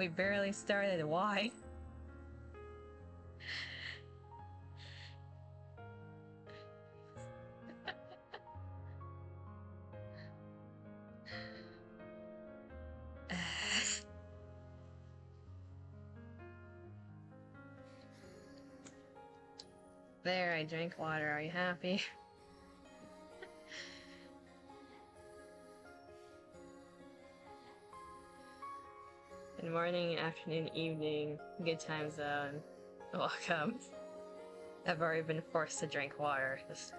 We barely started. Why? There, I drank water. Are you happy? Good morning, afternoon, evening, good time zone. Welcome. I've already been forced to drink water. Let's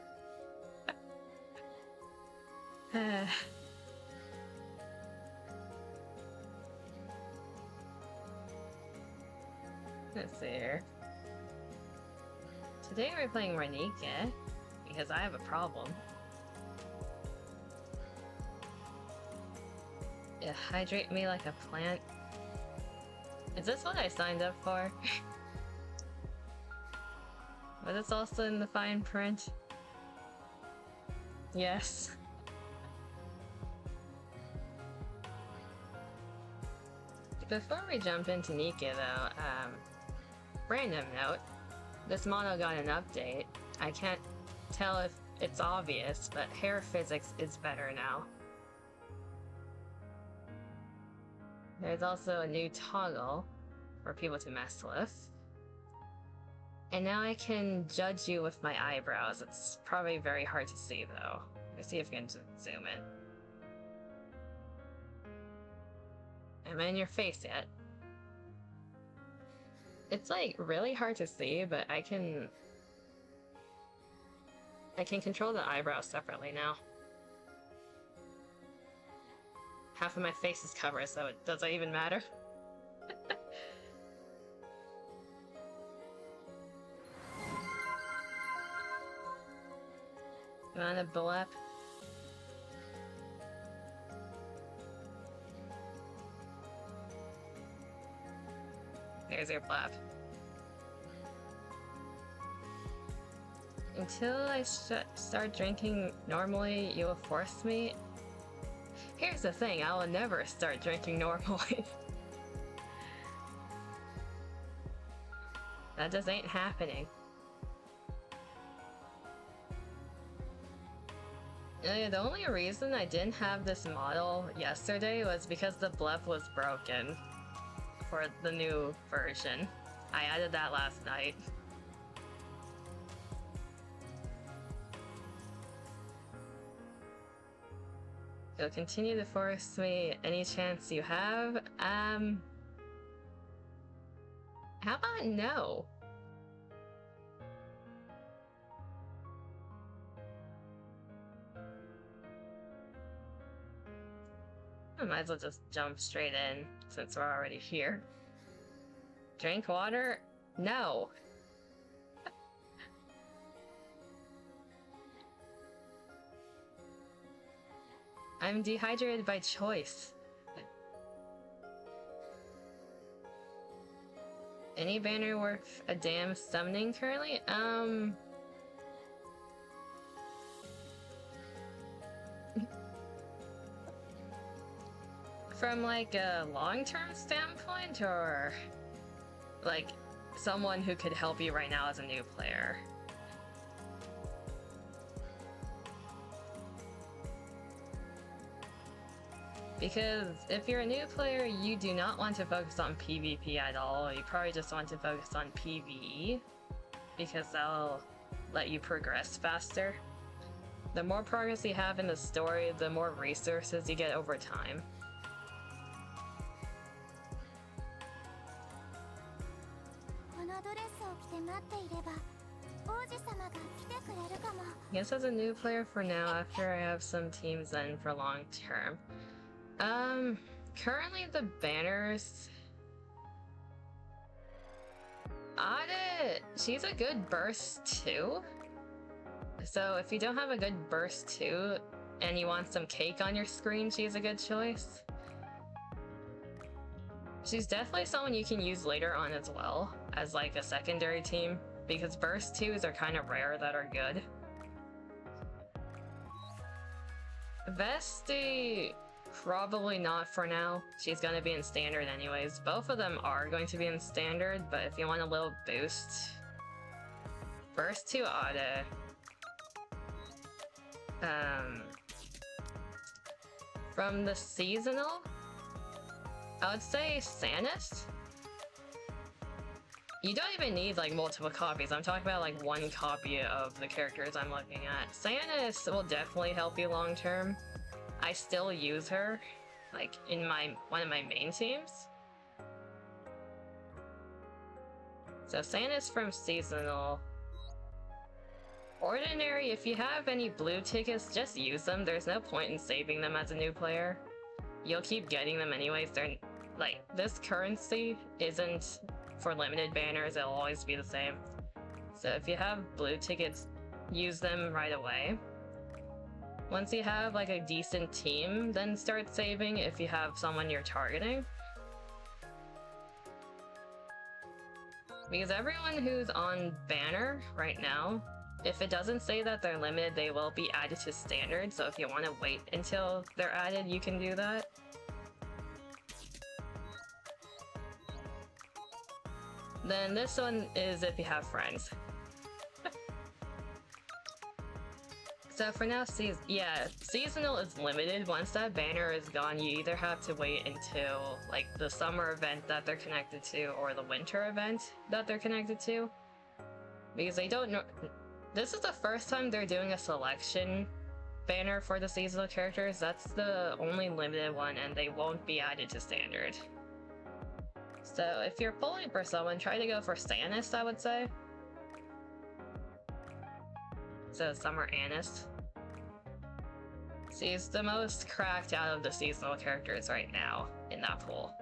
see here. Today we're playing more NIKKE, because I have a problem. Yeah, hydrate me like a plant. Is this what I signed up for? Was this also in the fine print? Yes. Before we jump into NIKKE though, random note. This model got an update. I can't tell if it's obvious, but hair physics is better now. There's also a new toggle for people to mess with. And now I can judge you with my eyebrows. It's probably very hard to see though. Let's see if we can zoom in. Am I in your face yet? It's like really hard to see, but I can control the eyebrows separately now. Half of my face is covered, so it doesn't even matter. You want a blep? There's your blep. Until I start drinking normally, you will force me. Here's the thing, I will never start drinking normally. That just ain't happening. The only reason I didn't have this model yesterday was because the blep was broken for the new version. I added that last night. You'll continue to force me any chance you have. How about no? I might as well just jump straight in since we're already here. Drink water? No. I'm dehydrated by choice. Any banner worth a damn summoning currently? From like a long-term standpoint, or like someone who could help you right now as a new player? Because if you're a new player, you do not want to focus on PvP at all. You probably just want to focus on PvE, because that'll let you progress faster. The more progress you have in the story, the more resources you get over time. I guess as a new player for now, after I have some teams in for long term. Currently the banners... she's a good burst too. So if you don't have a good burst too, and you want some cake on your screen, she's a good choice. She's definitely someone you can use later on as well, as like a secondary team, because burst 2s are kind of rare that are good. Vesti... Probably not for now. She's gonna be in standard anyways. Both of them are going to be in standard, but if you want a little boost, first to auto. From the seasonal, I would say Sanis. You don't even need like multiple copies. I'm talking about like one copy of the characters I'm looking at. Sanis will definitely help you long term. I still use her, like in one of my main teams. So Sanis from seasonal. Ordinary, if you have any blue tickets, just use them. There's no point in saving them as a new player. You'll keep getting them anyways. They're like, this currency isn't for limited banners, it'll always be the same. So if you have blue tickets, use them right away. Once you have like a decent team, then start saving if you have someone you're targeting. Because everyone who's on banner right now, if it doesn't say that they're limited, they will be added to standard. So if you want to wait until they're added, you can do that. Then this one is if you have friends. So for now, seasonal is limited. Once that banner is gone, you either have to wait until like the summer event that they're connected to or the winter event that they're connected to. Because they don't know. This is the first time they're doing a selection banner for the seasonal characters. That's the only limited one, and they won't be added to standard. So if you're pulling for someone, try to go for Sanis, I would say. So Summer Anis. She's the most cracked out of the seasonal characters right now in that pool.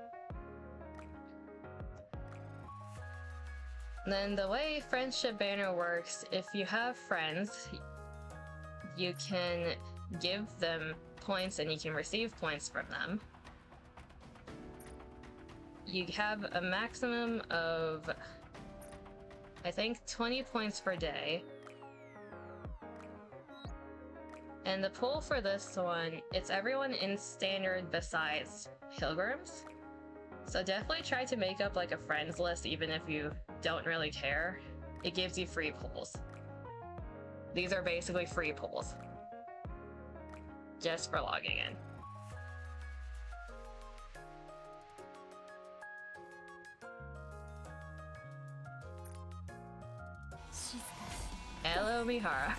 Then the way Friendship Banner works, if you have friends, you can give them points and you can receive points from them. You have a maximum of, I think, 20 points per day. And the pool for this one, it's everyone in standard besides pilgrims. So definitely try to make up like a friends list even if you don't really care. It gives you free pools. These are basically free pools. Just for logging in. Hello, Mihara.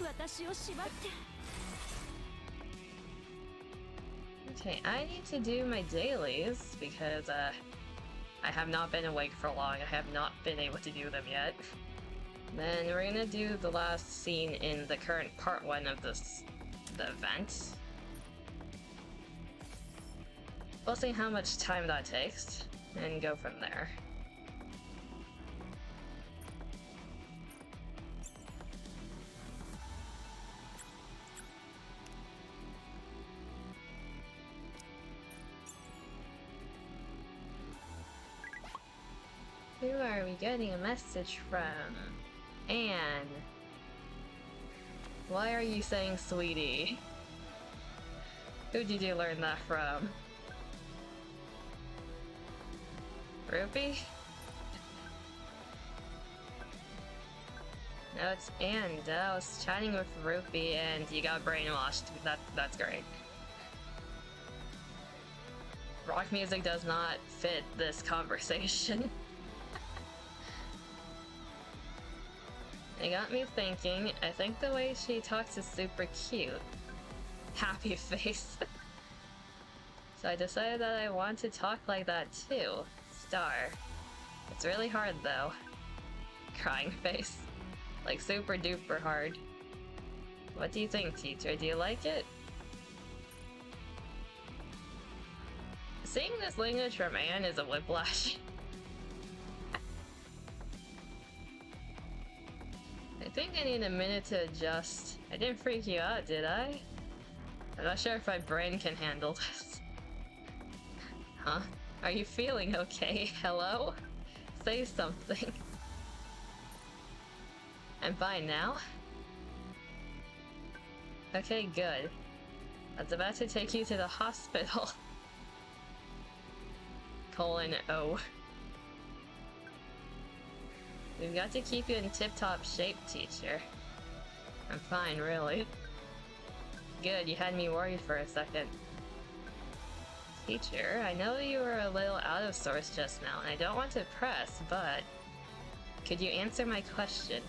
Okay, I need to do my dailies because I have not been awake for long. I have not been able to do them yet. Then we're gonna do the last scene in the current part 1 of the event. We'll see how much time that takes and go from there. Who are we getting a message from? Anne. Why are you saying sweetie? Who did you learn that from? Rupee? No, it's Anne. I was chatting with Rupee and you got brainwashed. That's great. Rock music does not fit this conversation. It got me thinking, I think the way she talks is super cute. Happy face. So I decided that I want to talk like that too. Star. It's really hard though. Crying face. Like super duper hard. What do you think, teacher? Do you like it? Seeing this language from Anne is a whiplash. I think I need a minute to adjust. I didn't freak you out, did I? I'm not sure if my brain can handle this. Huh? Are you feeling okay? Hello? Say something. I'm fine now? Okay, good. I was about to take you to the hospital. :O. We've got to keep you in tip-top shape, teacher. I'm fine, really. Good, you had me worried for a second. Teacher, I know you were a little out of sorts just now, and I don't want to press, but... could you answer my question?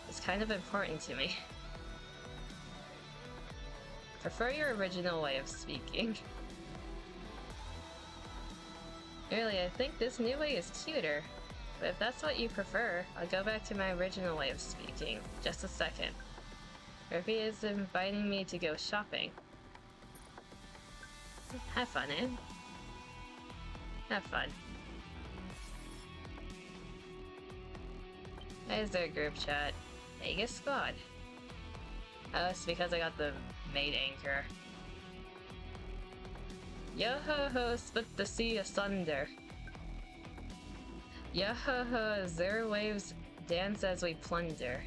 It's kind of important to me. Prefer your original way of speaking. Really, I think this new way is cuter. But if that's what you prefer, I'll go back to my original way of speaking. Just a second. Ruby is inviting me to go shopping. Have fun, eh? Have fun. There's their group chat. Vegas squad. Oh, it's because I got the maid anchor. Yo-ho-ho, split the sea asunder. Yo-ho-ho, zero waves dance as we plunder.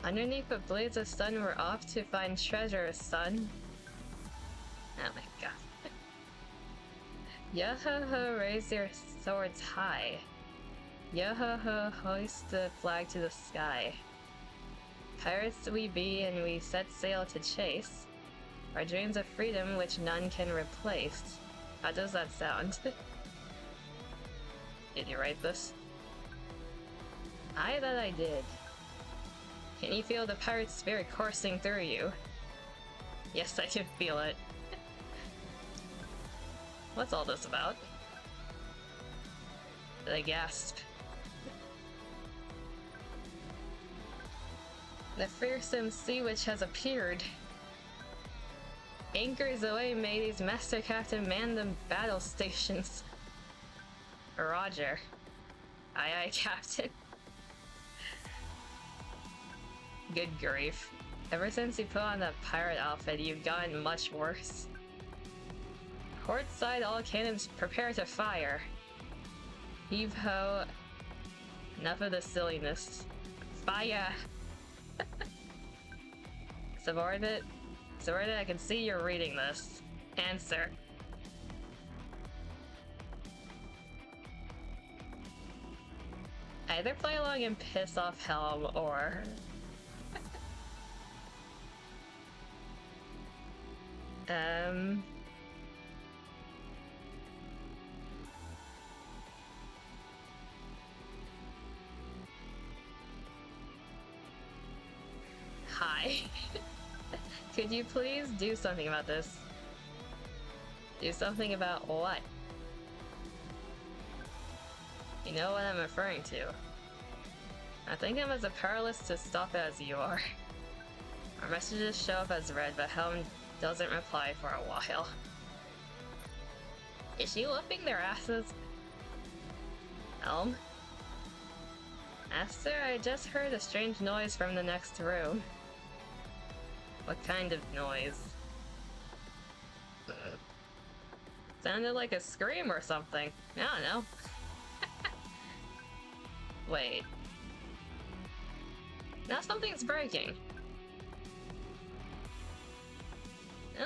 Underneath the blades of sun, we're off to find treasure, son. Oh my god. Yo-ho-ho, raise your swords high. Yo-ho-ho, hoist the flag to the sky. Pirates we be, and we set sail to chase our dreams of freedom which none can replace. How does that sound? Did you write this? I thought I did. Can you feel the pirate spirit coursing through you? Yes, I can feel it. What's all this about? I gasp. The fearsome sea witch has appeared. Anchors away, mateys. Master Captain, man the battle stations. Roger. Aye aye, Captain. Good grief. Ever since you put on that pirate outfit, you've gotten much worse. Port side, all cannons prepare to fire. Heave ho. Enough of the silliness. Fire! Subordinate? Subordinate, I can see you're reading this. Answer. Either play along and piss off Helm, or... Hi. Could you please do something about this? Do something about what? You know what I'm referring to. I think I'm as powerless to stop as you are. Our messages show up as read, but Helm doesn't reply for a while. Is she whooping their asses? Helm? Master, I just heard a strange noise from the next room. What kind of noise? Sounded like a scream or something. I don't know. Wait. Now something's breaking. I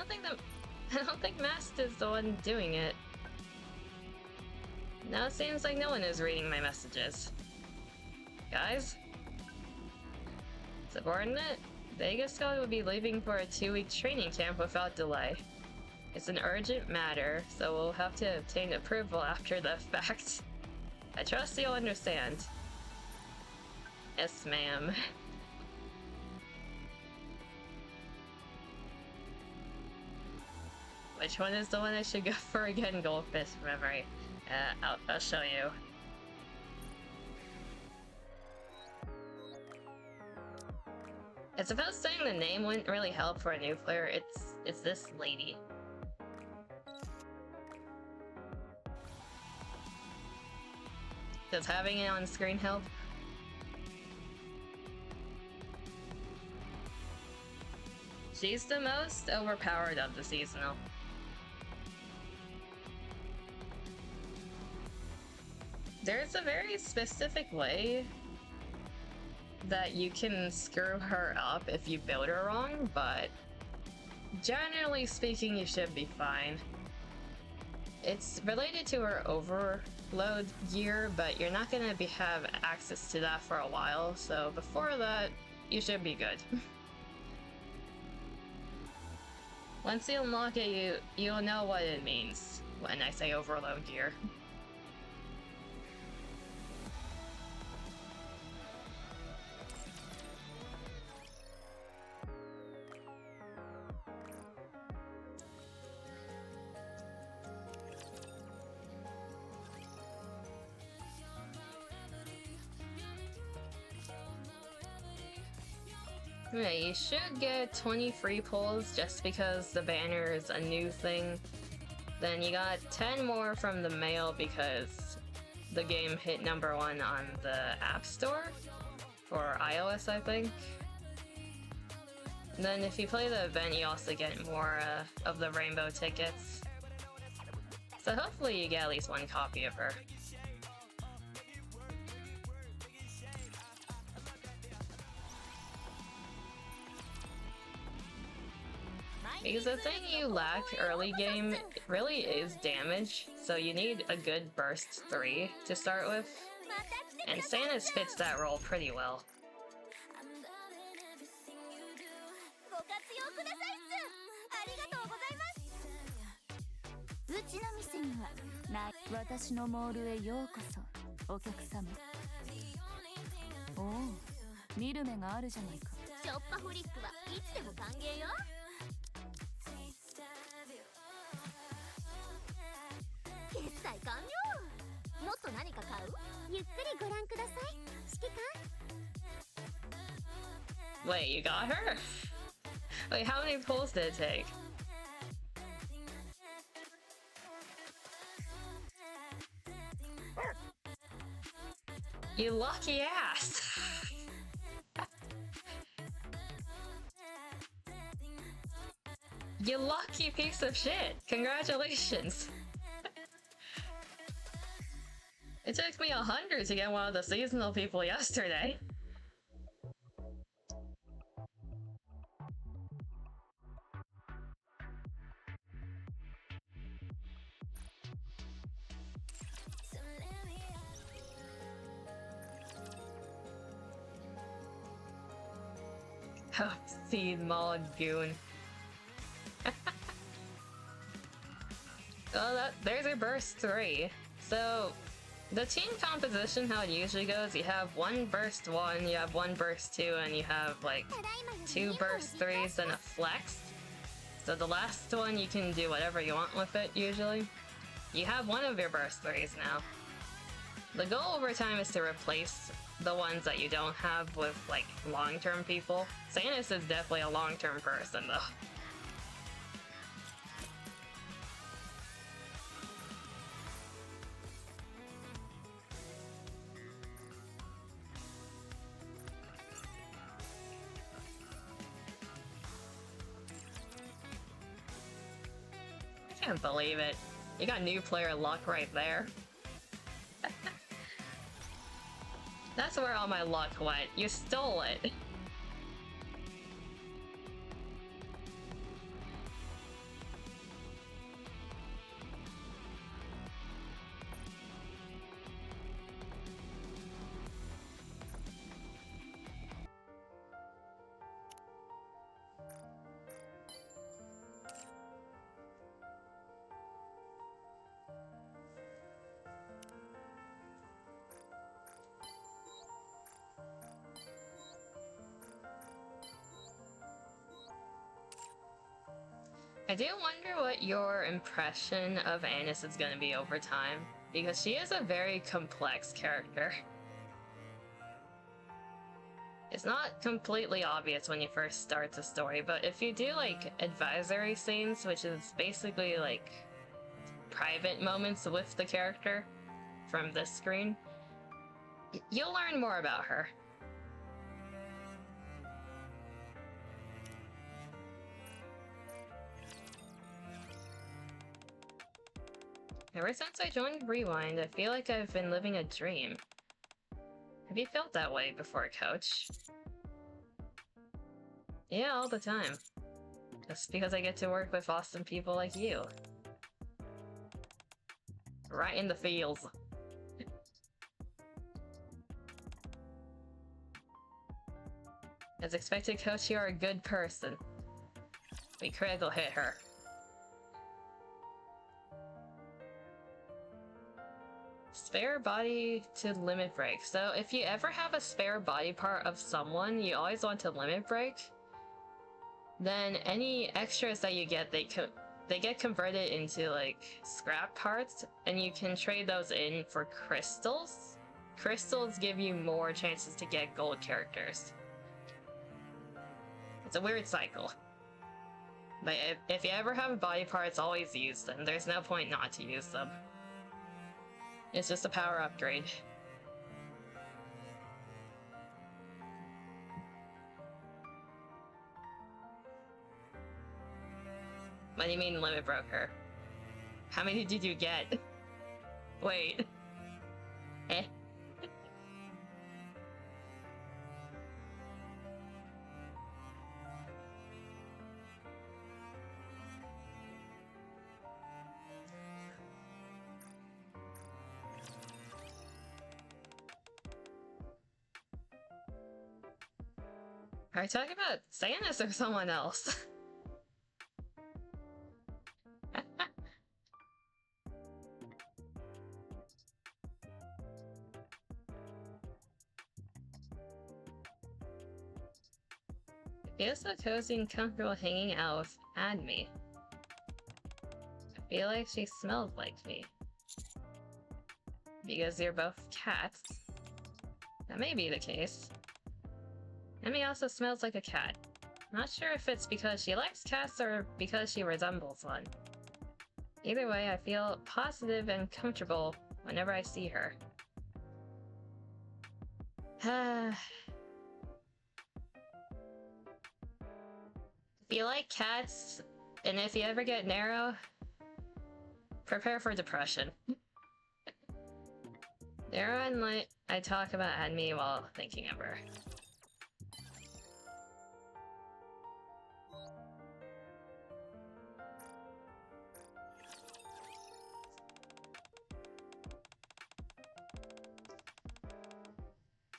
don't think Master's the one doing it. Now it seems like no one is reading my messages. Guys? Subordinate? Vegas Squad will be leaving for a 2-week training camp without delay. It's an urgent matter, so we'll have to obtain approval after the fact. I trust you'll understand. Yes, ma'am. Which one is the one I should go for again? Goldfish memory. I'll show you. I suppose saying the name wouldn't really help for a new player. It's this lady. Does having it on screen help? She's the most overpowered of the seasonal. There's a very specific way that you can screw her up if you build her wrong, but generally speaking, you should be fine. It's related to her overload gear, but you're not gonna have access to that for a while, so before that, you should be good. Once you unlock it, you'll know what it means when I say overload gear. Yeah, you should get 20 free pulls just because the banner is a new thing. Then you got 10 more from the mail because the game hit #1 on the App Store for iOS, I think. And then if you play the event, you also get more of the rainbow tickets. So hopefully you get at least one copy of her. Because the thing you lack early game really is damage, so you need a good burst 3 to start with, and Sanus fits that role pretty well. Wait, you got her? Wait, how many pulls did it take? You lucky ass! You lucky piece of shit! Congratulations! It took me 100 to get one of the seasonal people yesterday. Oh, Seed Mauled Goon. Well, there's your burst 3. So, the team composition, how it usually goes, you have one burst 1, you have one burst 2, and you have like 2 burst 3s and a flex. So the last one, you can do whatever you want with it, usually. You have one of your burst 3s now. The goal over time is to replace the ones that you don't have with, like, long-term people. Sanus is definitely a long-term person, though. I can't believe it. You got new player luck right there. That's where all my luck went. You stole it. I do wonder what your impression of Annis is going to be over time, because she is a very complex character. It's not completely obvious when you first start the story, but if you do like advisory scenes, which is basically like private moments with the character from this screen, you'll learn more about her. Ever since I joined Rewind, I feel like I've been living a dream. Have Maybe felt that way before, Coach. Yeah, all the time. Just because I get to work with awesome people like you. Right in the fields. As expected, Coach, you are a good person. We critical hit her. Spare body to limit break. So if you ever have a spare body part of someone you always want to limit break, then any extras that you get, they get converted into like scrap parts, and you can trade those in for crystals. Crystals give you more chances to get gold characters. It's a weird cycle. But if you ever have body parts, always use them. There's no point not to use them. It's just a power upgrade. What do you mean limit broker? How many did you get? Wait. Eh? Are you talking about Samus or someone else? I feel so cozy and comfortable hanging out with Admi. I feel like she smells like me. Because you're both cats. That may be the case. Emmy also smells like a cat. Not sure if it's because she likes cats or because she resembles one. Either way, I feel positive and comfortable whenever I see her. If you like cats, and if you ever get narrow, prepare for depression. Narrow and light, I talk about Admi while thinking of her.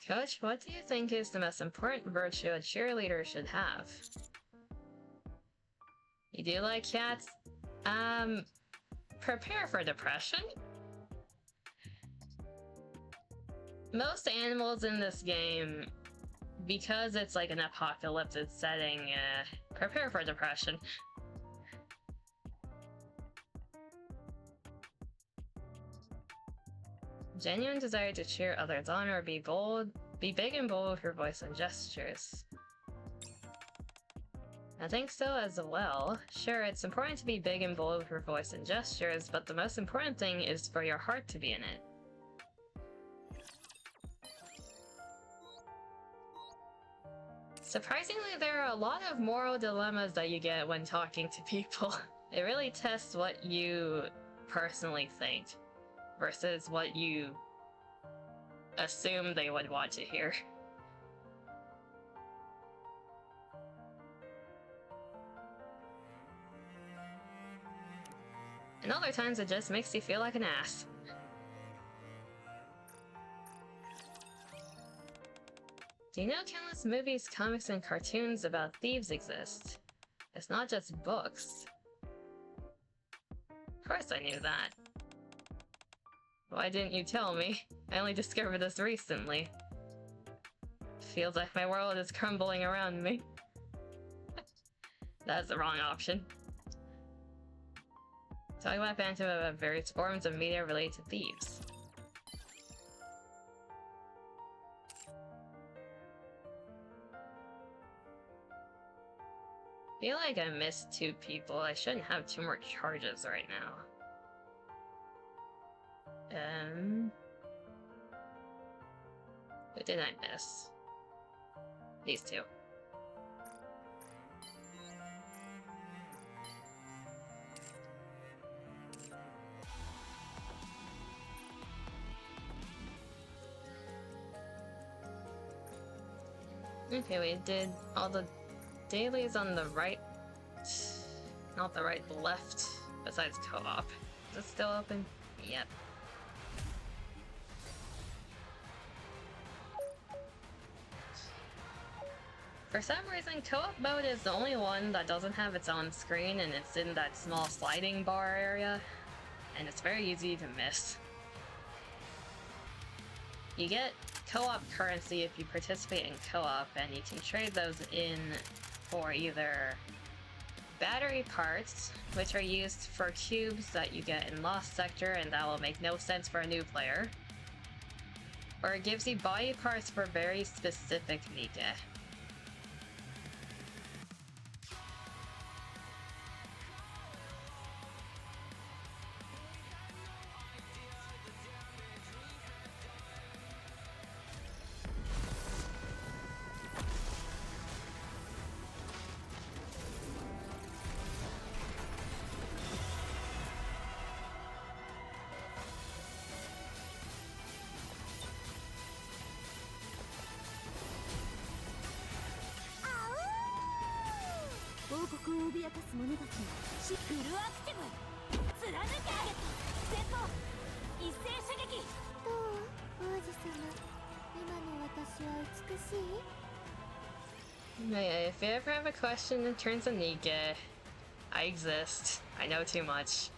Coach, what do you think is the most important virtue a cheerleader should have? You do like cats? Prepare for depression? Most animals in this game, because it's like an apocalyptic setting, prepare for depression. Genuine desire to cheer others on or be bold. Be big and bold with your voice and gestures. I think so as well. Sure, it's important to be big and bold with your voice and gestures, but the most important thing is for your heart to be in it. Surprisingly, there are a lot of moral dilemmas that you get when talking to people. It really tests what you personally think versus what you assume they would want to hear. And other times it just makes you feel like an ass. Do you know countless movies, comics, and cartoons about thieves exist? It's not just books. Of course I knew that. Why didn't you tell me? I only discovered this recently. Feels like my world is crumbling around me. That's the wrong option. Talking about Phantom about various forms of media related to thieves. I feel like I missed 2 people. I shouldn't have 2 more charges right now. Who did I miss? These 2. Okay, we did all the dailies on the right. Not the right, the left, besides co-op. Is it still open? Yep. For some reason, co-op mode is the only one that doesn't have its own screen, and it's in that small sliding bar area, and it's very easy to miss. You get co-op currency if you participate in co-op, and you can trade those in for either battery parts, which are used for cubes that you get in Lost Sector, and that will make no sense for a new player, or it gives you body parts for very specific NIKKE. If you ever have a question in terms of NIKKE, I exist. I know too much.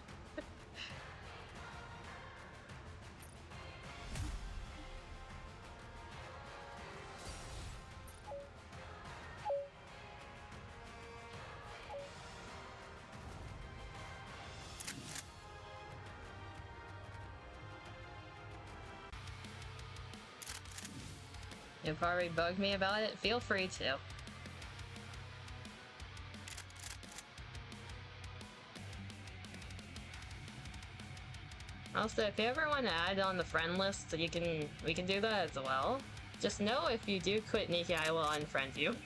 You'll probably bug me about it, feel free to. Also, if you ever want to add on the friend list, we can do that as well. Just know if you do quit NIKKE, I will unfriend you.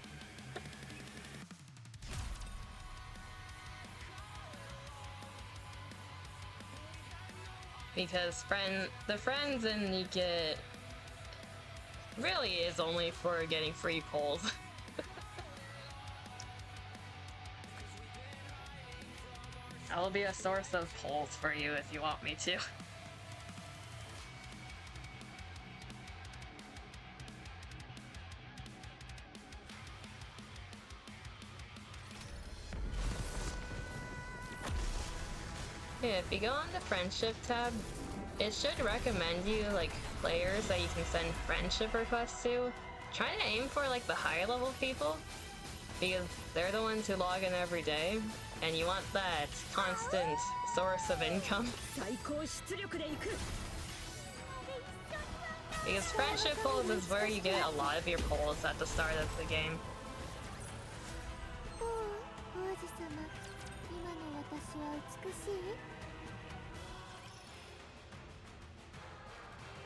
Because the friends in NIKKE really is only for getting free polls. I will be a source of polls for you if you want me to. Okay, if you go on the friendship tab, it should recommend you like players that you can send friendship requests to. Try to aim for like the higher level people, because they're the ones who log in every day, and you want that constant source of income. Because friendship polls is where you get a lot of your polls at the start of the game.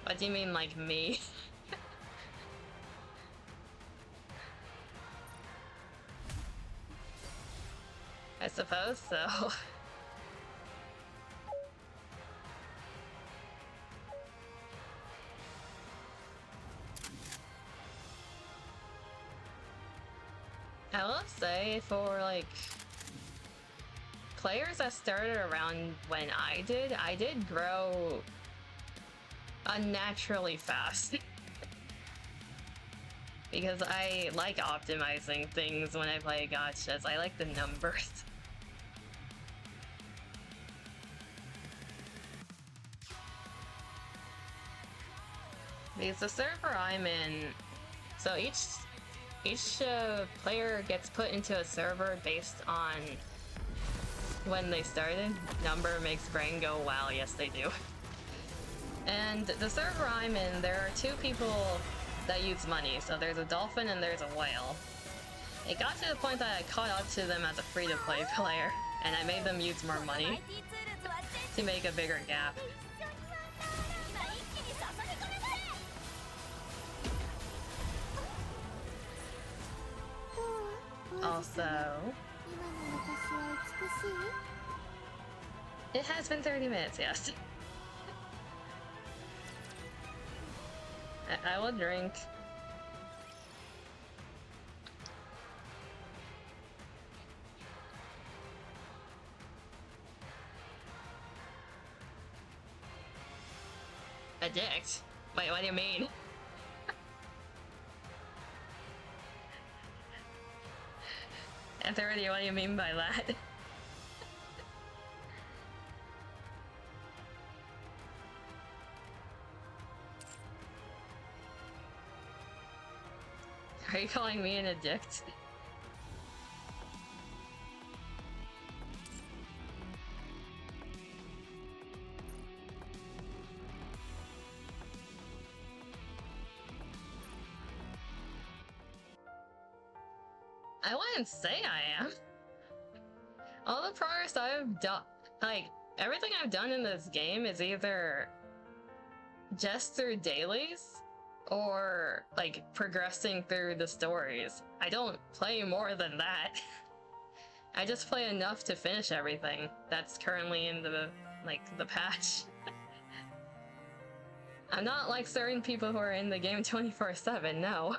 What do you mean, like me? I suppose so. I will say, for like players that started around when I did grow unnaturally fast. Because I like optimizing things when I play gachas. I like the numbers. Because the server I'm in, so each player gets put into a server based on when they started. Number makes brain go, wow, yes they do. And the server I'm in, there are two people that use money, so there's a dolphin and there's a whale. It got to the point that I caught up to them as a free-to-play player, and I made them use more money to make a bigger gap. Also, it has been 30 minutes, yes. I will drink. Addict? Wait, what do you mean? Authority, what do you mean by that? Are you calling me an addict? I wouldn't say I am. All the progress I've done, like, everything I've done in this game is either just through dailies or, like, progressing through the stories. I don't play more than that. I just play enough to finish everything that's currently in the, like, the patch. I'm not like certain people who are in the game 24/7, no.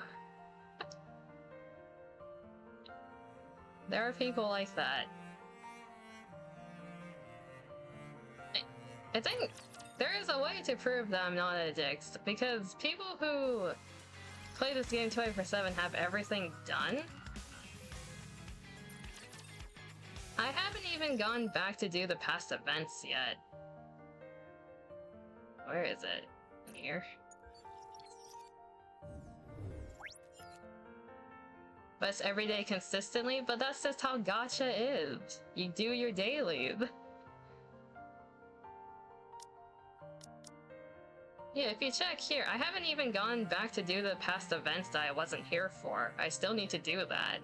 There are people like that. I think there is a way to prove that I'm not an addict, because people who play this game 24/7 have everything done. I haven't even gone back to do the past events yet. Where is it? Here. But it's every day consistently, but that's just how gacha is. You do your dailies. Yeah, if you check here, I haven't even gone back to do the past events that I wasn't here for. I still need to do that.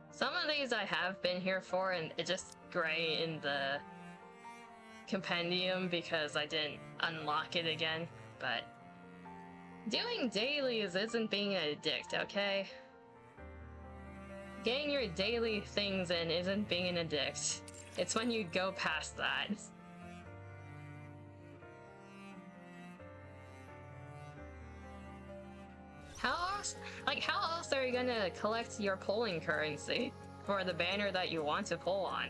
Some of these I have been here for, and it's just gray in the compendium because I didn't unlock it again, but doing dailies isn't being an addict, okay? Getting your daily things in isn't being an addict. It's when you go past that. How else are you gonna collect your polling currency for the banner that you want to poll on?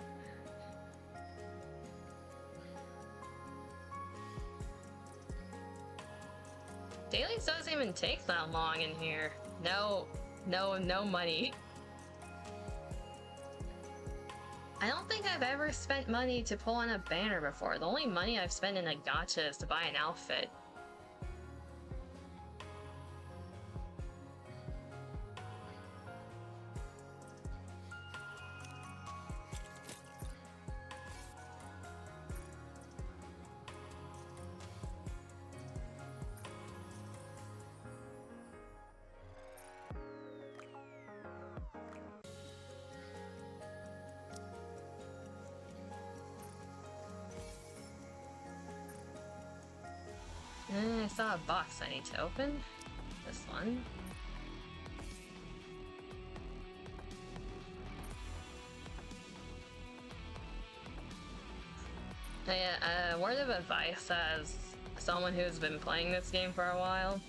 Dailies doesn't even take that long in here. No money. I don't think I've ever spent money to pull on a banner before. The only money I've spent in a gacha is to buy an outfit. I saw a box I need to open. This one. A word of advice as someone who's been playing this game for a while.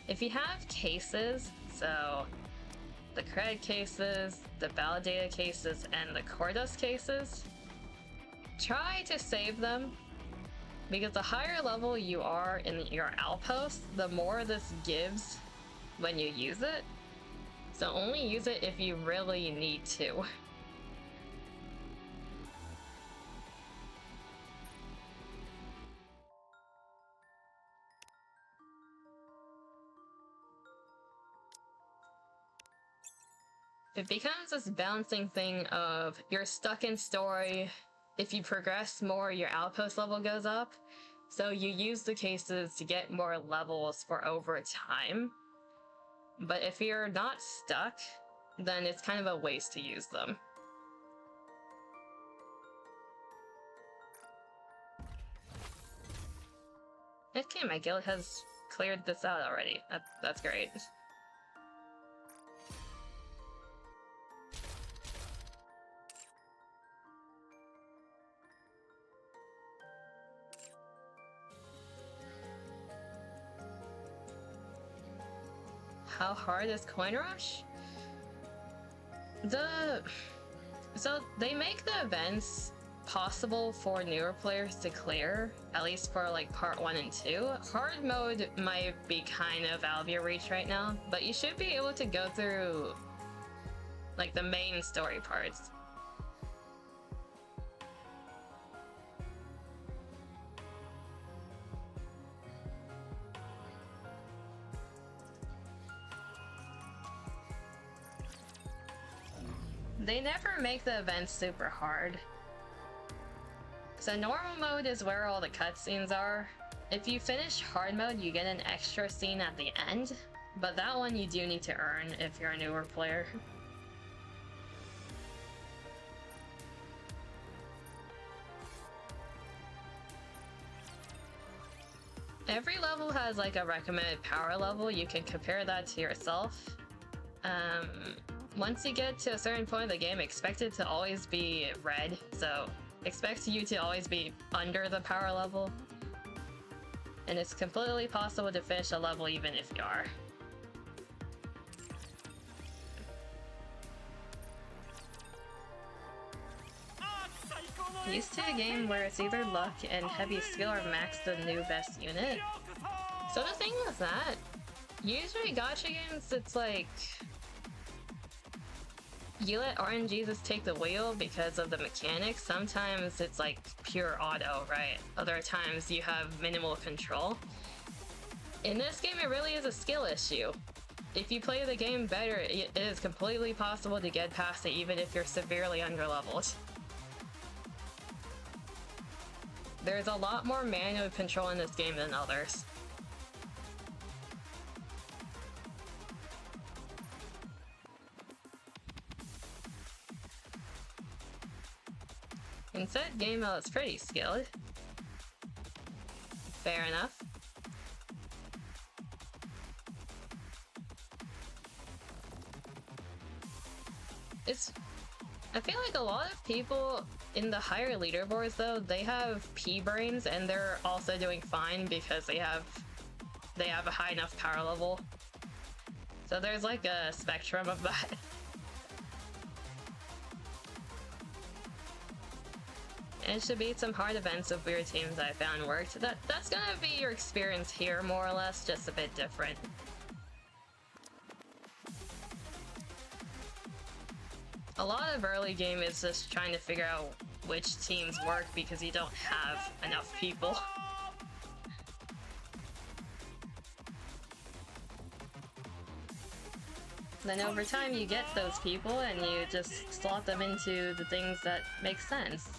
If you have cases, so the cred cases, the validated cases, and the Cordos cases, try to save them. Because the higher level you are in your outpost, the more this gives when you use it. So only use it if you really need to. It becomes this balancing thing of you're stuck in story. If you progress more, your outpost level goes up. So you use the cases to get more levels for over time. But if you're not stuck, then it's kind of a waste to use them. Okay, my guild has cleared this out already. That's great. How hard is Coin Rush? So they make the events possible for newer players to clear, at least for like part 1 and 2. Hard mode might be kind of out of your reach right now, but you should be able to go through like the main story parts. They never make the events super hard. So normal mode is where all the cutscenes are. If you finish hard mode, you get an extra scene at the end, but that one you do need to earn if you're a newer player. Every level has like a recommended power level. You can compare that to yourself. Once you get to a certain point of the game, expect it to always be red, so expect you to always be under the power level. And it's completely possible to finish a level even if you are. Used to a game where it's either luck and heavy skill or max the new best unit. So the thing with that, usually gacha games, it's like you let RNGs just take the wheel because of the mechanics. Sometimes it's like pure auto, right? Other times you have minimal control. In this game, it really is a skill issue. If you play the game better, it is completely possible to get past it even if you're severely underleveled. There's a lot more manual control in this game than others. Instead, game mode is pretty skilled. Fair enough. I feel like a lot of people in the higher leaderboards though, they have P-brains and they're also doing fine because they have a high enough power level. So there's like a spectrum of that. And it should be some hard events of weird teams I found worked. That's gonna be your experience here, more or less, just a bit different. A lot of early game is just trying to figure out which teams work because you don't have enough people. Then over time you get those people and you just slot them into the things that make sense.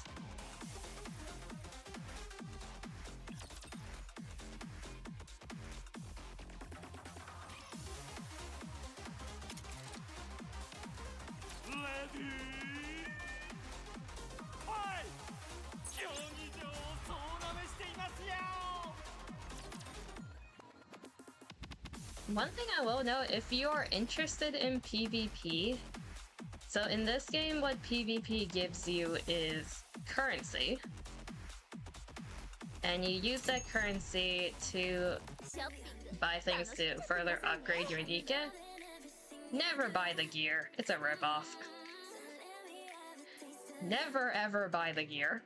One thing I will note, if you are interested in PvP, so in this game what PvP gives you is currency, and you use that currency to buy things to further upgrade your NIKKE. Never buy the gear, it's a ripoff. Never ever buy the gear.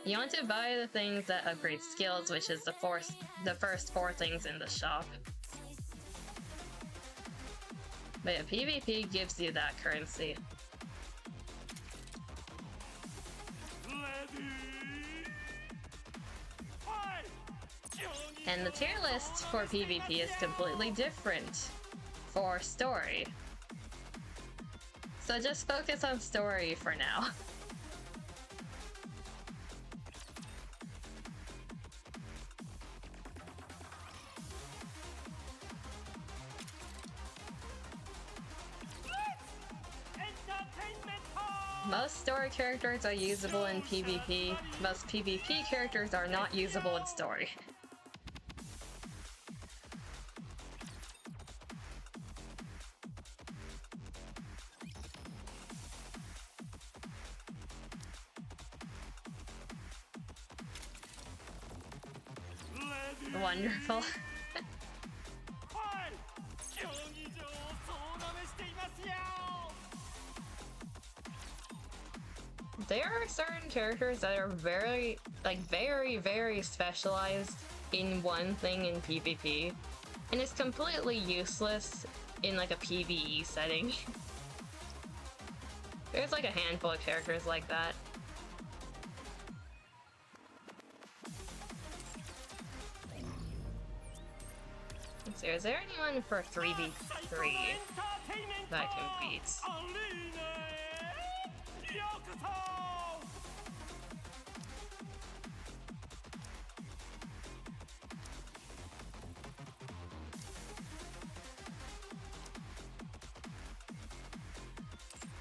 You want to buy the things that upgrade skills, which is the first 4 things in the shop. But yeah, PvP gives you that currency. And the tier list for PvP is completely different for story. So just focus on story for now. Most story characters are usable in PvP. Most PvP characters are not usable in story. Wonderful. there are certain characters that are very, very specialized in one thing in PvP, and it's completely useless in like a PvE setting. There's like a handful of characters like that. Let's see, is there anyone for 3v3 that I can beat?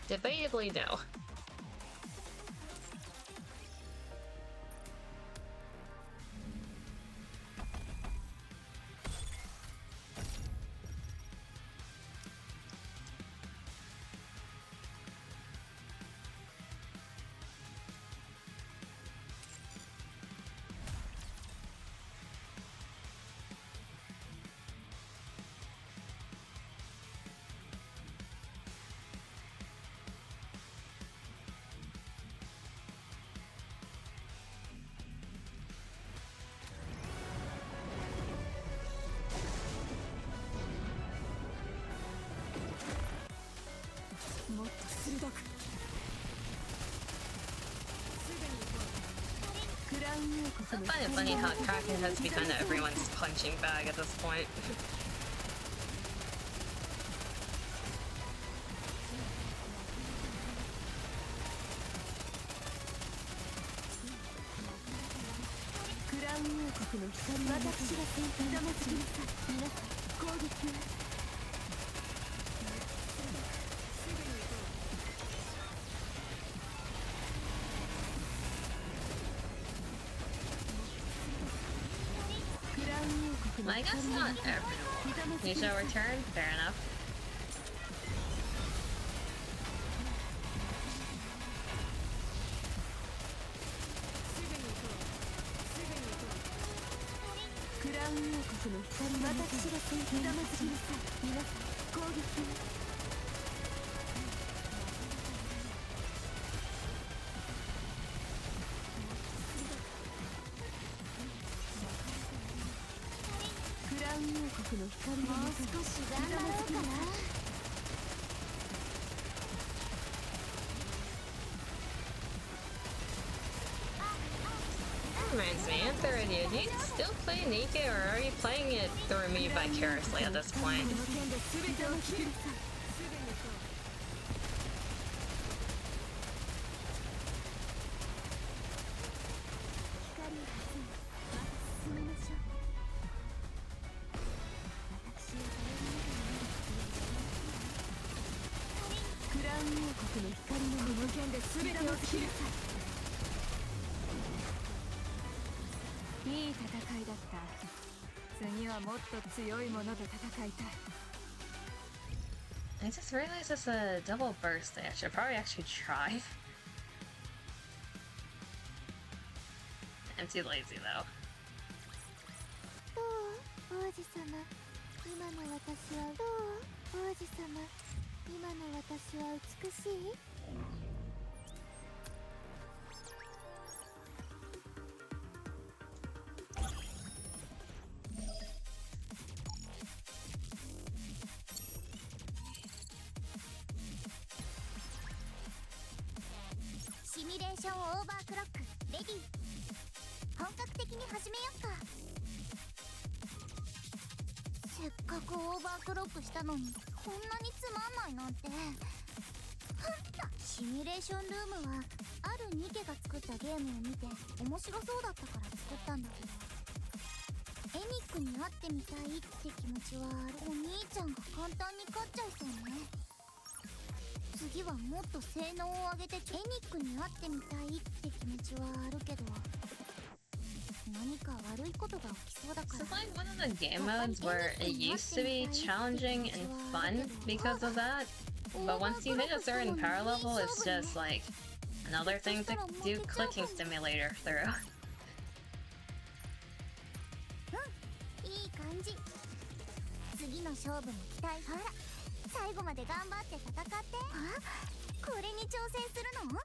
Debatably, no. I find it funny how Kraken has become everyone's punching bag at this point. I guess not everyone. You shall return? Fair enough. That reminds me, Anthony, do you still play NIKKE, or are you playing it through me vicariously at this point? I just realized it's a double burst thing. I should probably actually try. I'm too lazy though. Simulation overclock ready. 本格的に始めよっか。せっかくオーバークロックしたのにこんなにつまんないなんて。シミュレーションルームはあるNIKKEが作ったゲームを見て面白そうだったから作ったんだけど、エニックに会ってみたいって気持ちはお兄ちゃんが簡単に勝っちゃいそうね。次はもっと性能を上げてエニックに会ってみたいって気持ちはあるけど、何か悪いことが起きそうだから。This is like one of the game modes where it used to be challenging and fun because of that, but once you hit a certain power level, it's just like another thing to do clicking simulator through. いい感じ。次の勝負も期待。ほら、最後まで頑張って戦って。あ、これに挑戦するの？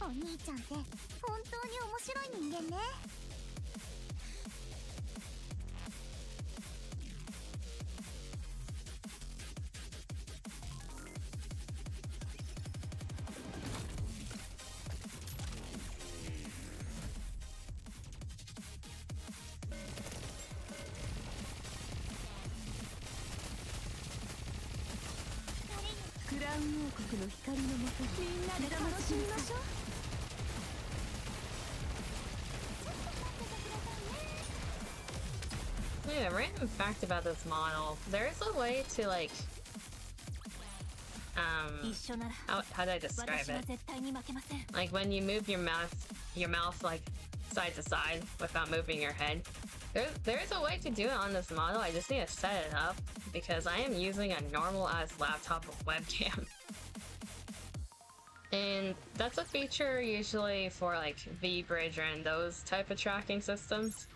お兄ちゃんって本当に面白い人間ね。クラウン王国の光のもとみんなで楽しみましょう。Yeah, random fact about this model. There is a way to like how do I describe it? Like when you move your mouth like side to side without moving your head. There is a way to do it on this model. I just need to set it up because I am using a normal ass laptop with webcam. And that's a feature usually for like V-Bridge and those type of tracking systems.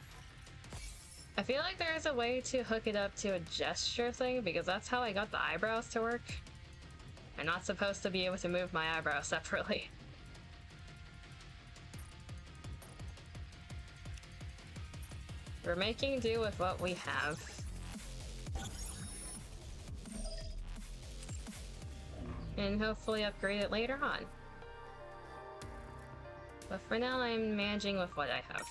I feel like there is a way to hook it up to a gesture thing because that's how I got the eyebrows to work. I'm not supposed to be able to move my eyebrows separately. We're making do with what we have. And hopefully upgrade it later on. But for now, I'm managing with what I have.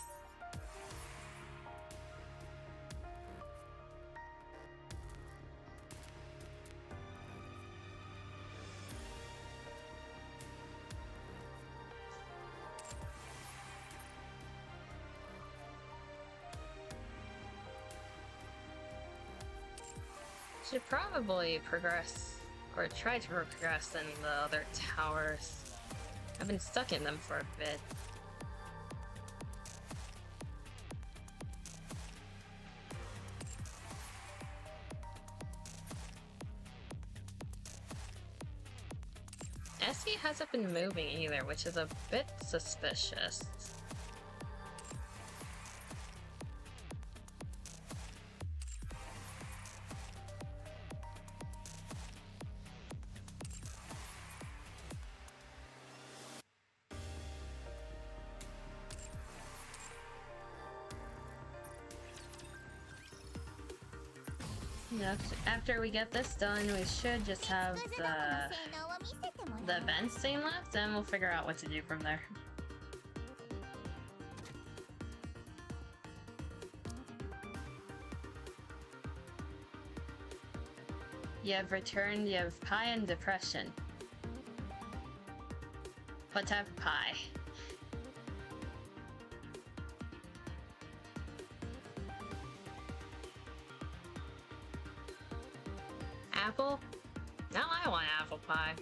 Should probably progress, or try to progress in the other towers. I've been stuck in them for a bit. Essie hasn't been moving either, which is a bit suspicious. After we get this done, we should just have the event scene left, and we'll figure out what to do from there. You have returned, you have pie and depression. What type of pie? Apple? Now I want apple pie.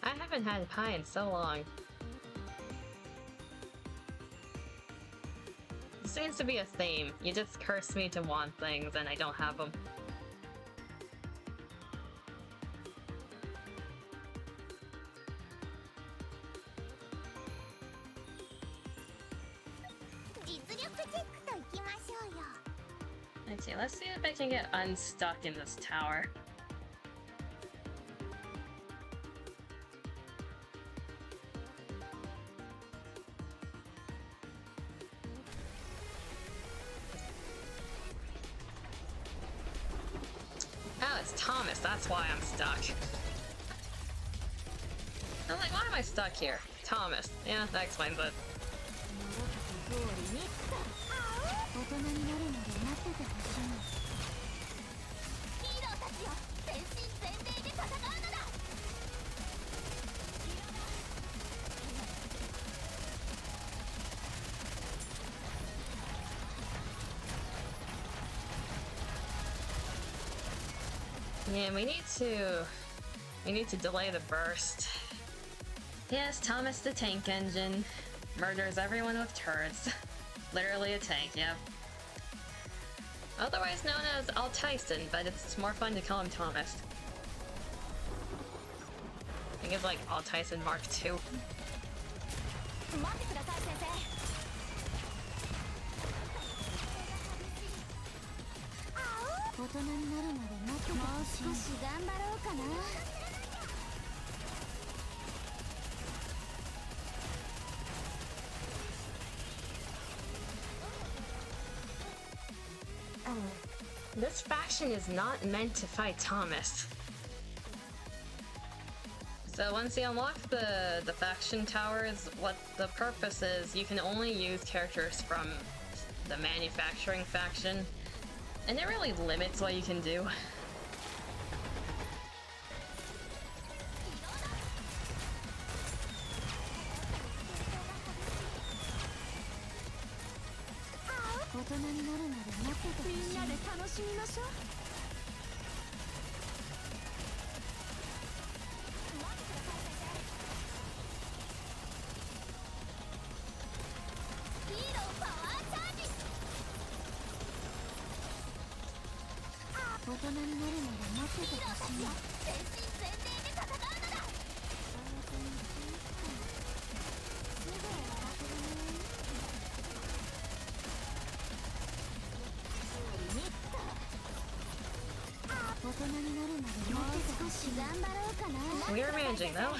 I haven't had pie in so long. It seems to be a theme. You just curse me to want things and I don't have them. Let's see if I can get unstuck in this tower. Oh, it's Thomas, that's why I'm stuck. I'm like, why am I stuck here? Thomas. Yeah, that explains it. Yeah, we need to delay the burst. Yes, Thomas the tank engine murders everyone with turrets. Literally a tank, yep. Otherwise known as Al Tyson, but it's more fun to call him Thomas. I think it's like Al Tyson Mark II. This faction is not meant to fight Thomas. So once you unlock the faction towers, what the purpose is, you can only use characters from the manufacturing faction, and it really limits what you can do. We are managing though.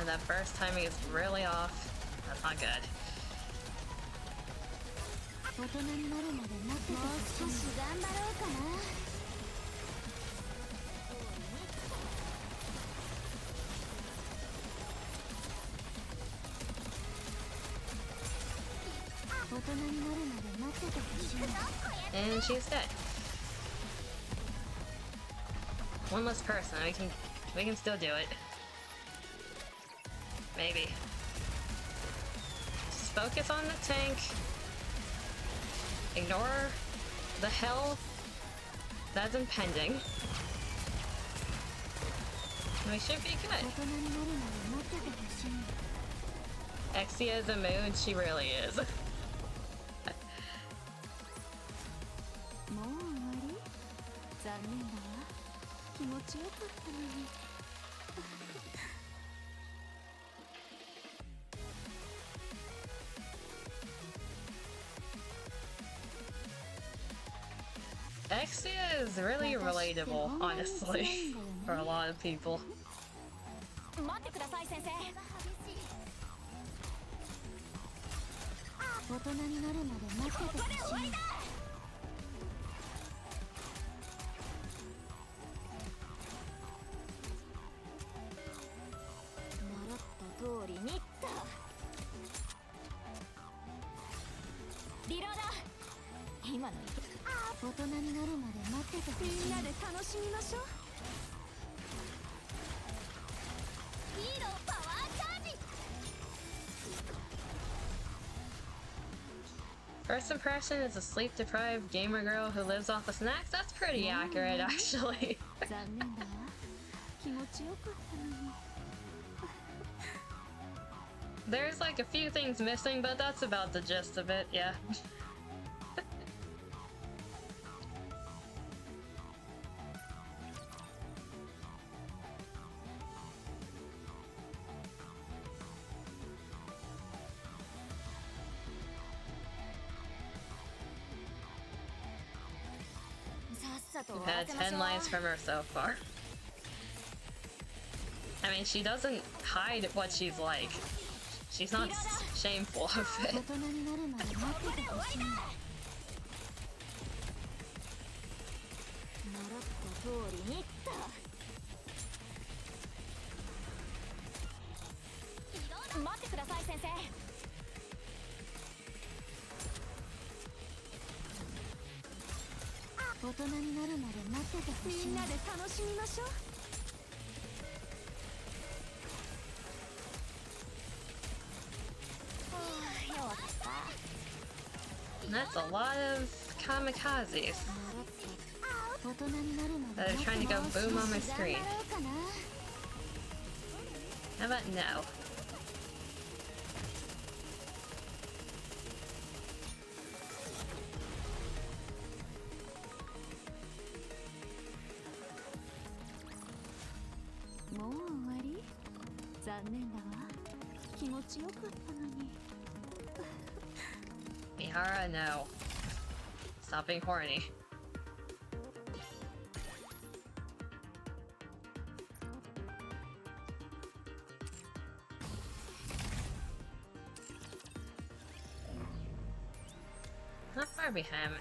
That burst timing is really off. That's not good. And she's dead. One less person. We can still do it. Maybe. Just focus on the tank. Ignore the hell that's impending. We should be good. Exia is a mood, she really is. Exia is really relatable, honestly, for a lot of people. First impression is a sleep-deprived gamer girl who lives off of snacks. That's pretty accurate, actually. There's like a few things missing, but that's about the gist of it, yeah. We've had 10 lines from her so far. I mean, she doesn't hide what she's like. She's not shameful of it. That's a lot of kamikazes. They're trying to go boom on my screen. How about no? Mihara, no. Stop being horny. How far behind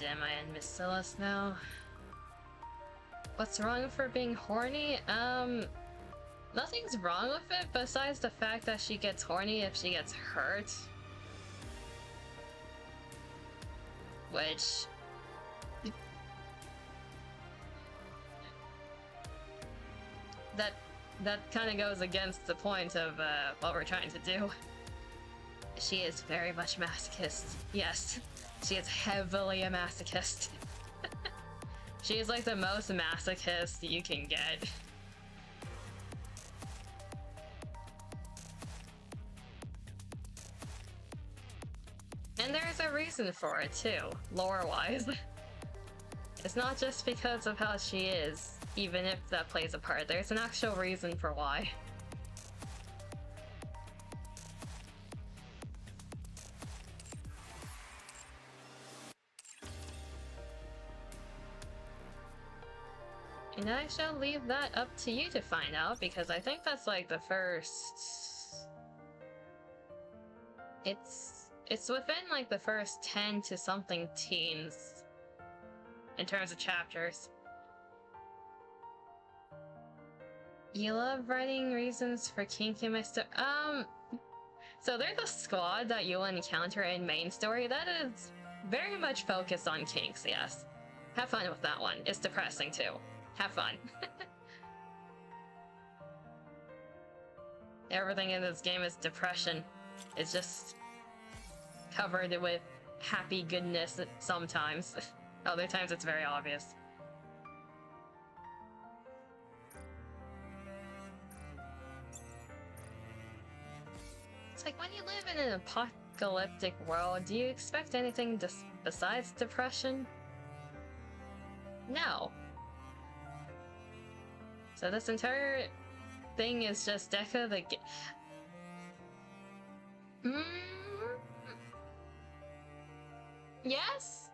am I in Miss Silas now? What's wrong with her being horny? Nothing's wrong with it besides the fact that she gets horny if she gets hurt. Which... That kind of goes against the point of what we're trying to do. She is very much masochist. Yes, she is heavily a masochist. She is like the most masochist you can get. And there's a reason for it too, lore-wise. It's not just because of how she is, even if that plays a part. There's an actual reason for why. And I shall leave that up to you to find out, because I think that's like the first... It's within like the first 10 to something teens in terms of chapters. You love writing reasons for kink in my story. So there's a squad that you'll encounter in main story that is very much focused on kinks, yes. Have fun with that one. It's depressing too. Have fun. Everything in this game is depression. It's just covered with happy goodness sometimes. Other times it's very obvious. It's like, when you live in an apocalyptic world, do you expect anything besides depression? No. So this entire thing is just Deca the Yes?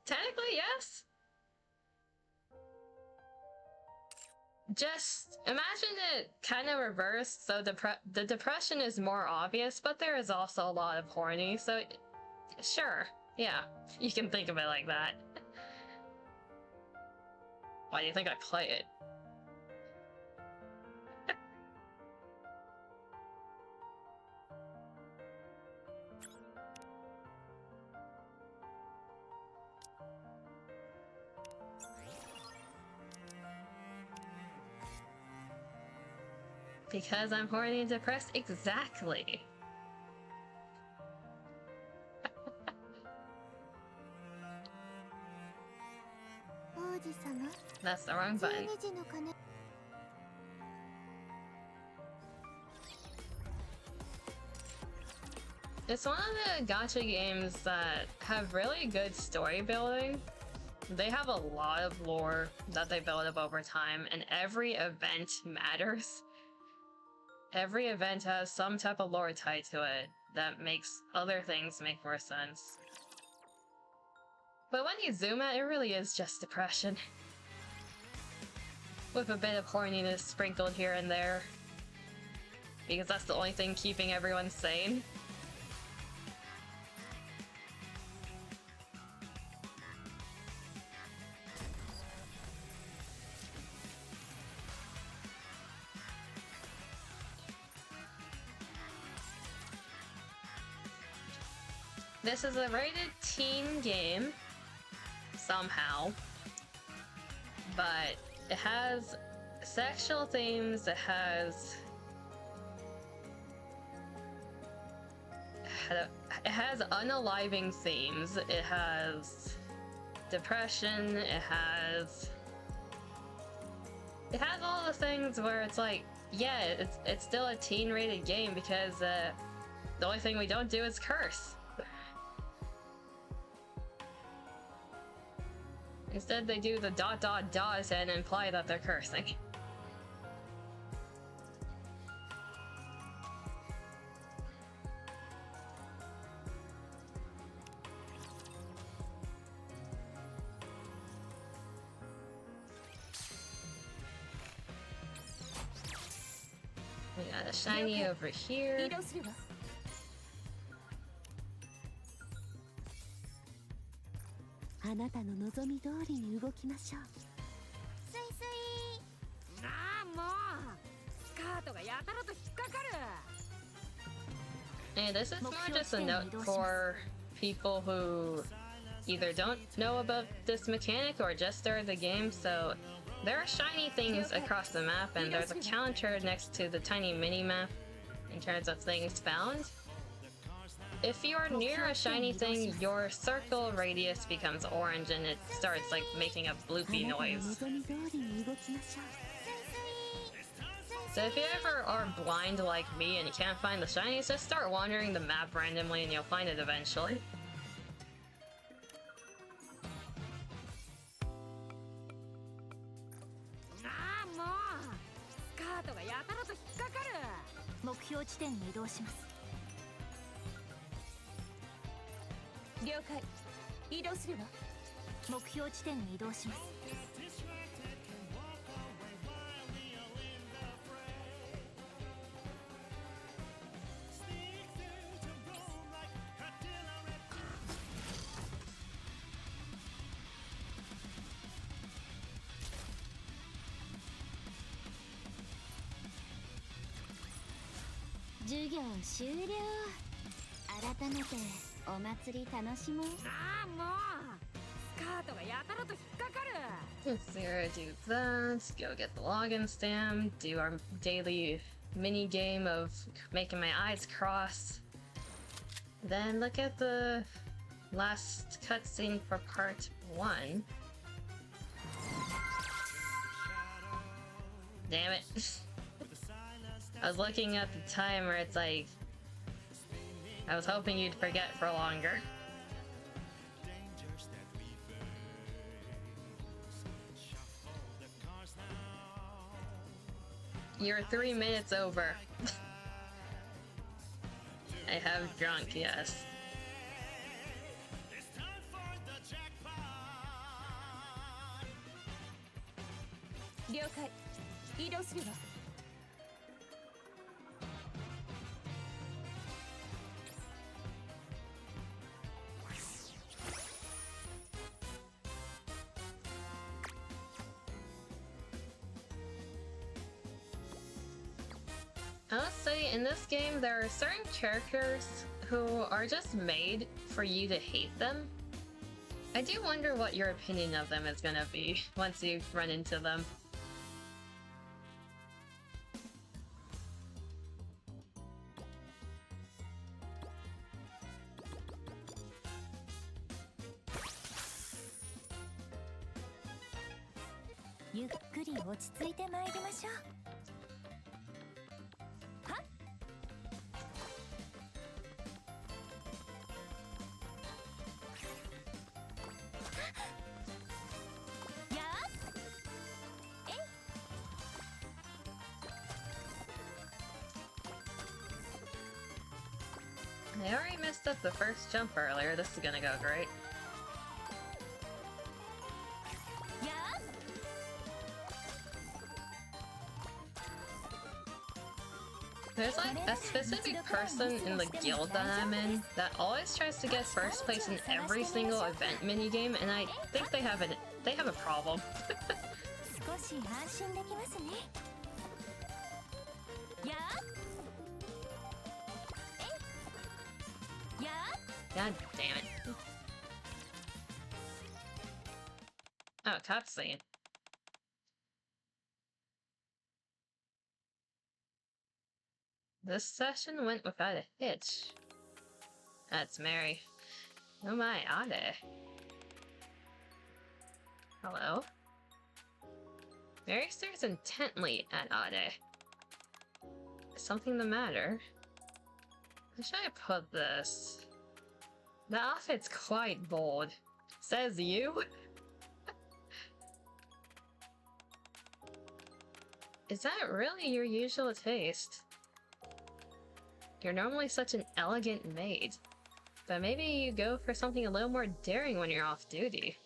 Technically, yes. Just imagine it kind of reversed, so the depression is more obvious, but there is also a lot of horny, so sure, yeah, you can think of it like that. Why do you think I play it? Because I'm horny and depressed? Exactly. That's the wrong button. It's one of the gacha games that have really good story building. They have a lot of lore that they build up over time, and every event matters. Every event has some type of lore tied to it that makes other things make more sense. But when you zoom out, it really is just depression. With a bit of horniness sprinkled here and there. Because that's the only thing keeping everyone sane. This is a rated teen game, somehow, but it has sexual themes, it has unaliving themes, it has depression, it has all the things where it's like, yeah, it's still a teen-rated game because the only thing we don't do is curse. Instead, they do the ... and imply that they're cursing. We got a shiny over here. 移動するわ。あなたの望み通りに動きましょう。スイスイ。ああもうスカートがやたらと引っかかる。 And this is more just a note for people who either don't know about this mechanic or just started the game. So there are shiny things across the map, and there's a counter next to the tiny mini-map in terms of things found. If you are near a shiny thing, your circle radius becomes orange and it starts like making a bloopy noise. So if you ever are blind like me and you can't find the shinies, just start wandering the map randomly and you'll find it eventually. Zero, do that, go get the login stamp, do our daily mini game of making my eyes cross. Then look at the last cutscene for part 1. Damn it. I was looking at the timer, it's like... I was hoping you'd forget for longer. You're 3 minutes over. I have drunk, yes. I must say, in this game, there are certain characters who are just made for you to hate them. I do wonder what your opinion of them is gonna be once you run into them. I already messed up the first jump earlier, this is gonna go great. There's like a specific person in the guild that I'm in that always tries to get first place in every single event minigame, and I think they have a problem. God damn it. Oh, cutscene. This session went without a hitch. That's Mary. Oh my, Ade. Hello? Mary stares intently at Ade. Is something the matter? How should I put this? The outfit's quite bold. Says you? Is that really your usual taste? You're normally such an elegant maid, but maybe you go for something a little more daring when you're off duty.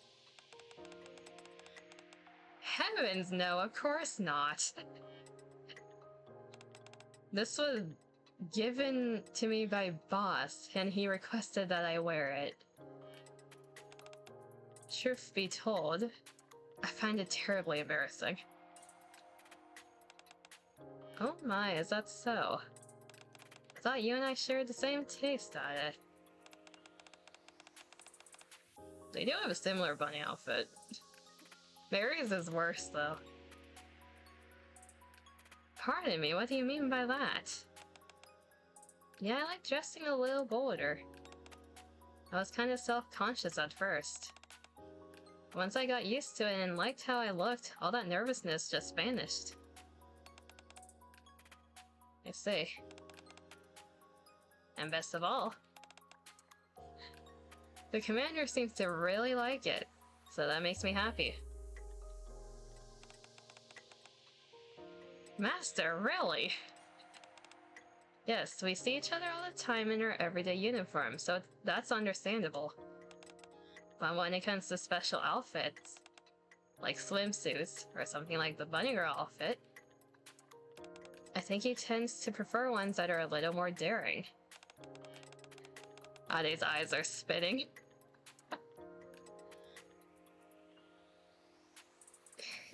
Heavens no, of course not. This was given to me by boss, and he requested that I wear it. Truth be told, I find it terribly embarrassing. Oh my, is that so? I thought you and I shared the same taste at it. They do have a similar bunny outfit. Mary's is worse, though. Pardon me, what do you mean by that? Yeah, I like dressing a little bolder. I was kind of self-conscious at first. Once I got used to it and liked how I looked, all that nervousness just vanished. I see. And best of all, the commander seems to really like it, so that makes me happy. Master, really? Yes, we see each other all the time in our everyday uniform, so that's understandable. But when it comes to special outfits, like swimsuits, or something like the bunny girl outfit, I think he tends to prefer ones that are a little more daring. Ade's eyes are spitting.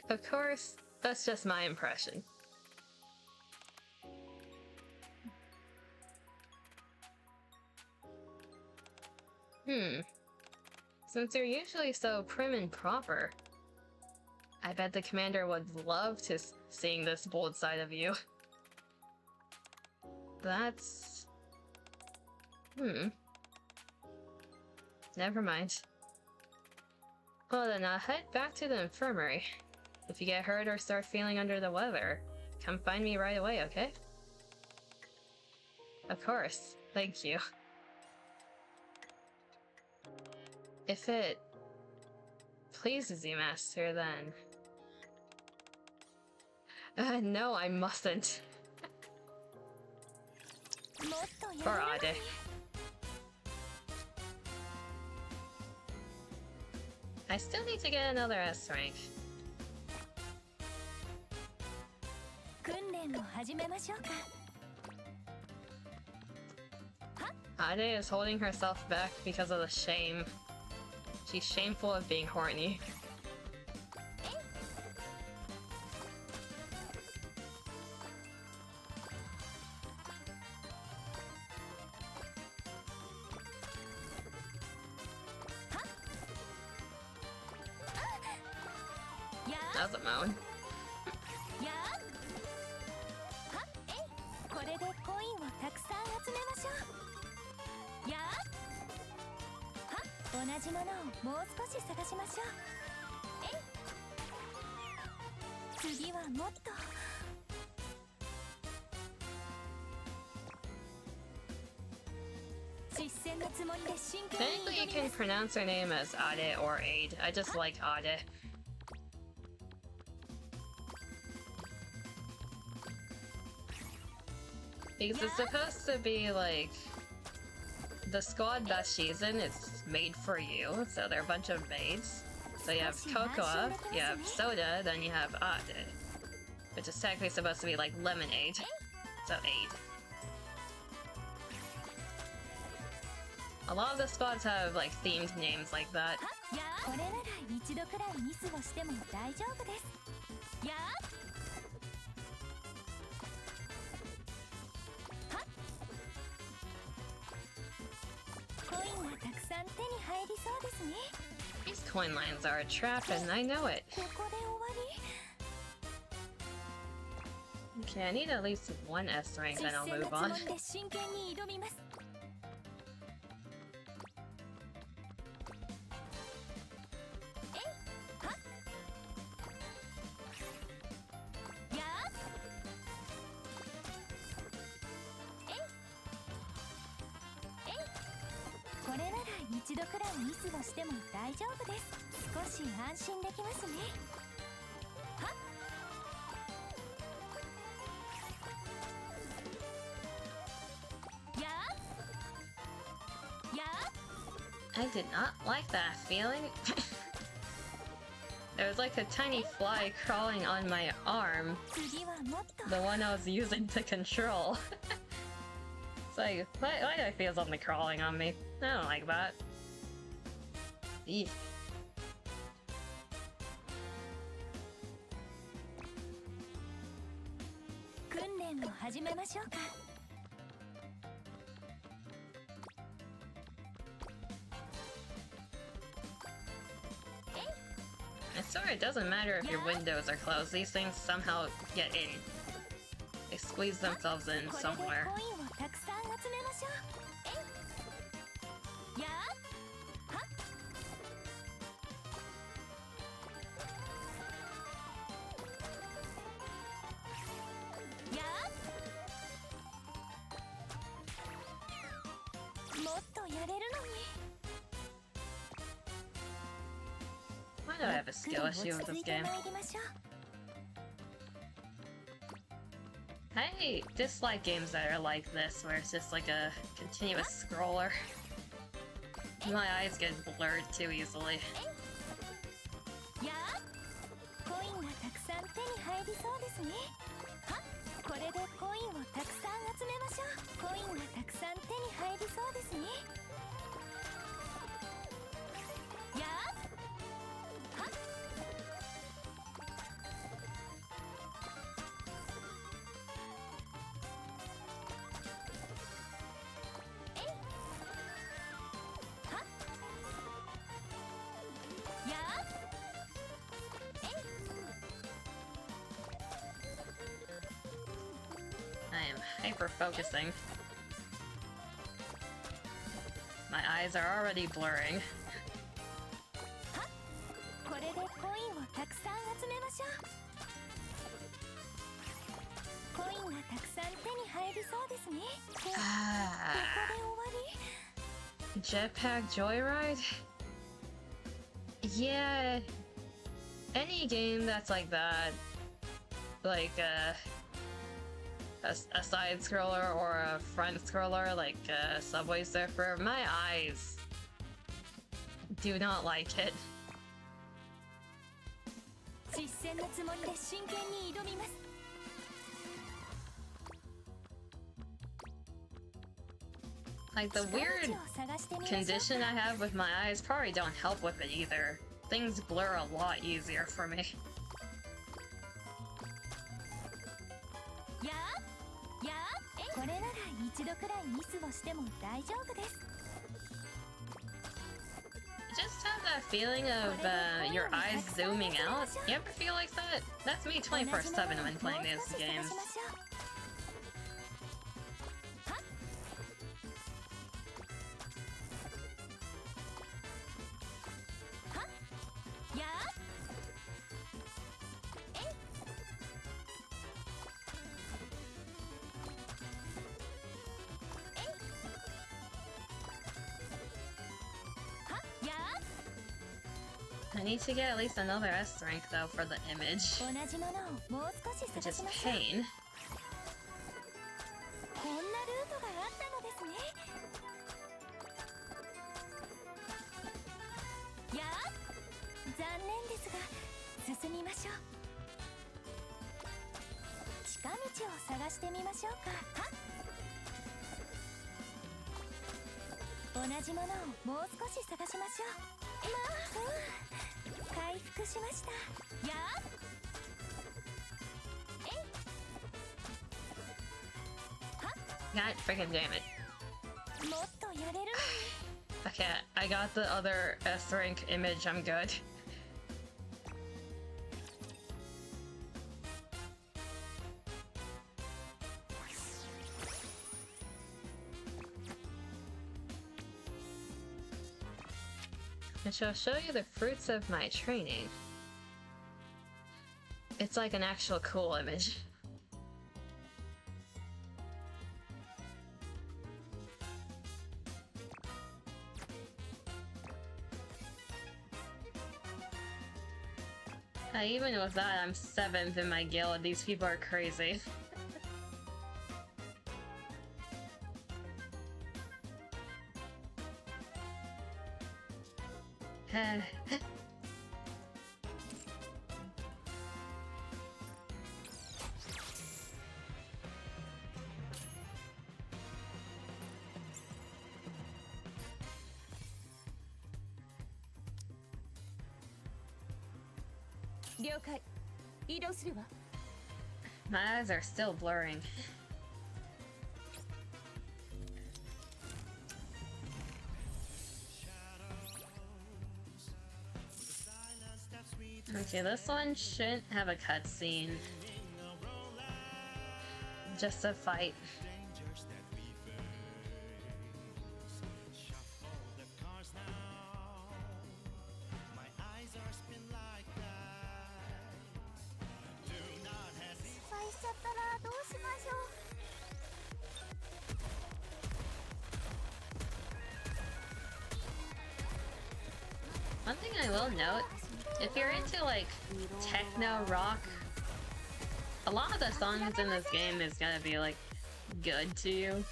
Of course, that's just my impression. Since you're usually so prim and proper, I bet the commander would love to seeing this bold side of you. That's... Never mind. Well then, head back to the infirmary. If you get hurt or start feeling under the weather, come find me right away, okay? Of course. Thank you. If it pleases you, Master, then... no, I mustn't. Poor Ade. I still need to get another S rank. Ade is holding herself back because of the shame. She's shameful of being horny. That was a moan. Technically you can pronounce her name as Ade or Ade. I just like Ade. Because it's supposed to be like... The squad that she's in is made for you, so they're a bunch of maids. So you have Cocoa, you have Soda, then you have Ade. Which is technically supposed to be like lemonade. So Aid. A lot of the squads have like themed names like that. These coin lines are a trap and I know it. Okay, I need at least one S rank, then I'll move on. 一度くらいミスをしても大丈夫です。少し安心できますね。はっ。やーやー。 I did not like that feeling. There was like a tiny fly crawling on my arm. 次はもっと The one I was using to control. It's like, why do I feel something crawling on me? I don't like that. Eek. 訓練を始めましょうか。I swear it doesn't matter if your windows are closed, these things somehow get in. They squeeze themselves in これで somewhere. コインをたくさん集めましょう。えいやーはっ。やーもっとやれるのに。 Why do I have a skill issue with this game? I dislike games that are like this, where it's just like a continuous scroller. My eyes get blurred too easily. やーコインがたくさん手に入りそうですね。はっ。これでコインをたくさん集めましょう。コインがたくさん手に入りそうですね。やーはっ。えいはっ。やーえい。 I am hyper-focusing. My eyes are already blurring. はっ。これでコインをたくさん集めましょう。コインがたくさん手に入りそうですね。ここで終わり。 Jetpack Joyride? Yeah. Any game that's like that, like a side scroller or a front scroller, like Subway Surfer, my eyes do not like it. 実戦のつもりで真剣に挑みます。 Like the weird condition I have with my eyes probably don't help with it either. Things blur a lot easier for me. やーやーこれなら一度くらいミスをしても大丈夫です。 Just have that feeling of your eyes zooming out. You ever feel like that? That's me 24/7 when playing these games. やーえい。 I need to get at least another S rank though for the image, 同じものをもう少し which 探 is しましょう。 pain. こんなルートがあったのですね。やー残念ですが進みましょう。近道を探してみましょうか。はっ。同じものをもう少し探しましょう。回復しました。やーえい。 God freaking damn it. もっとやれるのに。 Okay, I got the other S rank image, I'm good. I shall show you the fruits of my training. It's like an actual cool image. Even with that, I'm 7th in my guild. These people are crazy. My eyes are still blurring. Okay, this one shouldn't have a cutscene. Just a fight. One thing I will note, if you're into like techno rock, a lot of the songs in this game is gonna be like good to you.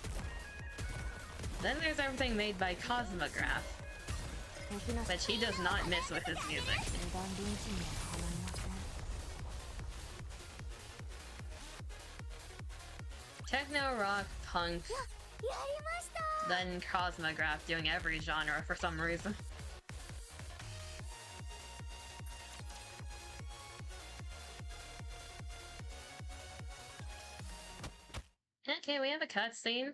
Then there's everything made by Cosmograph, which he does not miss with his music. Techno rock, punk, then Cosmograph doing every genre for some reason. Okay, we have a cutscene.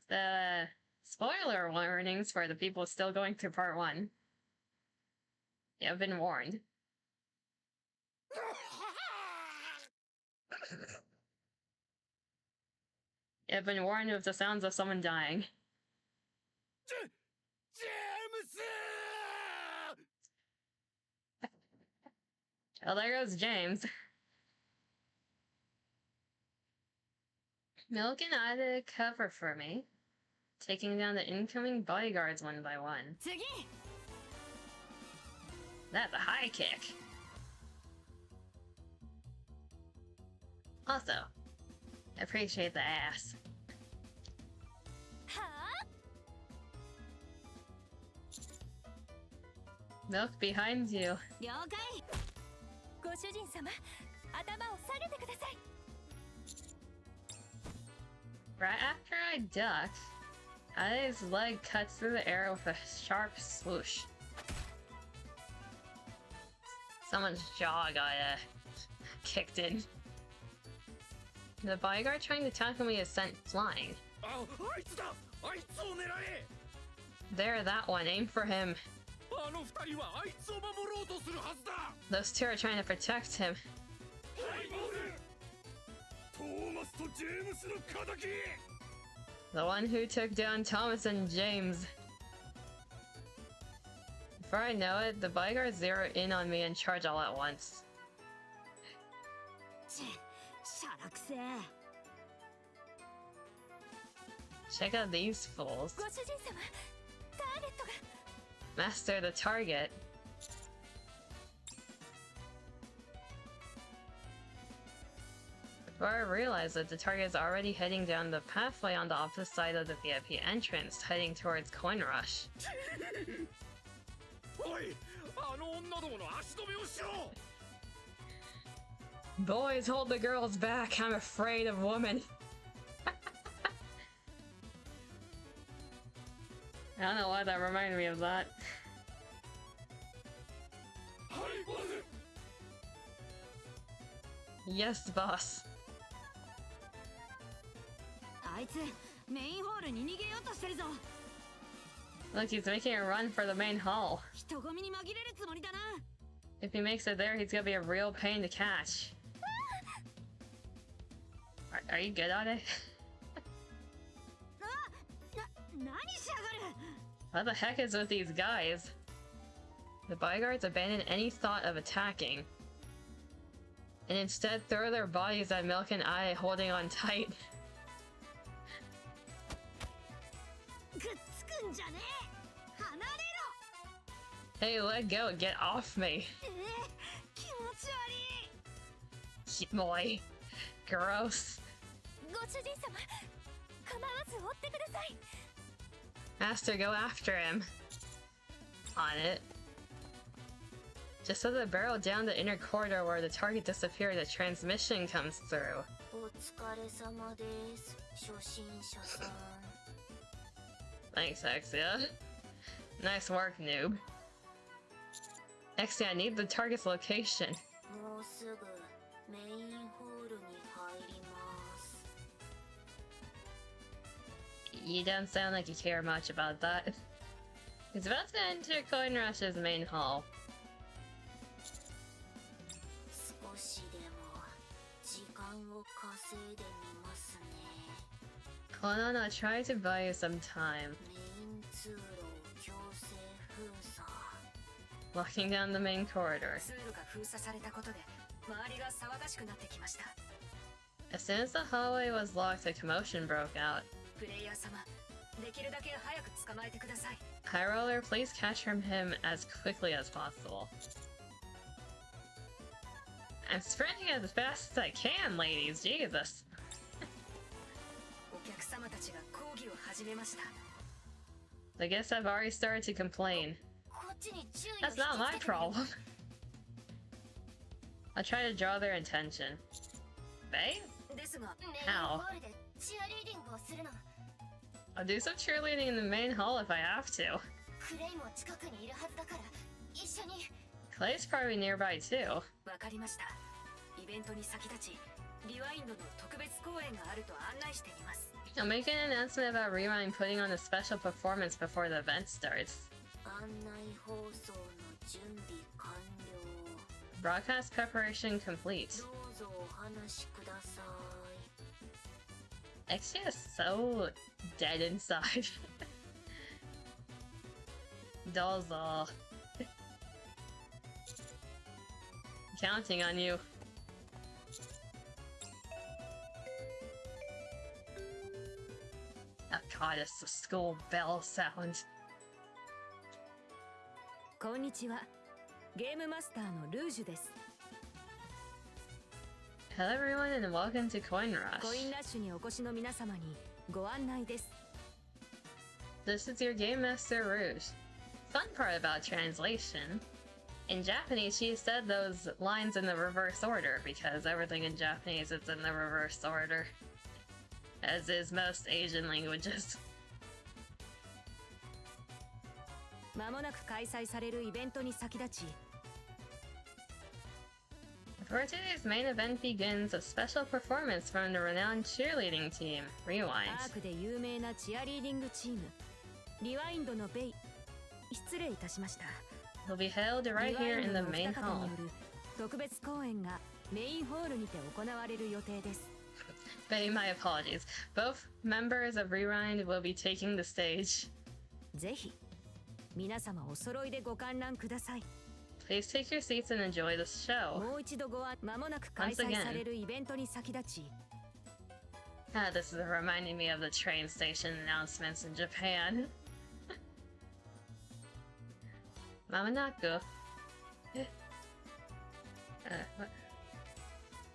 The spoiler warnings for the people still going through part 1. You have been warned. You have been warned of the sounds of someone dying. Oh, there goes James. Milk and Ida cover for me, taking down the incoming bodyguards one by one. That's a high kick. Also, appreciate the ass. Milk behind you. Right after I ducked, Ada's leg cuts through the air with a sharp swoosh. Someone's jaw got kicked in. The bodyguard trying to tackle me is sent flying. There, that one. Aim for him. Those two are trying to protect him. The one who took down Thomas and James. Before I know it, the bodyguards zero in on me and charge all at once. Check out these fools. Master the target. Before I realized that the target is already heading down the pathway on the opposite side of the VIP entrance, heading towards Coin Rush. Boys, hold the girls back. I'm afraid of women. I don't know why that reminded me of that. Yes, boss. Look, he's making a run for the main hall. If he makes it there, he's gonna be a real pain to catch. Are you good at it? What the heck is with these guys? The bodyguards abandon any thought of attacking, and instead throw their bodies at Milk and I, holding on tight. Hey, let go, get off me. Boy. Gross. ご主人様、構わず追ってください。 Master, go after him. On it. Just so the barrel down the inner corridor where the target disappeared, the transmission comes through. お疲れ様です、初心者さん。 Thanks, Exia. Nice work, noob. Exia, I need the target's location. もうすぐメインホールに入ります。 You don't sound like you care much about that. He's about to enter Coin Rush's main hall. 少しでも時間を稼いでみますね。 Konono, try to buy you some time. メイン通路を強制封鎖。 Walking down the main corridor. 通路が封鎖されたことで周りが騒がしくなってきました。 As soon as the hallway was locked, a commotion broke out. プレイヤー様、できるだけ早く捕まえてください。 High Roller, please catch from him as quickly as possible. I'm sprinting as fast as I can, ladies. Jesus. お客様たちが抗議を始めました。 I guess I've already started to complain. こっちに注意を That's not 引 my きつけてみる。 problem. I'll try to draw their attention. Bae? ですが、メイン How? ホールでチアリーディングをするの。 I'll do some cheerleading in the main hall if I have to. クレイも近くにいるはずだから一緒に。 Clay's probably nearby too. わかりました。イベントに先立ち、リワインドの特別公演があると案内してみます。 I'll make an announcement about Rewind putting on a special performance before the event starts. 案内放送の準備完了。 Broadcast preparation complete. どうぞお話しください。 Exia is so dead inside. Dozo. Counting on you. Oh god, it's the school bell sound. こんにちは。ゲームマスターのルージュです。 Hello everyone and welcome to Coin コイン Rush. ラッシュにお越しの皆様にご案内です。 This is your Game Master Rouge. Fun part about translation. In Japanese, she said those lines in the reverse order because everything in Japanese is in the reverse order. As is most Asian languages. まもなく開催されるイベントに先立ち、 Before today's main event begins, a special performance from the renowned cheerleading team, ア Rewind. ークで有名なチアリーディングチーム、リワインドのベイ、失礼いたしました。 Will be held right リワ here イ in ン the ドのお main 二方 hall. による特別公演がメインホールにて行われる予定です。 Betty, my apologies. Both members of Rewind will be taking the stage. ぜひ皆様お揃いでご観覧ください。 Please take your seats and enjoy the show. もう一度まもなく開催されるイベントに先立ち、 Ah, this is reminding me of the train station announcements in Japan. Mamanaku. What?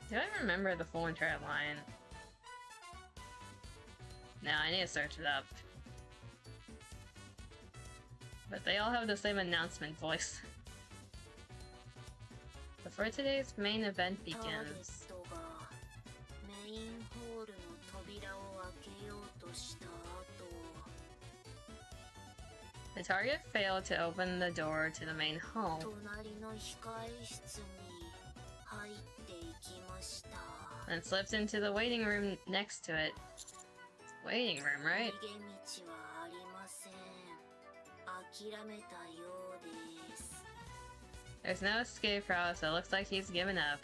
Do I remember the full entire line? No, I need to search it up. But they all have the same announcement voice. Before today's main event ターゲ begins. ットがメインホールの扉を開けようとした後、 The target failed to open the door to the main hall. 隣の控え室に入っていきました。 And slipped into the waiting room next to it. Waiting room, 逃 right? げ道はありません。諦めたようです。 There's no escape route, so it looks like he's given up.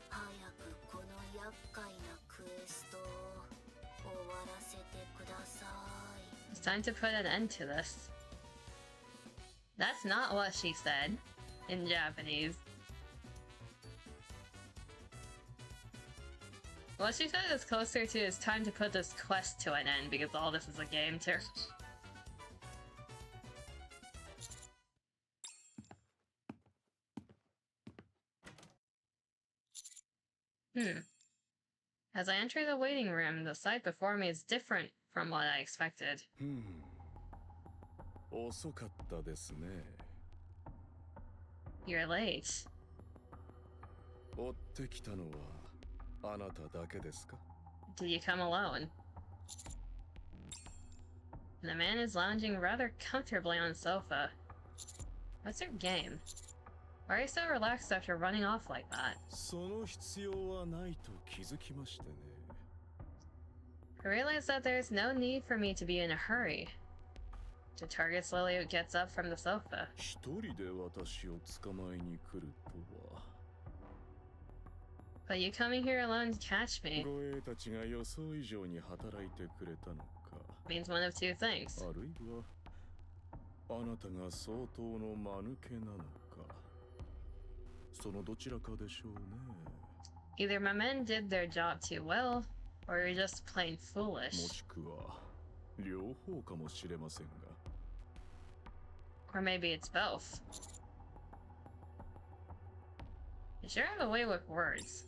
早くこの厄介なクエストを終わらせてください。 It's time to put an end to this. That's not what she said in Japanese. What she said is closer to it's time to put this quest to an end because all this is a game too. As I enter the waiting room, the sight before me is different from what I expected. 遅かったですね。 You're late. 追ってきたのはあなただけですか? Did you come alone? The man is lounging rather comfortably on the sofa. What's your game? Why are you so relaxed after running off like that? その必要はないと気づきましてね。 I realize that there's no need for me to be in a hurry. The target slowly gets up from the sofa. 一人で私を捕まえに来るとは。 But you coming here alone to catch me 護衛たちが予想以上に働いてくれたのか。 means one of two things. あるいはあなたが相当の間抜けなのか。そのどちらかでしょうね。 Either my men did their job too well, or you're just plain も foolish. しくは両方かもしれませんが。 Or maybe it's both. You sure have a way with words.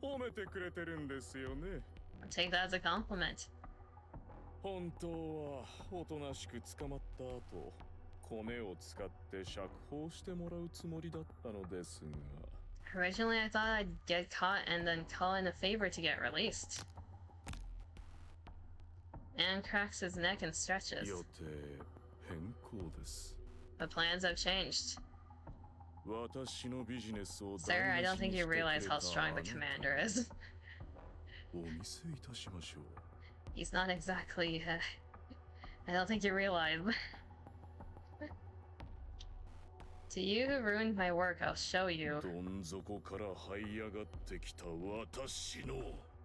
褒めてくれてるんですよね。 I'll take that as a compliment. 本当はおとなしく捕まった後、コネを使って釈放してもらうつもりだったのですが。 Originally, I thought I'd get caught and then call in a favor to get released. Anne cracks his neck and stretches. 予定変更です。 The plans have changed. 私のビジネスを Sir, I don't think you 台無しにしてくれ realize た how strong the commander is. お見せいたしましょう。 He's not exactly, I don't think you realize. To you who ruined my work, I'll show you どん底から這い上がってきた私の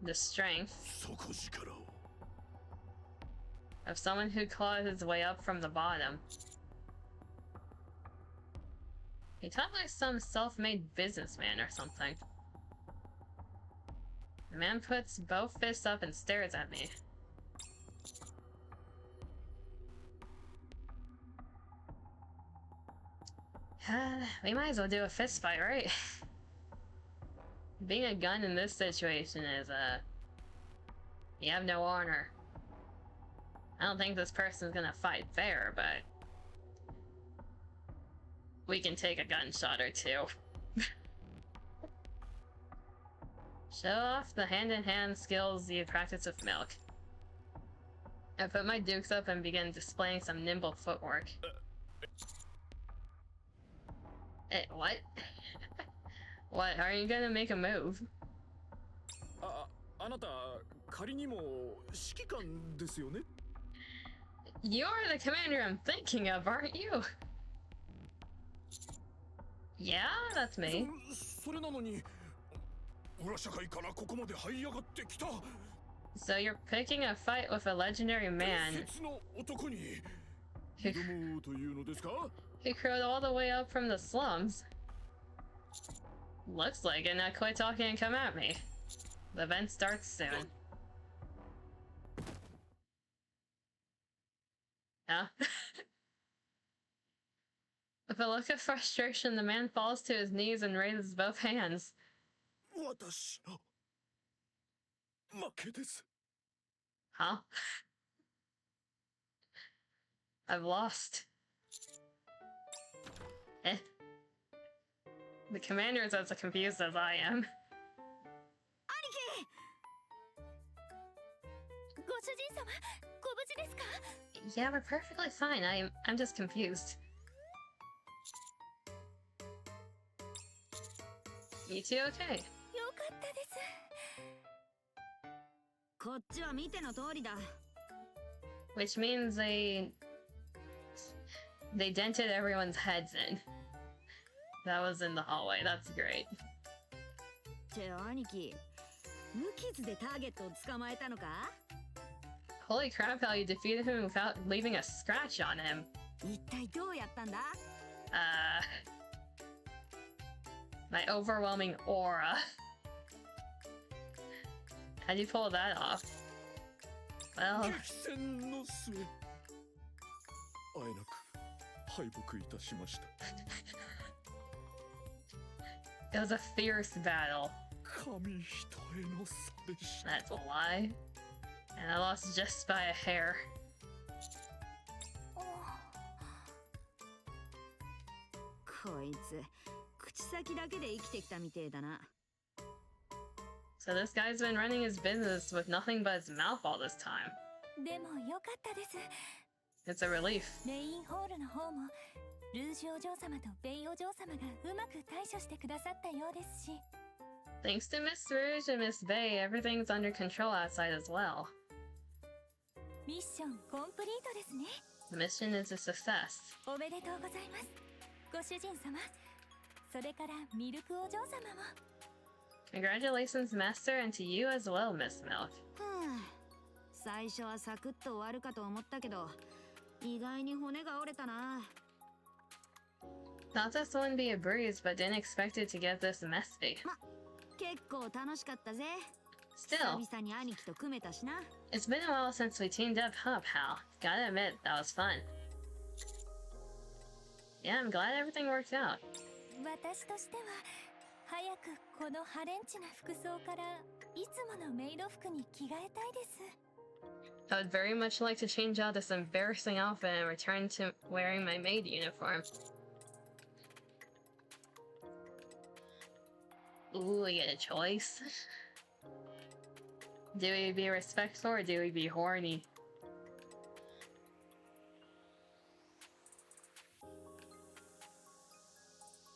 the strength 底力を。 of someone who clawed his way up from the bottom. He talked like some self-made businessman or something. The man puts both fists up and stares at me. We might as well do a fist fight, right? Being a gun in this situation is, you have no honor. I don't think this person's gonna fight fair, but we can take a gunshot or two. Show off the hand-in-hand skills you practice with milk. I put my dukes up and begin displaying some nimble footwork. What? What? Are you gonna make a move? あなた仮にも指揮官ですよね? You're the commander I'm thinking of, aren't you? Yeah, that's me. それなのに裏社会からここまで這い上がってきた So you're picking a fight with a legendary man 伝説の男に挑もうというのですか? who crowed all the way up from the slums. Looks like it. Now quit talking and come at me. The event starts soon. Huh? With a look of frustration, the man falls to his knees and raises both hands. 私の負けです Huh? I've lost. Eh? The commander is as confused as I am. ご主人様、ご無事ですか? Yeah, we're perfectly fine. I'm just confused. You two okay? よかったです。こっちは見ての通りだ。 Which means they dented everyone's heads in. That was in the hallway. That's great. って兄貴、無傷でターゲットを捕まえたのか? Holy crap, how you defeated him without leaving a scratch on him. 一体どうやったんだ? My overwhelming aura. How'd you pull that off? Well, 激戦の末あえなく敗北いたしました It was a fierce battle. 神一重の差でした。 That's a lie. And I lost just by a hair. こいつ口先だけで生きてきたみてえだな。 So this guy's been running his business with nothing but his mouth all this time. でもよかったです。 It's a relief. メインホールの方もルージュお嬢様とベイお嬢様がうまく対処してくださったようですし。 Thanks to Miss Rouge and Miss Bay, everything's under control outside as well. ミッションコンプリートですね。 The mission is a success. おめでとうございます。ご主人様、それからミルクお嬢様も。 Congratulations, Master, and to you as well, Miss Milk. 最初はサクッと終わるかと思ったけど、意外に骨が折れたな。 Thought this wouldn't be a breeze, but didn't expect it to get this messy. 結構楽しかったぜ。 Still, 久々に兄貴と組めたしな。 it's been a while since we teamed up, huh, pal? Gotta admit, that was fun. Yeah, I'm glad everything worked out. 私としては早くこのハレンチな服装からいつものメイド服に着替えたいです。 I would very much like to change out this embarrassing outfit and return to wearing my maid uniform. Ooh, we get a choice. Do we be respectful or do we be horny?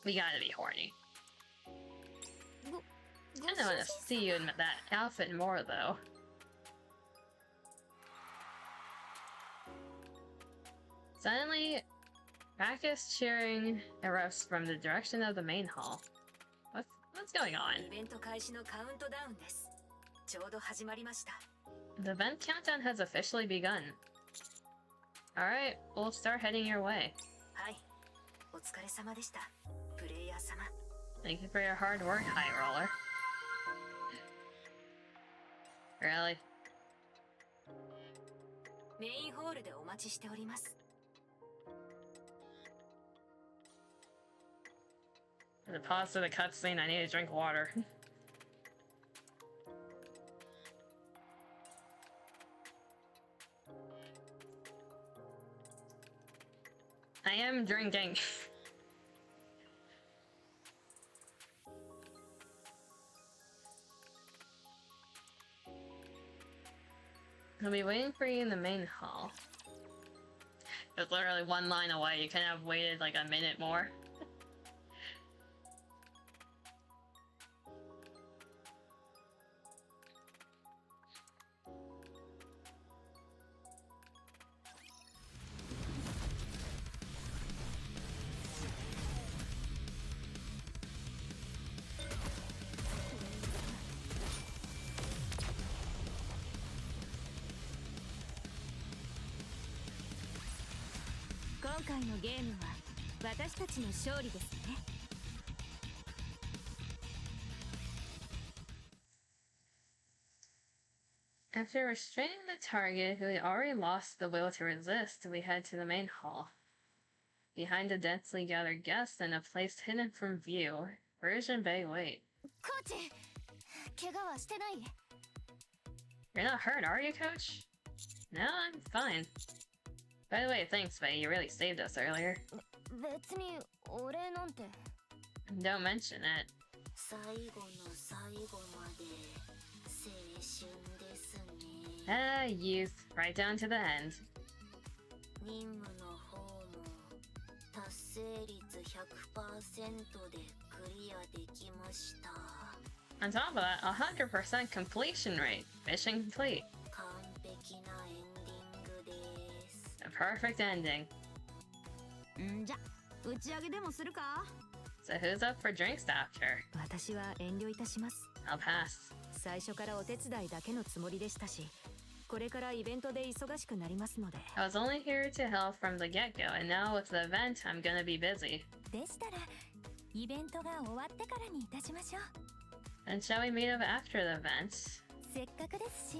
We gotta be horny. I don't want to see you in that outfit more, though. Suddenly, raucous cheering erupts from the direction of the main hall. What's going on? イベント開始のカウントダウンです。ちょうど始まりました。 The event countdown has officially begun. Alright, we'll start heading your way. はい。お疲れ様でした。プレイヤー様。 Thank you for your hard work, High Roller. Really? メインホールでお待ちしております。 For the pause to the cutscene, I need to drink water. I am drinking. I'll be waiting for you in the main hall. It's literally one line away. You couldn't have waited like a minute more. After restraining the target, who had already lost the will to resist, we head to the main hall. Behind the densely gathered guests and a place hidden from view, Rouge and Bay wait. コーチ、怪我はしてない？ You're not hurt, are you, Coach? No, I'm fine. By the way, thanks, Bay. You really saved us earlier. 別にお礼なんて。 Don't mention it. 最後の最後まで青春ですね。Ah, youth. Right down to the end. 任務の方も達成率 100% でクリアできました。 On top of that, 100% completion rate. Mission complete. 完璧なエンディングです。 A perfect ending. んじゃ、打ち上げでもするか？ So who's up for drinks after? 私は遠慮いたします。 I'll pass. 最初からお手伝いだけのつもりでしたし、これからイベントで忙しくなりますので。I was only here to help from the get-go, and now with the event, I'm gonna be busy. でしたらイベントが終わってからにいたしましょう。 And shall we meet up after the event? せっかくですし、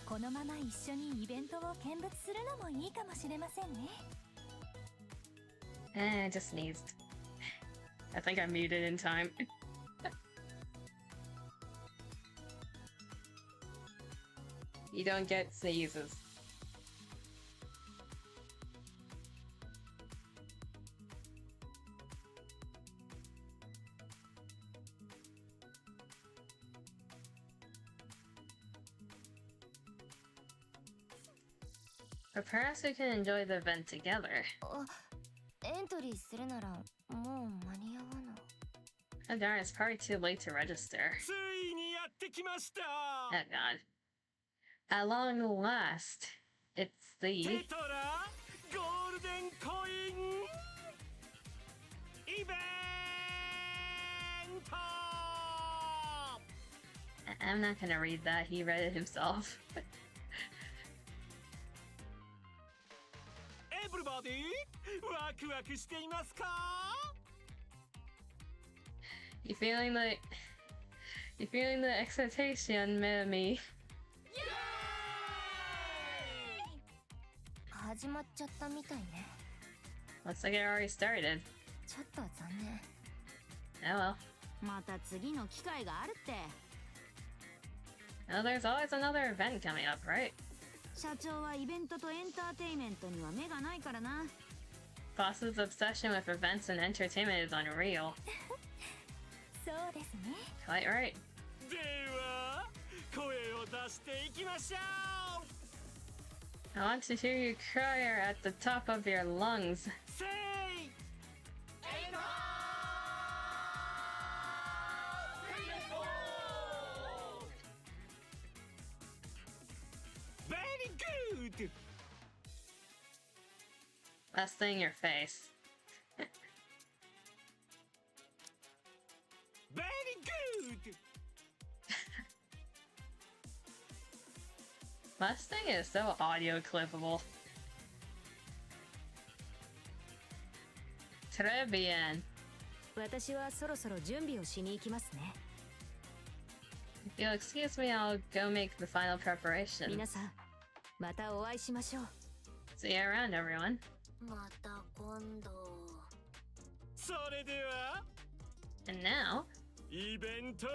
このまま一緒にイベントを見物するのもいいかもしれませんね。I just sneezed. I think I muted in time. You don't get sneezes. Or perhaps we can enjoy the event together. エントリーするならもう間に合わない。 Oh darn, it's probably too late to register. ついにやってきました Oh god. At long last, it's テ the トラゴールデンコインイベント I'm not gonna read that, he read it himself. エブリバディワクワクしていますか You feeling the excitation, me? 始まっちゃったみたいね。 Looks like it already started. ちょっと残念。 Oh well. また次の機会があるって。 Well, there's always another event coming up, right? 社長はイベントとエンターテイメントには目がないからな。 Boss's obsession with events and entertainment is unreal. そうですね。 Quite right. では声を出していきましょう I want to hear you cry at the top of your lungs. せい Very good Best thing in your face. Very good Mustang is so audio clippable. Très bien. 私はそろそろ準備をしに行きますね。 If you'll excuse me, I'll go make the final preparation. 皆さん、またお会いしましょう。 See you around, everyone. また今度。それでは And now, イベントを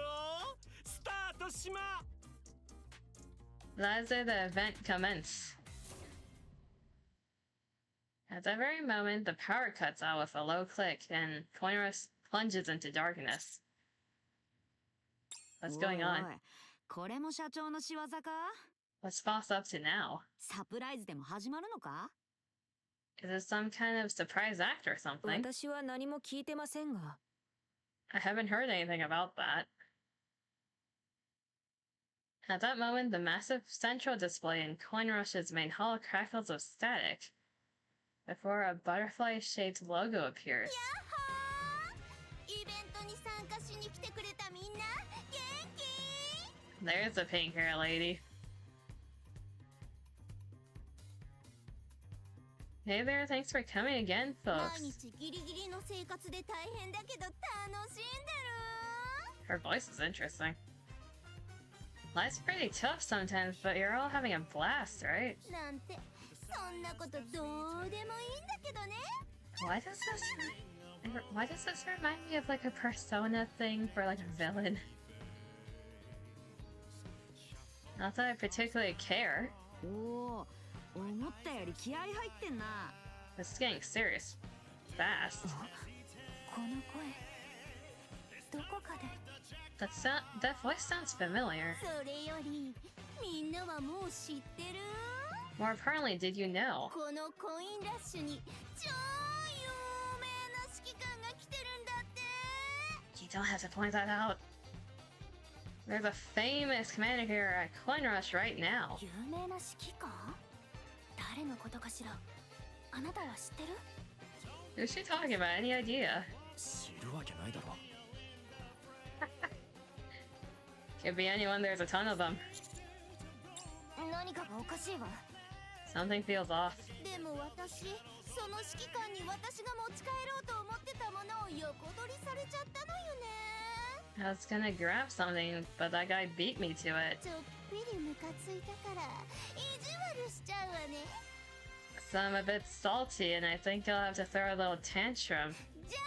スタートしま let's say the event commence. At that very moment, the power cuts out with a low click, and Coinrus plunges into darkness. What's going おい on? おいこれも社長の仕業か？ What's Boss up to now? サプライズでも始まるのか？ Is this some kind of surprise act or something? 私は何も聞いてませんが。 I haven't heard anything about that. At that moment, the massive central display in Coinrush's main hall crackles with static before a butterfly-shaped logo appears. イベントに参加しに来てくれたみんな、元気？ There's the pink hair lady. Hey there, thanks for coming again, 毎 folks. 日ギリギリの生活で大変だけど楽しんでる？ Her voice is interesting. Life's pretty tough sometimes, but you're all having a blast, right? なんてそんなことどうでもいいんだけどね。 Why does this remind me of like a persona thing for like a villain? Not that I particularly care. おお、思ったより気合入ってんな。 This is getting serious fast. この声、どこかで。 That voice sounds familiar. それより、みんなはもう知ってる？ More importantly, did you know? このコインラッシュに超有名な指揮官が来てるんだって。 You don't have to point that out. There's a famous commander here at Coinrush right now. 有名な指揮官？誰のことかしら？あなたは知ってる？ Who's she talking about? Any idea? 知るわけないだろ Could be anyone, there's a ton of them. 何かがおかしいわ。 Something feels off. でも私、その指揮官に私が持ち帰ろうと思ってたものを横取りされちゃったのよね。 I was gonna grab something, but that guy beat me to it. ちょっぴりムカついたから意地悪しちゃうわね。 So I'm a bit salty, and I think I'll have to throw a little tantrum. じゃ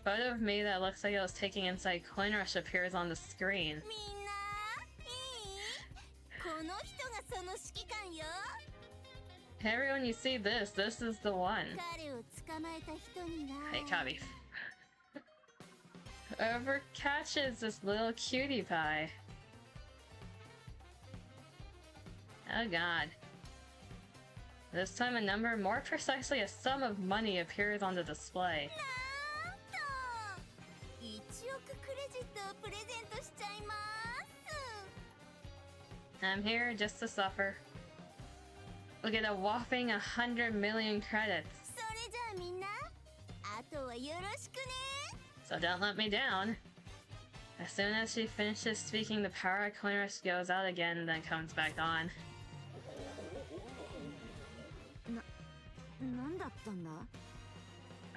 photo of me that looks like it was taken inside Coin Rush appears on the screen. みんないい？この人がその指揮官よ。 Hey everyone, you see this. This is the one. 彼を捕まえた人には Hey, Kabi. Whoever catches this little cutie pie. Oh god. This time a number, more precisely a sum of money, appears on the display. なんと1億クレジットをプレゼントしちゃいます。 I'm here just to suffer. Look at a whopping 100 million credits. それじゃあみんな、あとはよろしくね。 So don't let me down. As soon as she finishes speaking, the power of Coin Rush goes out again, then comes back on. なんだったんだ？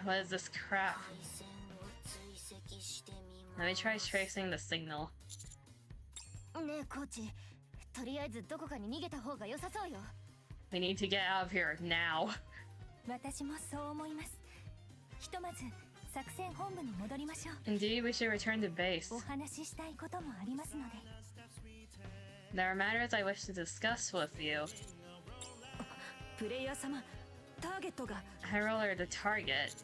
What is this crap? Let me try tracing the signal. ねえコーチ、とりあえずどこかに逃げた方が良さそうよ。 We need to get out of here now. 私もそう思います。ひとまず作戦本部に戻りましょう。 Indeed, we should return to base. お話ししたいこともありますので。 There are matters I wish to discuss with you. プレイヤー様、ターゲットが High roller, the target.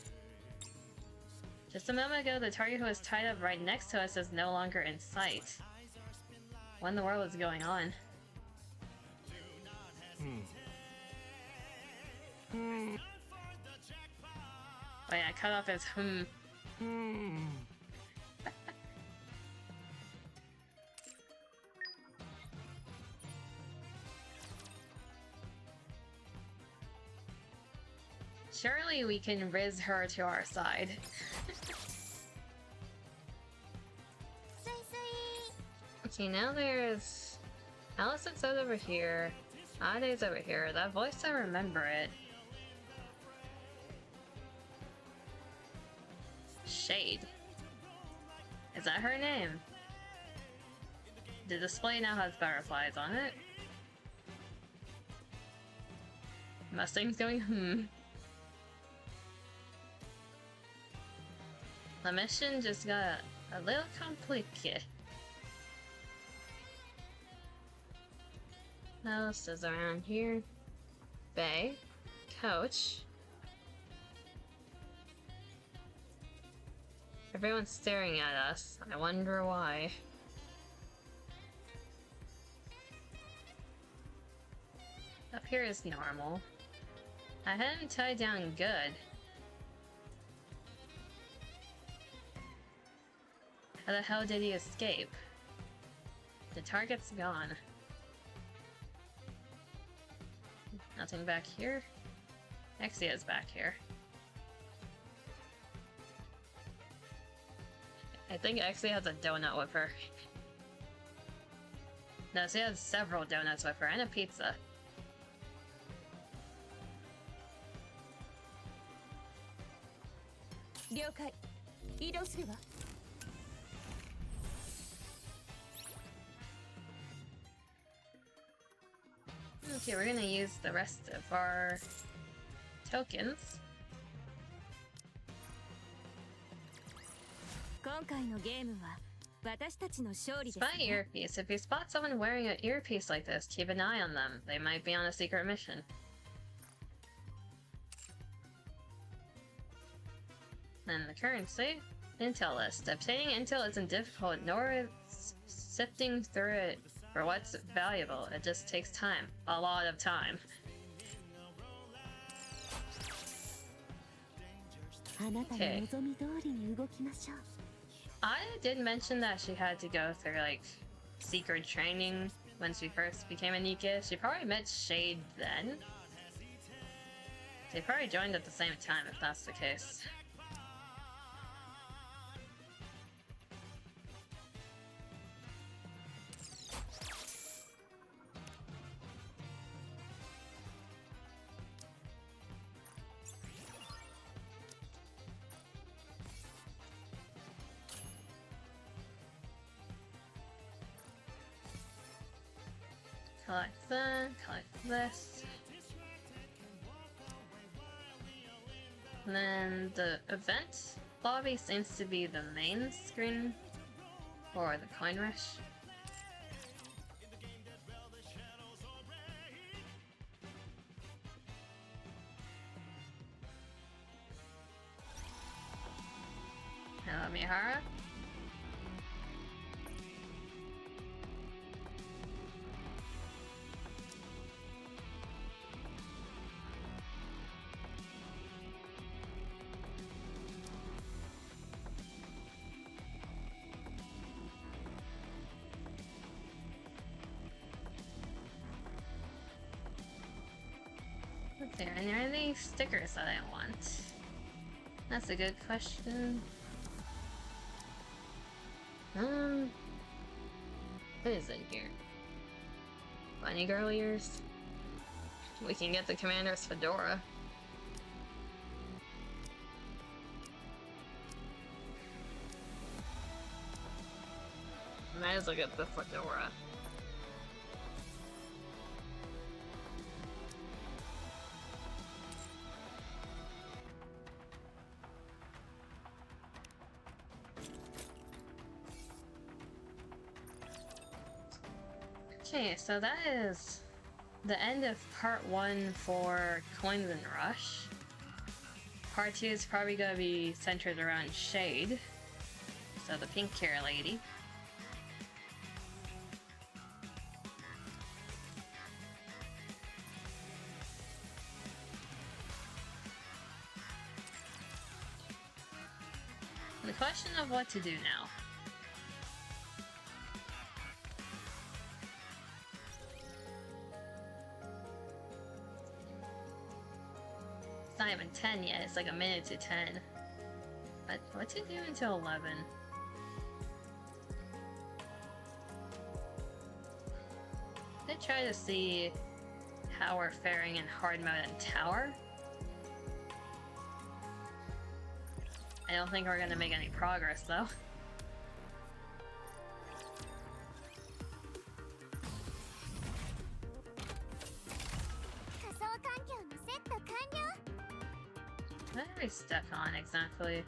Just a moment ago, the target who was tied up right next to us is no longer in sight. What in the world is going on? Wait, I cut off his Surely we can riz her to our side. スイスイ。 Okay, now there's Allison's over here. Ade's over here. That voice, I remember it. Shade. Is that her name? The display now has butterflies on it. Mustang's going The mission just got a little complicated. What else is around here? Bay. Coach. Everyone's staring at us. I wonder why. Up here is normal. I had him tied down good. How the hell did he escape? The target's gone. Nothing back here? Exia's back here. I think Exia has a donut with her. No, she has several donuts with her and a pizza. Okay, we're gonna use the rest of our tokens. 今回のゲームは私たちの勝利ですね。 Spy earpiece. If you spot someone wearing an earpiece like this, keep an eye on them. They might be on a secret mission. And the currency? Intel list. Obtaining intel isn't difficult, nor is sifting through it for what's valuable. It just takes time. A lot of time. あなたの望み通りに動きましょう。 I did mention that she had to go through, like, secret training when she first became a NIKKE. She probably met Shade then. They probably joined at the same time, if that's the case. Collect that, collect this. And then the event lobby seems to be the main screen for the coin rush. Hello, Mihara. There, and are there any stickers that I want? That's a good question. What is in here? Bunny girl ears? We can get the commander's fedora. Might as well get the fedora. Okay, so that is the end of part 1 for Coins and Rush. Part 2 is probably gonna be centered around Shade, so the pink hair lady. The question of what to do now. It's not even 10 yet, it's like a minute to 10. But what to do until 11? Let's try to see how we're faring in hard mode and tower. I don't think we're gonna make any progress though. What are we stuck on exactly?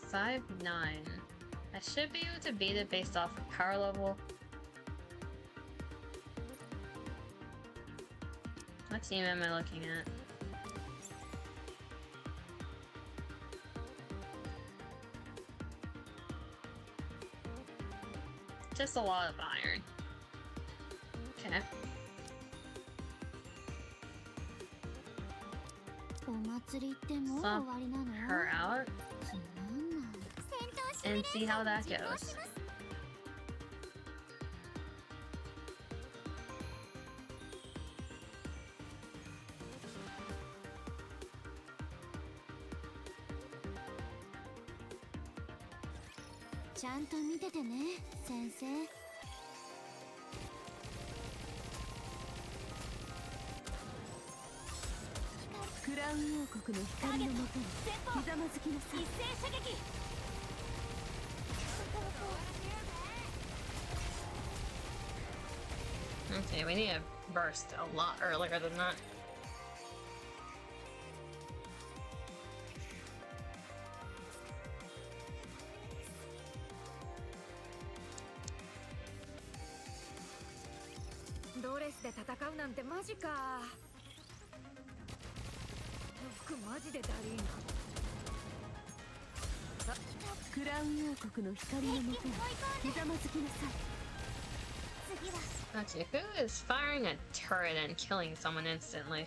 Five 9. I should be able to beat it based off of power level. What team am I looking at? Just a lot of iron. Okay. Swap her out and see how that goes. Okay, we need to burst a lot earlier than that. Okay, who is firing a turret and killing someone instantly?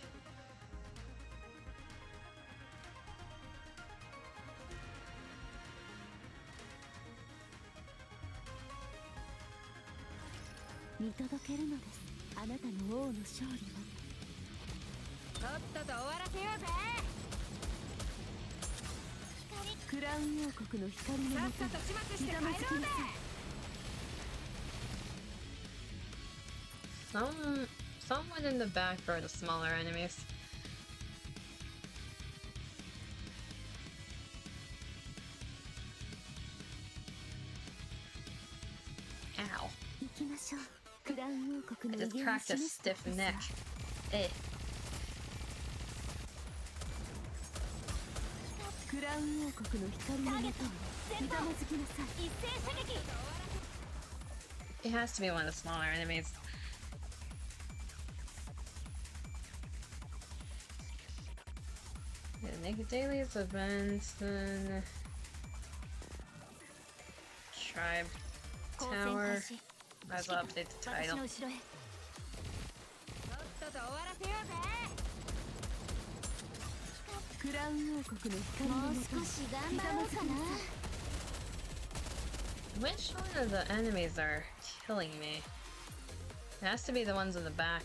Someone in the back for the smaller enemies. Ow. クラウン王国 I の just 威厳を cracked a 示した stiff neck. Eh. クラウン王国の光のもとにひざまずきなさい。一斉射撃。 It has to be one of the smaller enemies. Yeah, NIKKE Dailies events, then Tribe 交戦 Tower. 開始。 Might as well update the 私 title. の後ろへ。とっとと終わらせようぜ。クラウン王国の光のもとにひざまずきなさい。 Which one of the enemies are killing me? It has to be the ones in the back.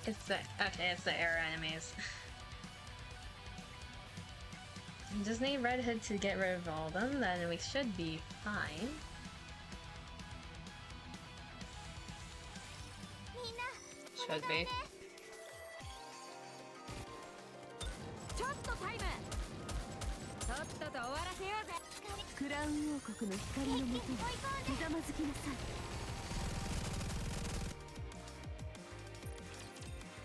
It's the air enemies. We just need Redhead to get rid of all of them, then we should be fine. Should be. ちょっとタイム。とっとと終わらせようぜ。クラウン王国の光のもとにひざまずきなさい。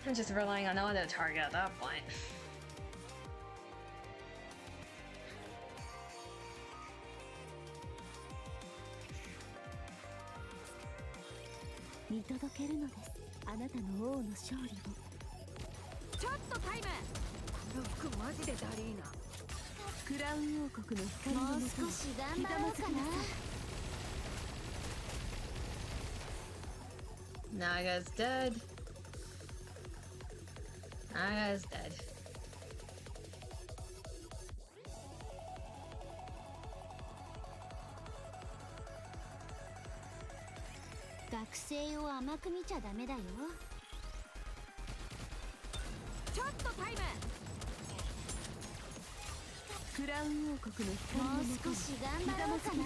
I'm just relying on auto target at that point. 見届けるのです。あなたの王の勝利を。ちょっとタイム。この服マジでダリーナ。クラウン王国の光のもとにひざまずきなさい。 Naga's dead. Naga's dead. 学生を甘く見ちゃダメだよ。ちょっとタイム。クラウン王国の光のもとに少し頑張ろうかな。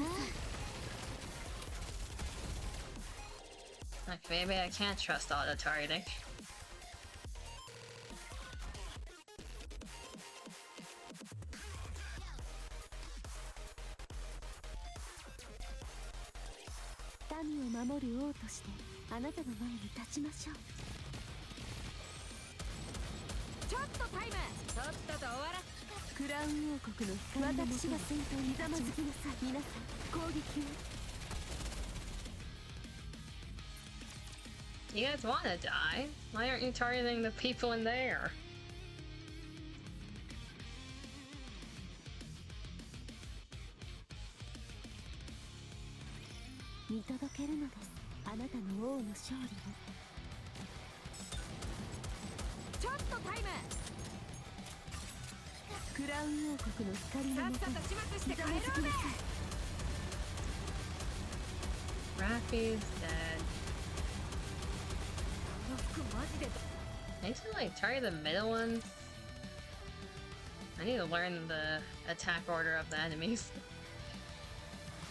Like, maybe I can't trust auto targeting. 民を守る王としてあなたの前に立ちましょう。ちょっとタイム。とっとと終わら。クラウン王国の光のもとに私が先頭にひざまずきなさい。皆さん攻撃を。 You guys wanna die? Why aren't you targeting the people in there? 見届けるのです。あなたの王の勝利を。ちょっとタイム。クラウン王国の光のもとにひざまずきなさい。 Raffy's dead. I need to like target the middle ones. I need to learn the attack order of the enemies.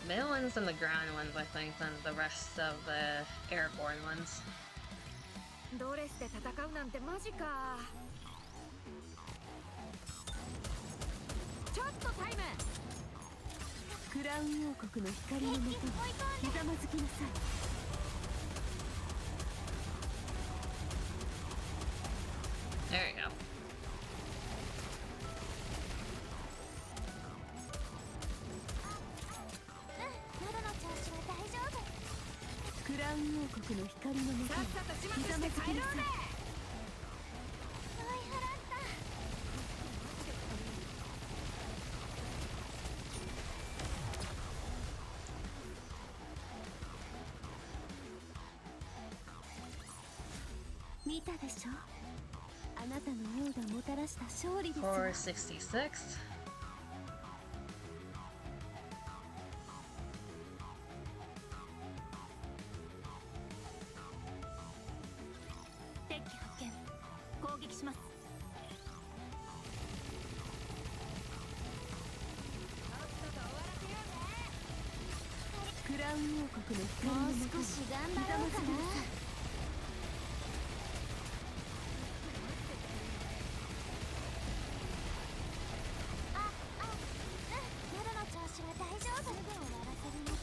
Middle ones and the ground ones, I think, and the rest of the airborne ones. ドレスで戦うなんてマジか。ちょっとタイム。クラウン王国の光のもとにひざまずきなさい。 There you go. クラウン王国の光のもとにひざまずきなさい。見たでしょ。あなたの王がもたらした勝利ですよ。 466. 撃します。クラウン王国の光のもとにひざまずきなさい。夜の調子は大丈夫。すぐ終わらせるね。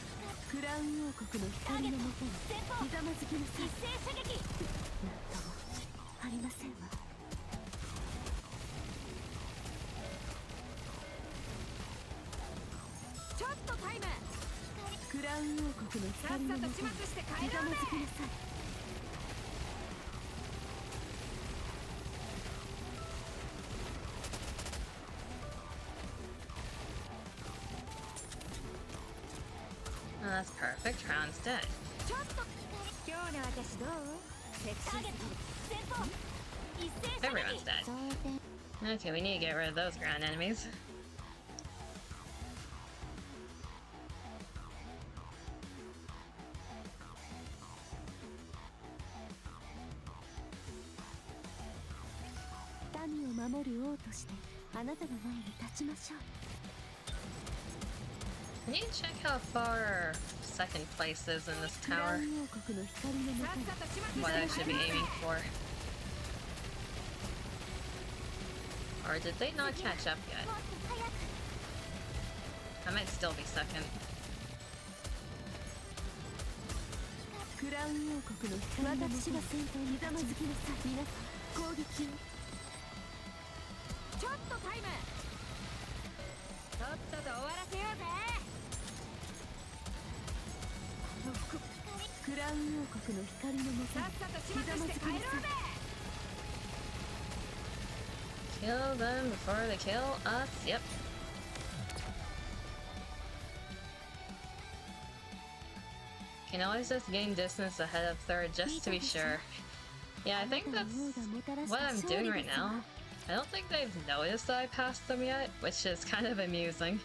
クラウン王国の光のもとにひざまずきなさい。一斉射撃。なんともありませんわ。ちょっとタイム。クラウン王国の光のもとにひざまずきなさい。Oh, that's perfect. Round's dead. ちょっと今日の私どう？セクシーすぎる。前方。一斉射 Everyone's 撃。 dead. 装填 Okay, we need to get rid of those ground enemies.民を守る王としてあなたの前に立ちましょう。 I need to check how far second place is in this クラウ tower. ン王国の光のもとに What I should be aiming for. Or did they not catch up yet? I might still be second. クラウン王国の光のもとに私が先頭にひざまずきなさい。皆さん攻撃を。ちょっとタイム。とっとと終わらせようぜ。クラウン王国の光のもとさっにさと始ひざま末して帰ろうずきなさい。ぜ。 Kill them before they kill us. Yep. Can always just gain distance ahead of third just to be sure. Yeah, I think that's what I'm doing right now. I don't think they've noticed that I passed them yet, which is kind of amusing.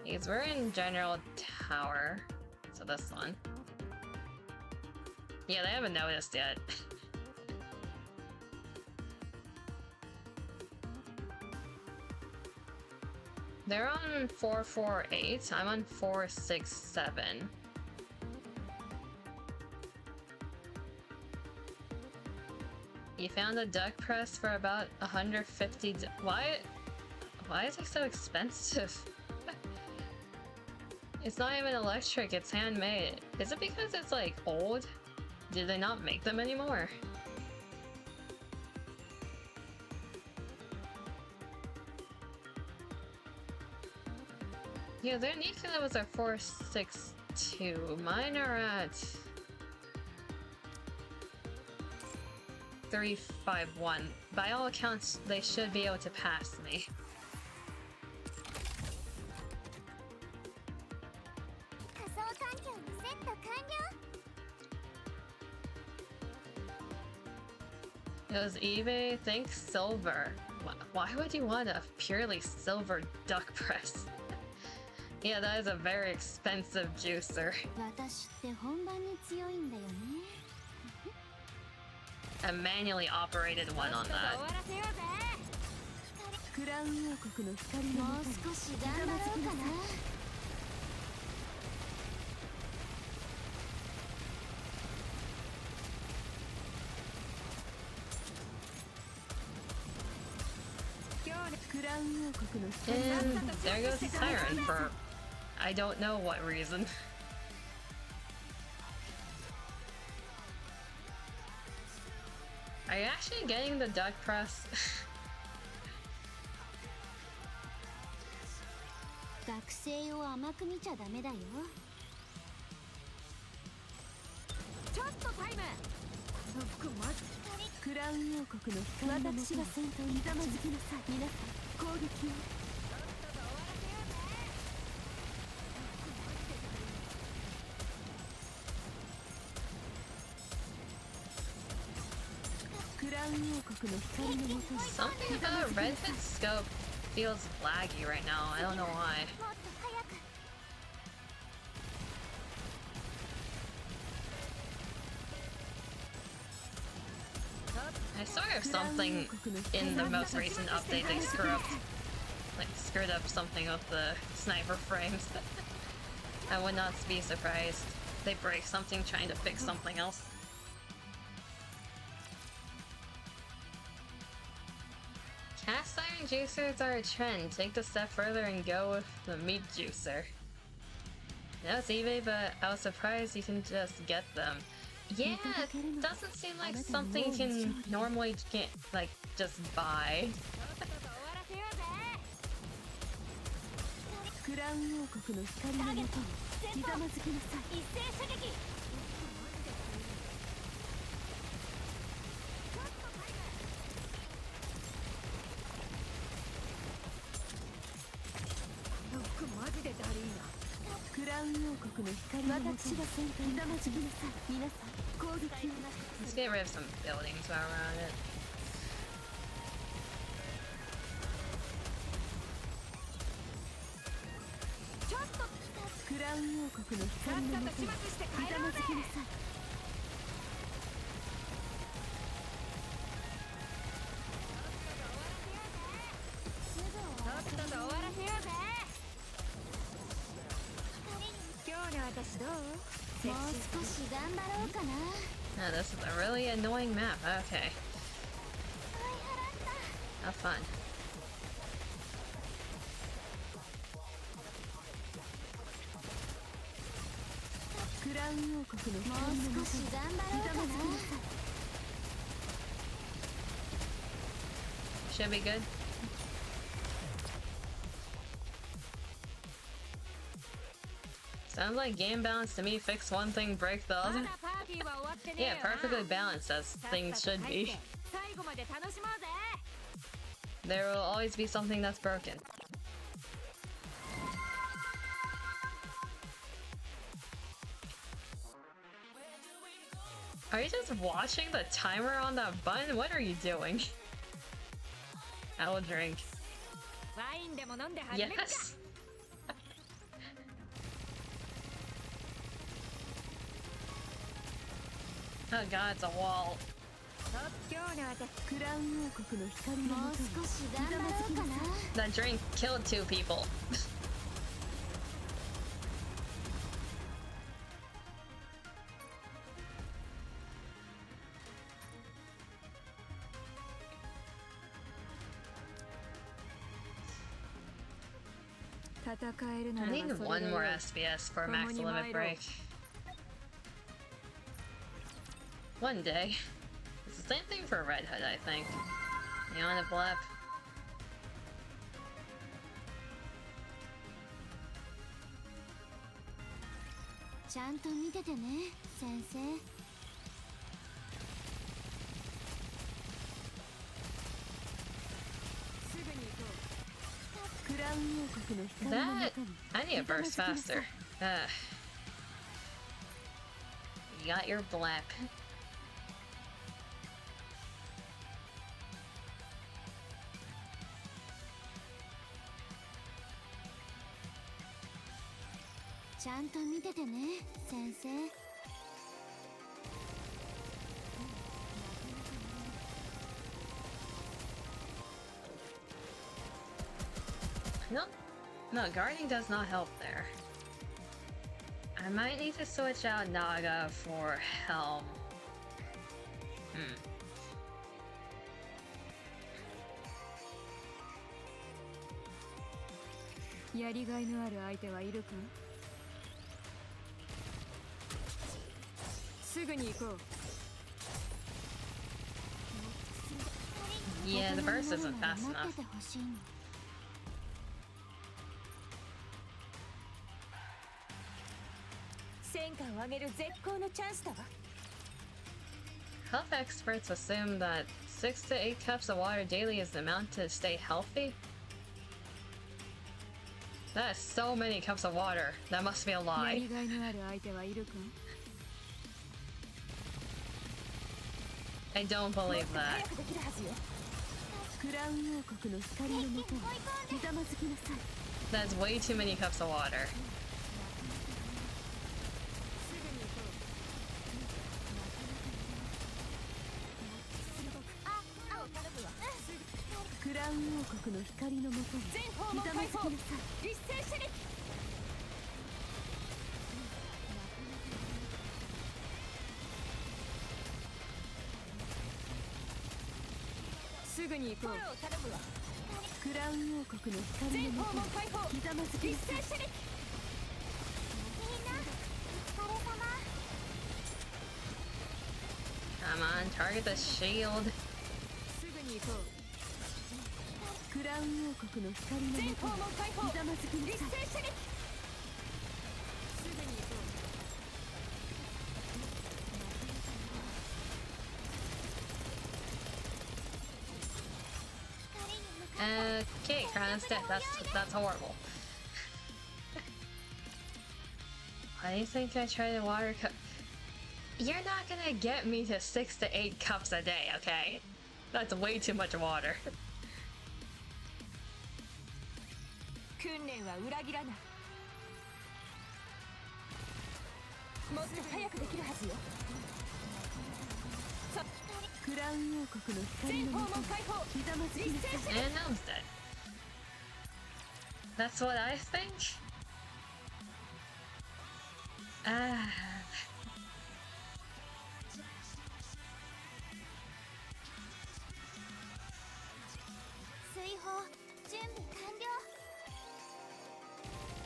Because we're in General Tower, so this one. Yeah, they haven't noticed yet. They're on 448, I'm on 467. You found a duck press for about 150. Why is it so expensive? It's not even electric, it's handmade. Is it because it's like old? Did they not make them anymore? Yeah, their NIKKE levels are 462. Mine are at 351. By all accounts, they should be able to pass me. It was eBay, think silver. Why would you want a purely silver duck press? Yeah, that is a very expensive juicer. 私って本番に強いんだよね。 A manually operated one on 終 that. わらせようぜ。クラウン王国の光のもとに少し頑張ろうかな。 クラウン王国の光の And there goes the siren for I don't know what reason. Are you actually getting the duck press? 学生を甘く見ちゃダメだよ。ちょっとタイム。クラウン王国の光のもとに私が先頭にひざまずきなさい。皆さん攻撃を。クラウン王国の光のもとに Something about Red Pit scope feels laggy right now. I don't know why. もっと早く。 ち I swear if something in the most recent update they screwed up something with the sniper frames. I would not be surprised. They break something trying to fix something else. Cast iron juicers are a trend. Take the step further and go with the meat juicer. That was eBay, but I was surprised you can just get them. Yeah, it doesn't seem like something you can normally get, like, just buy. Let's get rid of some buildings while we're on it. Oh, this is a really annoying map. Okay. Have fun. Should be good. Sounds like game balance to me. Fix one thing, break the other. Yeah, perfectly balanced as things should be. There will always be something that's broken. Are you just watching the timer on that button? What are you doing? I will drink. Yes! Oh god, it's a wall. That drink killed 2 people. I need 1 more SPS for max limit break. One day. It's the same thing for Red Hood, I think. You want a blep? That... I need to burst faster. You got your blep. No, guarding does not help there. I might need to switch out Naga for Helm. Yeah, the burst isn't fast enough. Health experts assume that 6 to 8 cups of water daily is the amount to stay healthy. That is so many cups of water. That must be a lie. I don't believe that. That's way too many cups of water. ウン王国の光のもとに全方門ひざま解放ずきなさい。一斉射撃すぐに行こう。頼むわ。クラウン王国の光全方のもとに門解放ひざまずき一なさい。斉射撃みんなお疲れ様。 Come on, target the shield. すぐに行こう。クラウン王国の光の全方もとに門解放ひざまずきな一さい。斉射撃すぐに行こう。 Okay, Crown's dead. That's horrible. Why do you think I tried to water cup? You're not gonna get me to 6 to 8 cups a day, okay? That's way too much water. 訓練は裏切らない。もっと早くできるはずよ。クラウン王国の光全方のもとに門解放ひざまずき一なさい。斉射撃 And Elm's dead. That's what I think? Ah. 水泡準備完了。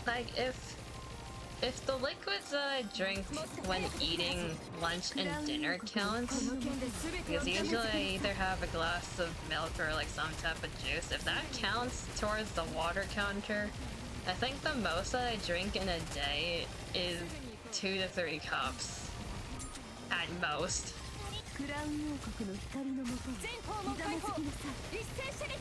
Like, if the liquids that I drink when eating lunch and dinner counts, この件で全てを because usually I either have a glass of milk or like some type of juice, if that counts towards the water counter, I think the most that I drink in a day is 2 to 3 cups. At most. クラウン王国の光のもとに全ひ方門解放ざまずきなさい。一斉射撃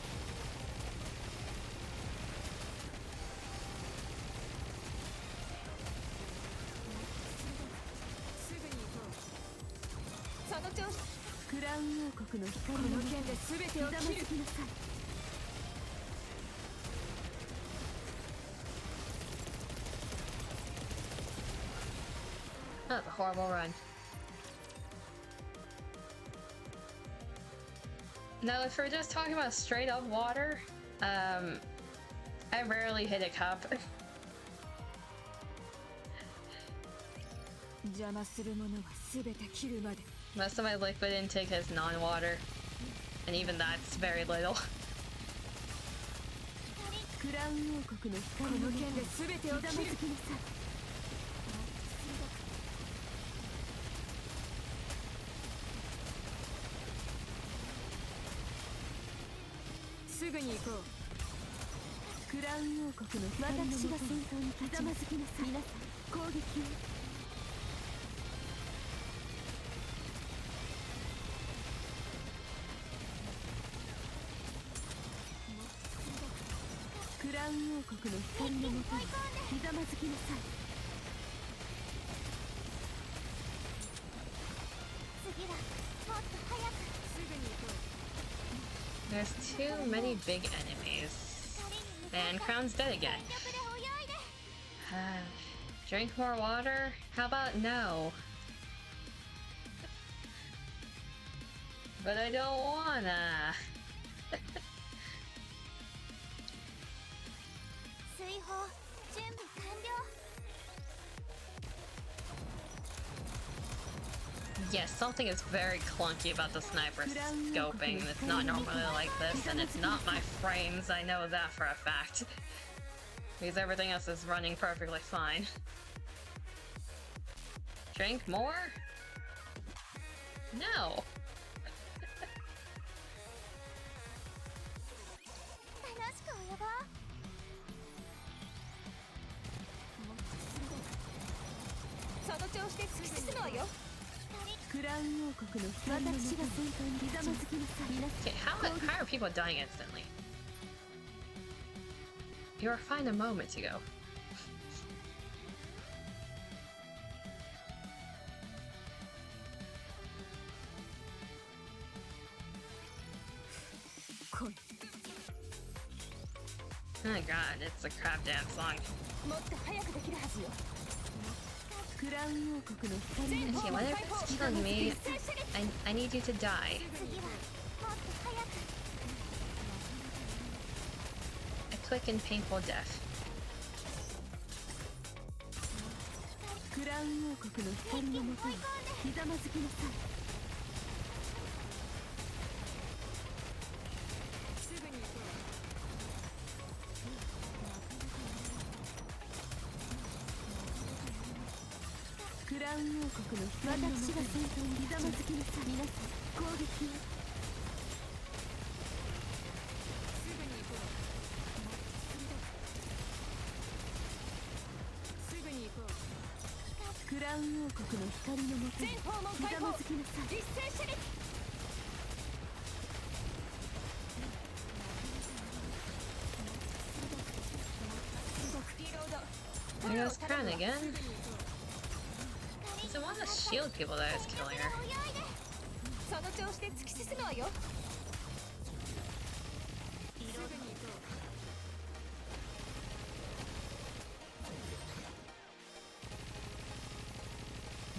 すぐに行こう。その調子。クラウン王国のこ光のもとにの件で全ひてをざまずき切る。なさい。 That was a horrible run. Now, if we're just talking about straight up water, I rarely hit a cup. 邪魔するものは全て切るまで。 Most of my liquid intake is non-water, and even that's very little. クラウン王国のこ光のもとにの件で全てをひざま切るずきなさい。 すぐに行こう。クラウン王国の光のもとに私が先頭にひざまずきなさい。皆さん攻撃を。クラウン王国の光のもとにひざまずきなさい。次はもっと早く。すぐに行こう。 There's too many big enemies. And Crown's dead again. 全力で泳いで。 Drink more water? How about no? But I don't wanna. 水泡準備完了。 Yes, something is very clunky about the sniper scoping. It's not normally like this, and it's not my frames, I know that for a fact. Because everything else is running perfectly fine. Drink more? No! 楽しく泳ごう。その調子で突き進むわよ。クラウン王国の光のもとにひざまずきなさい。皆さん Okay, how are people dying instantly? You were fine a moment ago. 来い。 Oh god, it's a crap damn song. もっと早くできるはずよ。クラウン王国の光のもと Okay, に whatever's killing me, I need you to die. 次はもっと早く。quick and painful death. クラウン王国の光のもとにひざまずきなさい。すぐに行こう。クラウン王国の光のもとに私が先頭にひざまずきなさい。皆さん攻撃を。クラウン王国の光のもとにひざまずきなさい。実践射撃。 There goes Karen again. It's one of the shield people that is killing her. その調子で突き進むわよ。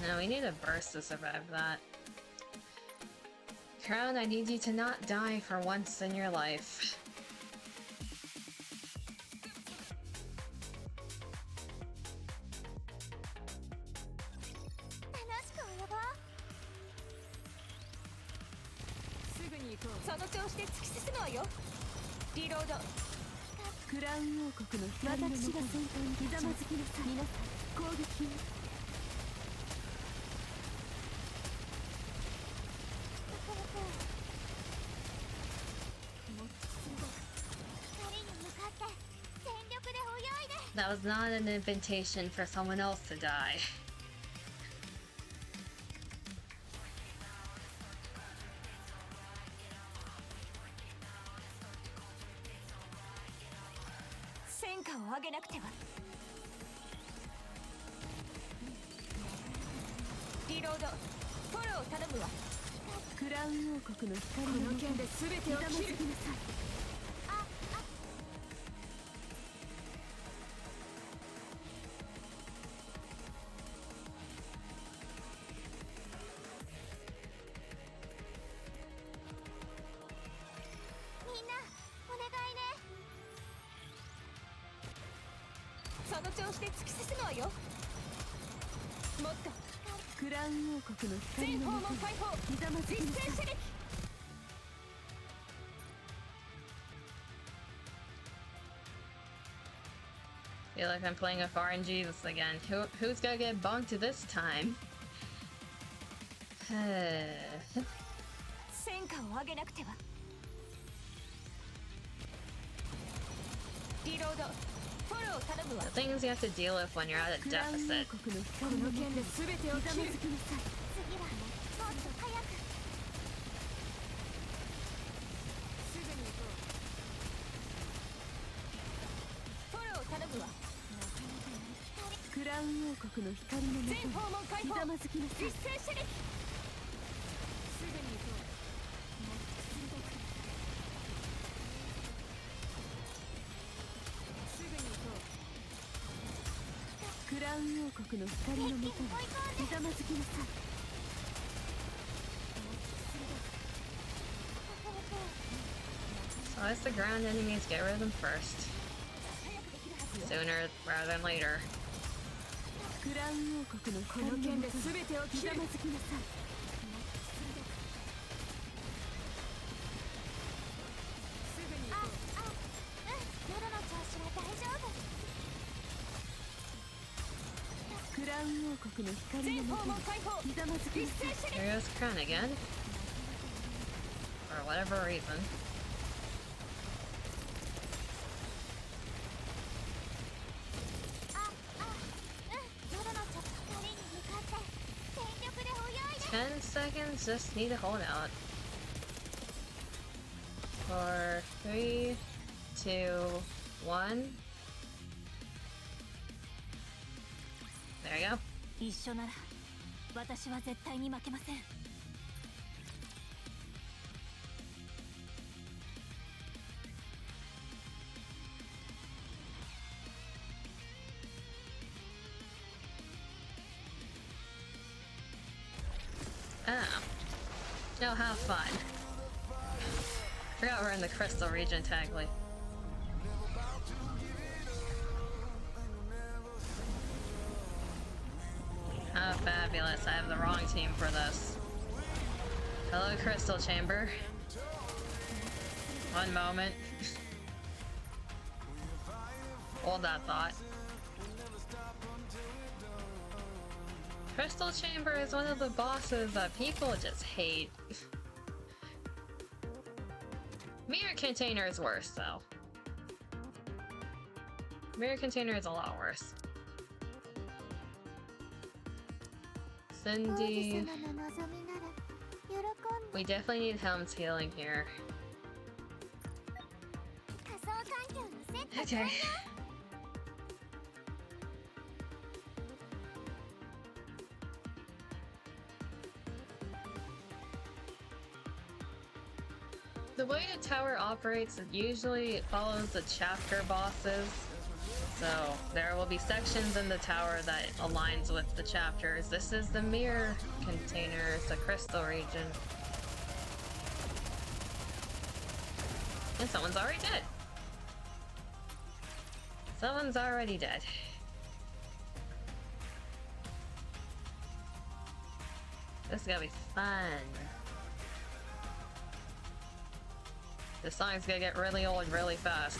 No, we need a burst to survive that. Crown, I need you to not die for once in your life. That was not an invitation for someone else to die. Feel like I'm playing with RNGs again. Who's gonna get bunked this time? The things you have to deal with when you're at a deficit. So as the ground enemies, get rid of them first. Sooner rather than later. There goes Kran again. For whatever reason. Ten seconds, just need to hold out. 4, 3, 2, 1. There you go. 一緒なら私は絶対に負けません。Oh. Oh, have fun. Forgot we're in the Crystal region, Tagley. fabulous. I have the wrong team for this. Hello, Crystal Chamber. One moment. Hold that thought. Crystal Chamber is one of the bosses that people just hate. Mirror Container is worse, though. Mirror Container is a lot worse. Cindy... We definitely need Helm's healing here. Okay. The way the tower operates, it follows the chapter bosses. So there will be sections in the tower that aligns with the chapters. This is the mirror container, it's the crystal region. And someone's already dead. Someone's already dead. This is gonna be fun. This song's gonna get really old really fast.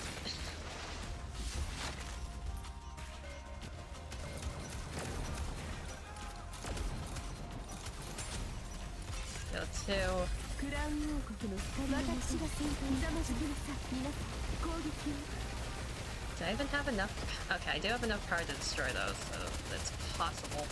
Go to... Do I even have enough? Okay, I do have enough power to destroy those, so it's possible.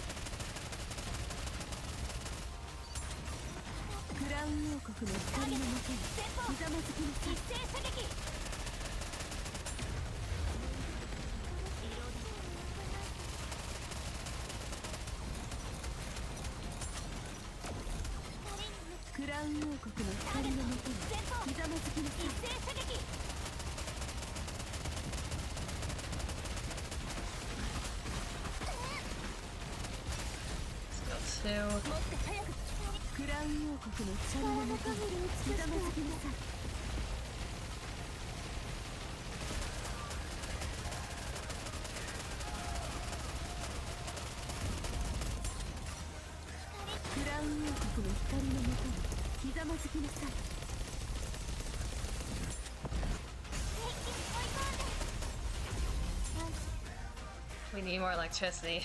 We need more electricity.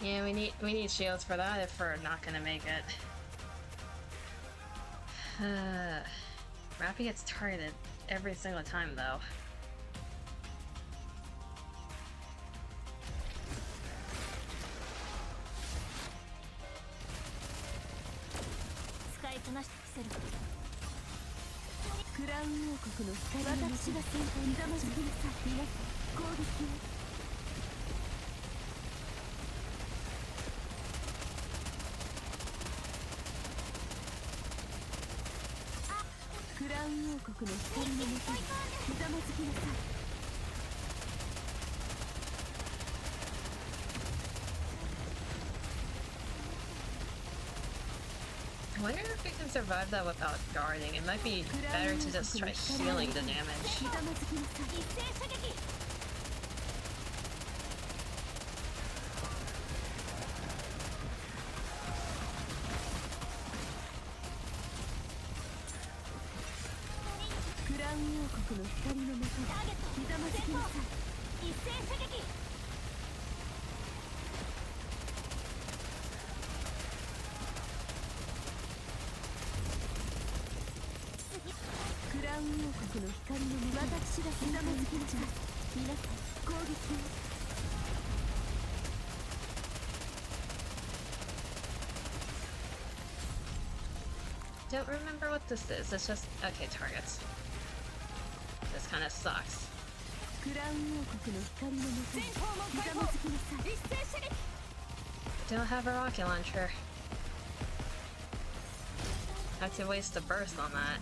Yeah, we need shields for that if we're not gonna make it. Rappy gets targeted every single time though. I wonder if we can survive that without guarding. It might be better to just try healing the damage. Don't remember what this is. It's just okay, targets. This kind of sucks. Don't have a rocket launcher. I have to waste a burst on that.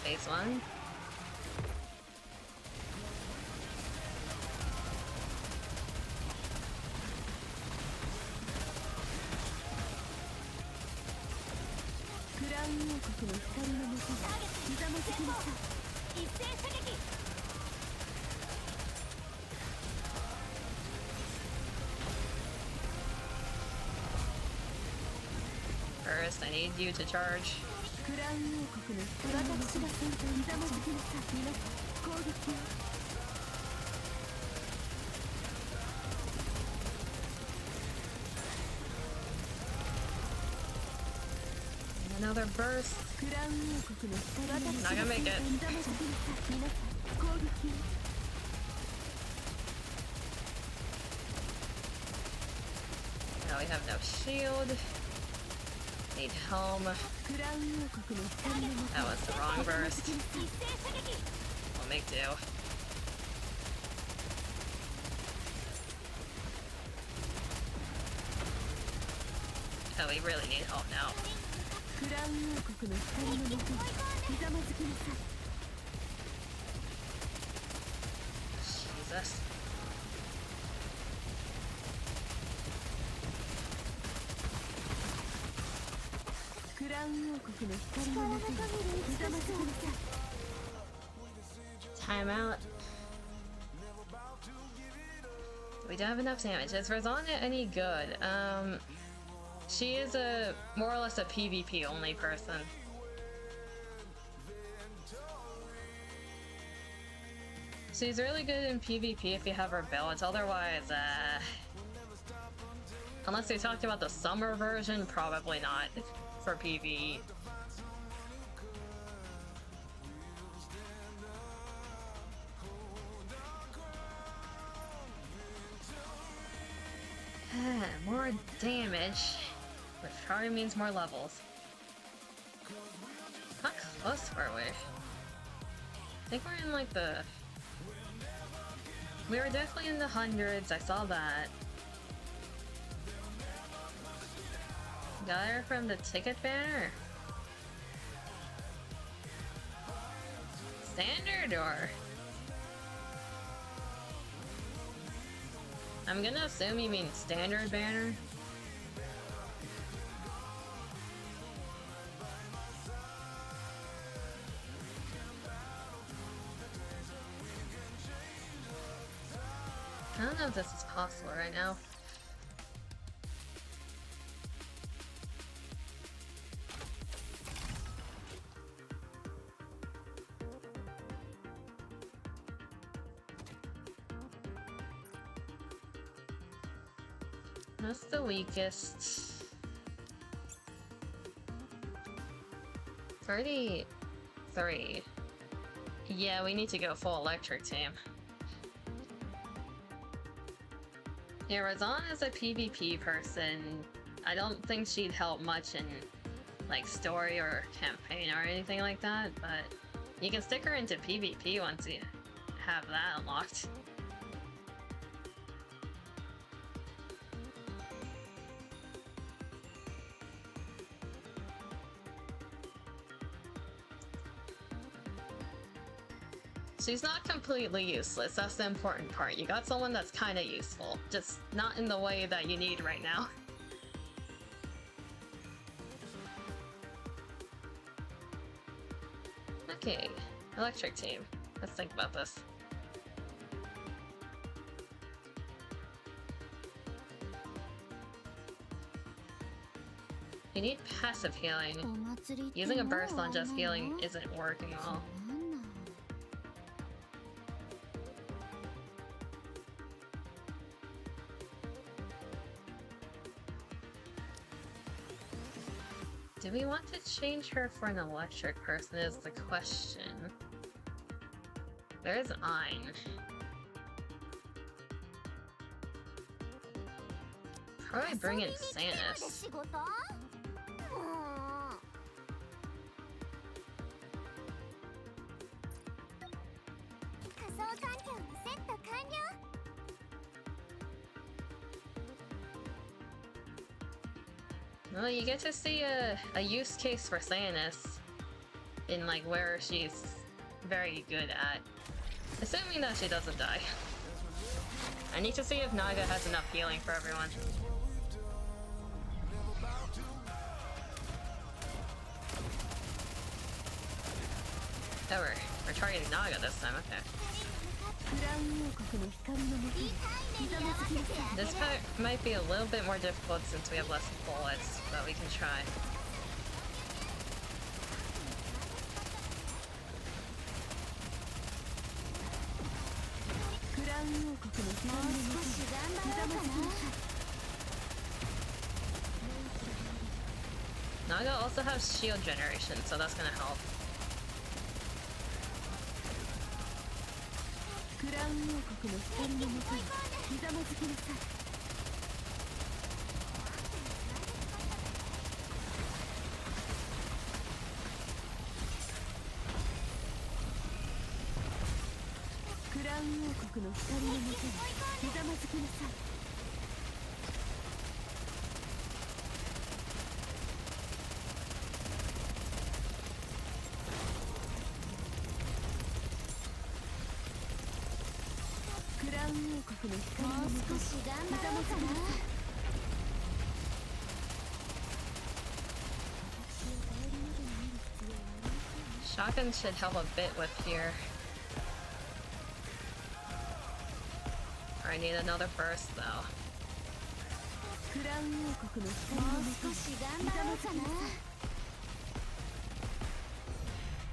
Phase 1. First, I need you to charge. Another burst. Not gonna make it. Now we have no shield. Need helm. That was the wrong burst. We'll make do. Oh, we really need help now. Jesus. Time out. We don't have enough damage. Is Rosanna any good? She is a more or less a PvP only person. She's really good in PvP if you have her builds. Otherwise, unless they talked about the summer version, probably not for PvE. More damage, which probably means more levels. How close were we? I think we're in like the... We were definitely in the hundreds, I saw that. Got her from the ticket banner? Standard or... I'm gonna assume you mean standard banner. I don't know if this is possible right now. That's the weakest. 33. Yeah, we need to go full electric team. Yeah, Razan is a PvP person. I don't think she'd help much in like story or campaign or anything like that, but you can stick her into PvP once you have that unlocked. She's not completely useless, that's the important part. You got someone that's kinda useful, just not in the way that you need right now. Okay, electric team. Let's think about this. You need passive healing. Using a burst on just healing isn't working well. Do we want to change her for an electric person is the question. There's Ein. Probably bring in Sanus. Well, you get to see a use case for Sanus in like where she's very good at. Assuming that she doesn't die. I need to see if Naga has enough healing for everyone. Oh, we're targeting Naga this time, okay. This part might be a little bit more difficult since we have less bullets, but we can try. Naga also has shield generation, so that's gonna help. Shotgun should help a bit with here. I need another burst though.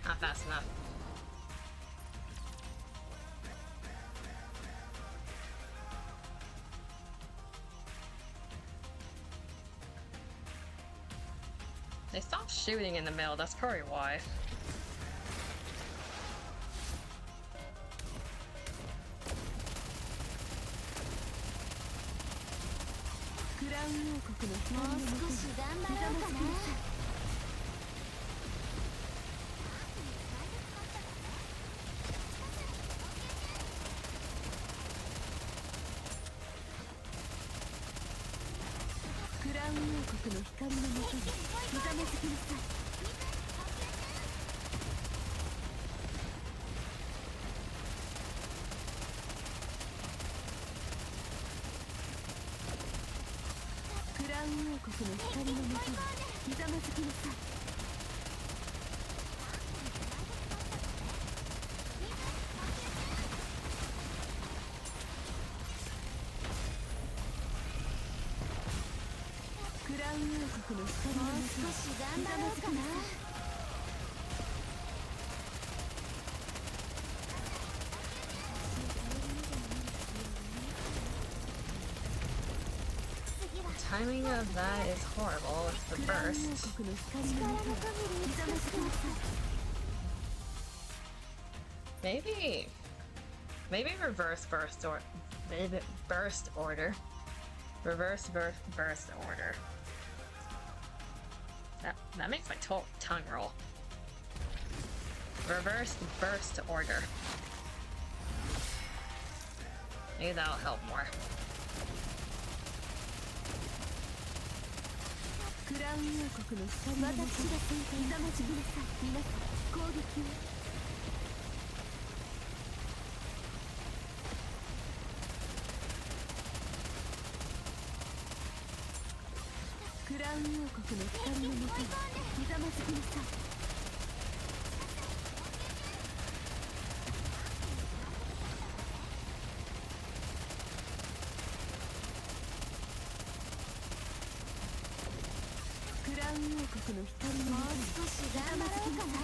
Not fast enough. They stopped shooting in the middle, that's probably why. Timing of that is horrible with the burst. Maybe reverse burst or burst order. Reverse burst order. That makes my tongue roll. Reverse burst order. Maybe that'll help more. ラウン王国の光のもとにひざまずきなさい。クラウン王国の光のもとに少し頑張ろうかな。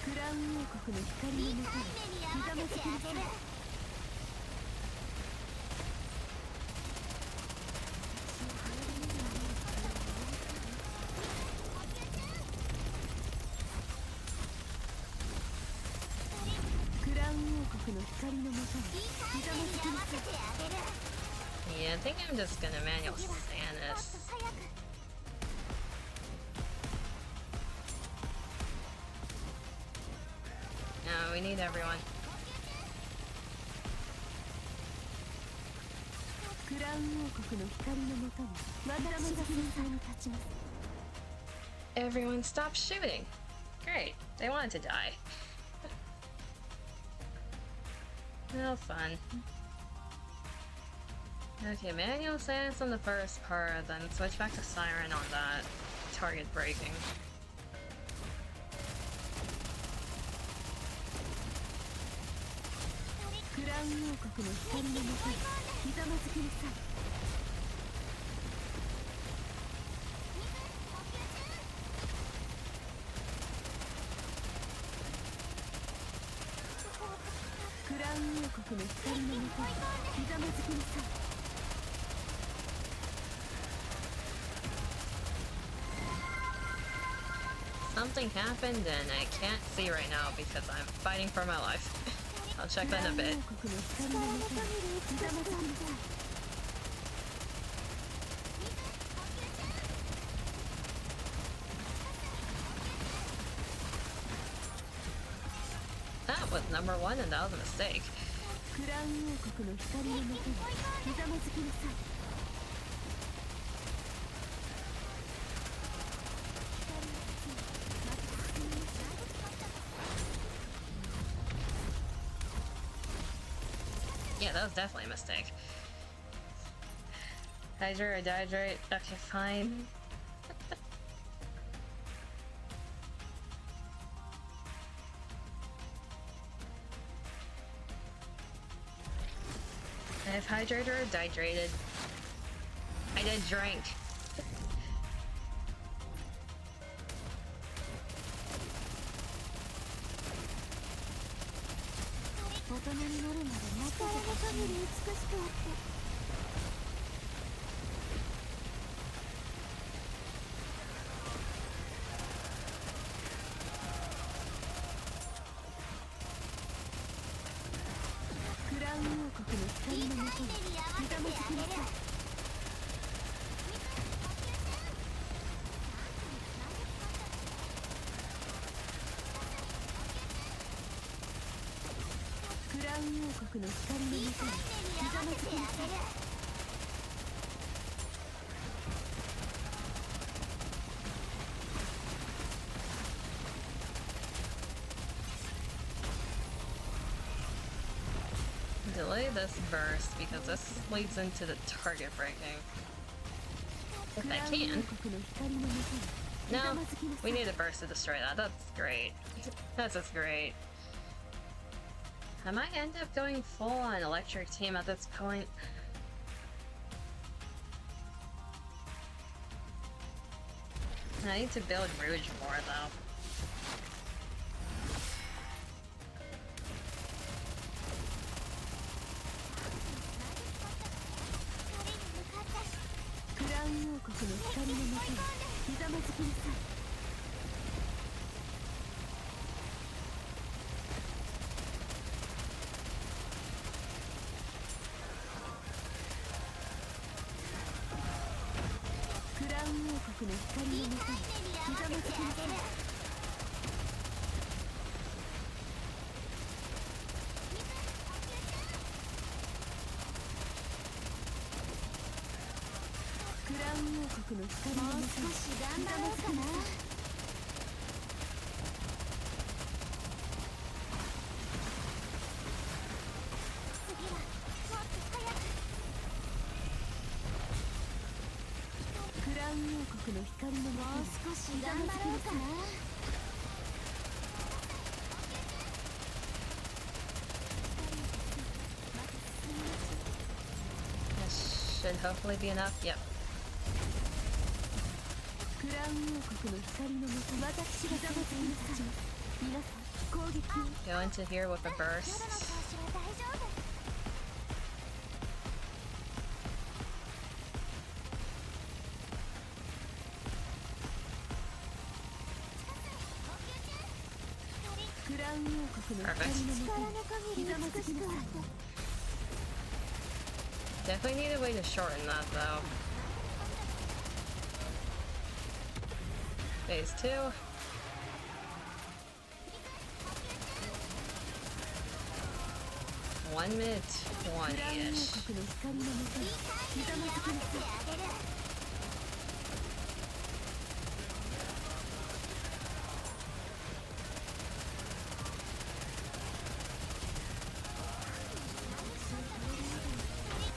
クラウン王国の光のもとにひざまずきなさい。クラウン王国の光のもとにひざまずきなさい。 Yeah, I think I'm just gonna manual Stannis. No, we need everyone. クラウン王国の光のもとに私が先頭に立ちます。 Everyone stop shooting. Great. They wanted to die. No fun. Okay, manual Stannis on the first part, then switch back to Siren on that. Target breaking. クラウン王国の光のもとにひざまずきなさい。クラウン王国の光のもとにひざまずきなさい。 Something happened and I can't see right now because I'm fighting for my life. I'll check that in a bit. クラウン王国の光のもとにひざまずきなさい。 That was number one and that was a mistake. クラウン王国の光のもとにひざまずきなさい。 Yeah, that was definitely a mistake. Hydrate or dehydrate? Okay, fine. If hydrated or dehydrated, I did drink. Delay this burst because this leads into the target breaking. If I can. No, we need a burst to destroy that. That's great. That's just great. I might end up going full on electric team at this point. I need to build Rouge more though. の光のもう少し頑張ろうかな。 This should hopefully be enough. Yep. クラウン王国の光のもと私がざまつきます。皆さん攻撃を Go into here with a burst. クラウン王国の光のもとひざまずきなさい。 Definitely need a way to shorten that though. Phase 2. One minute 20-ish. 国の光のもとひざまずきなさい。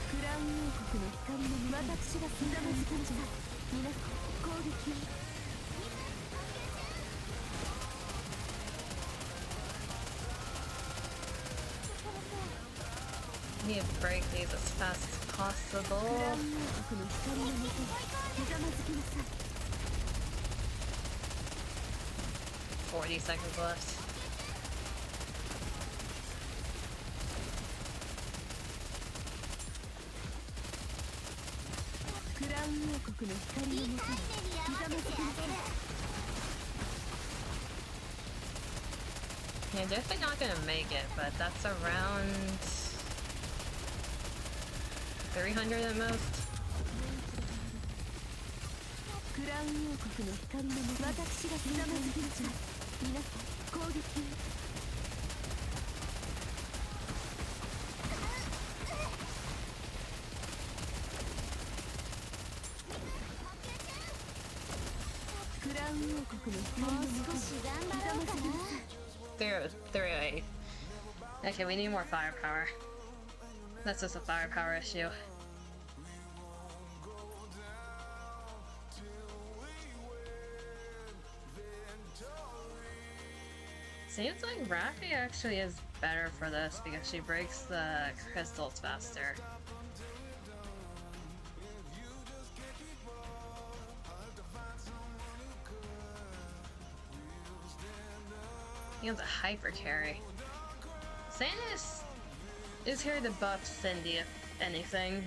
クラウン王国の光のもと私がひざまずきなさい。皆さん攻撃を Need to break these as fast as possible. クラウン王国の光のもとひざまずきなさい。 40 seconds left. クラウン王国の光のもとひざまずきなさい。 Yeah, definitely not gonna make it, but that's around 300 at most. クラウン王国の光のもと私がひざまずきなさい。皆さん攻撃を クラウン王国の光のもとひざまずきなさい。 308. Okay, we need more firepower. That's just a firepower issue. Seems like Raffi actually is better for this because she breaks the crystals faster. He has a hyper carry. Sanus is here to buff Cindy if anything.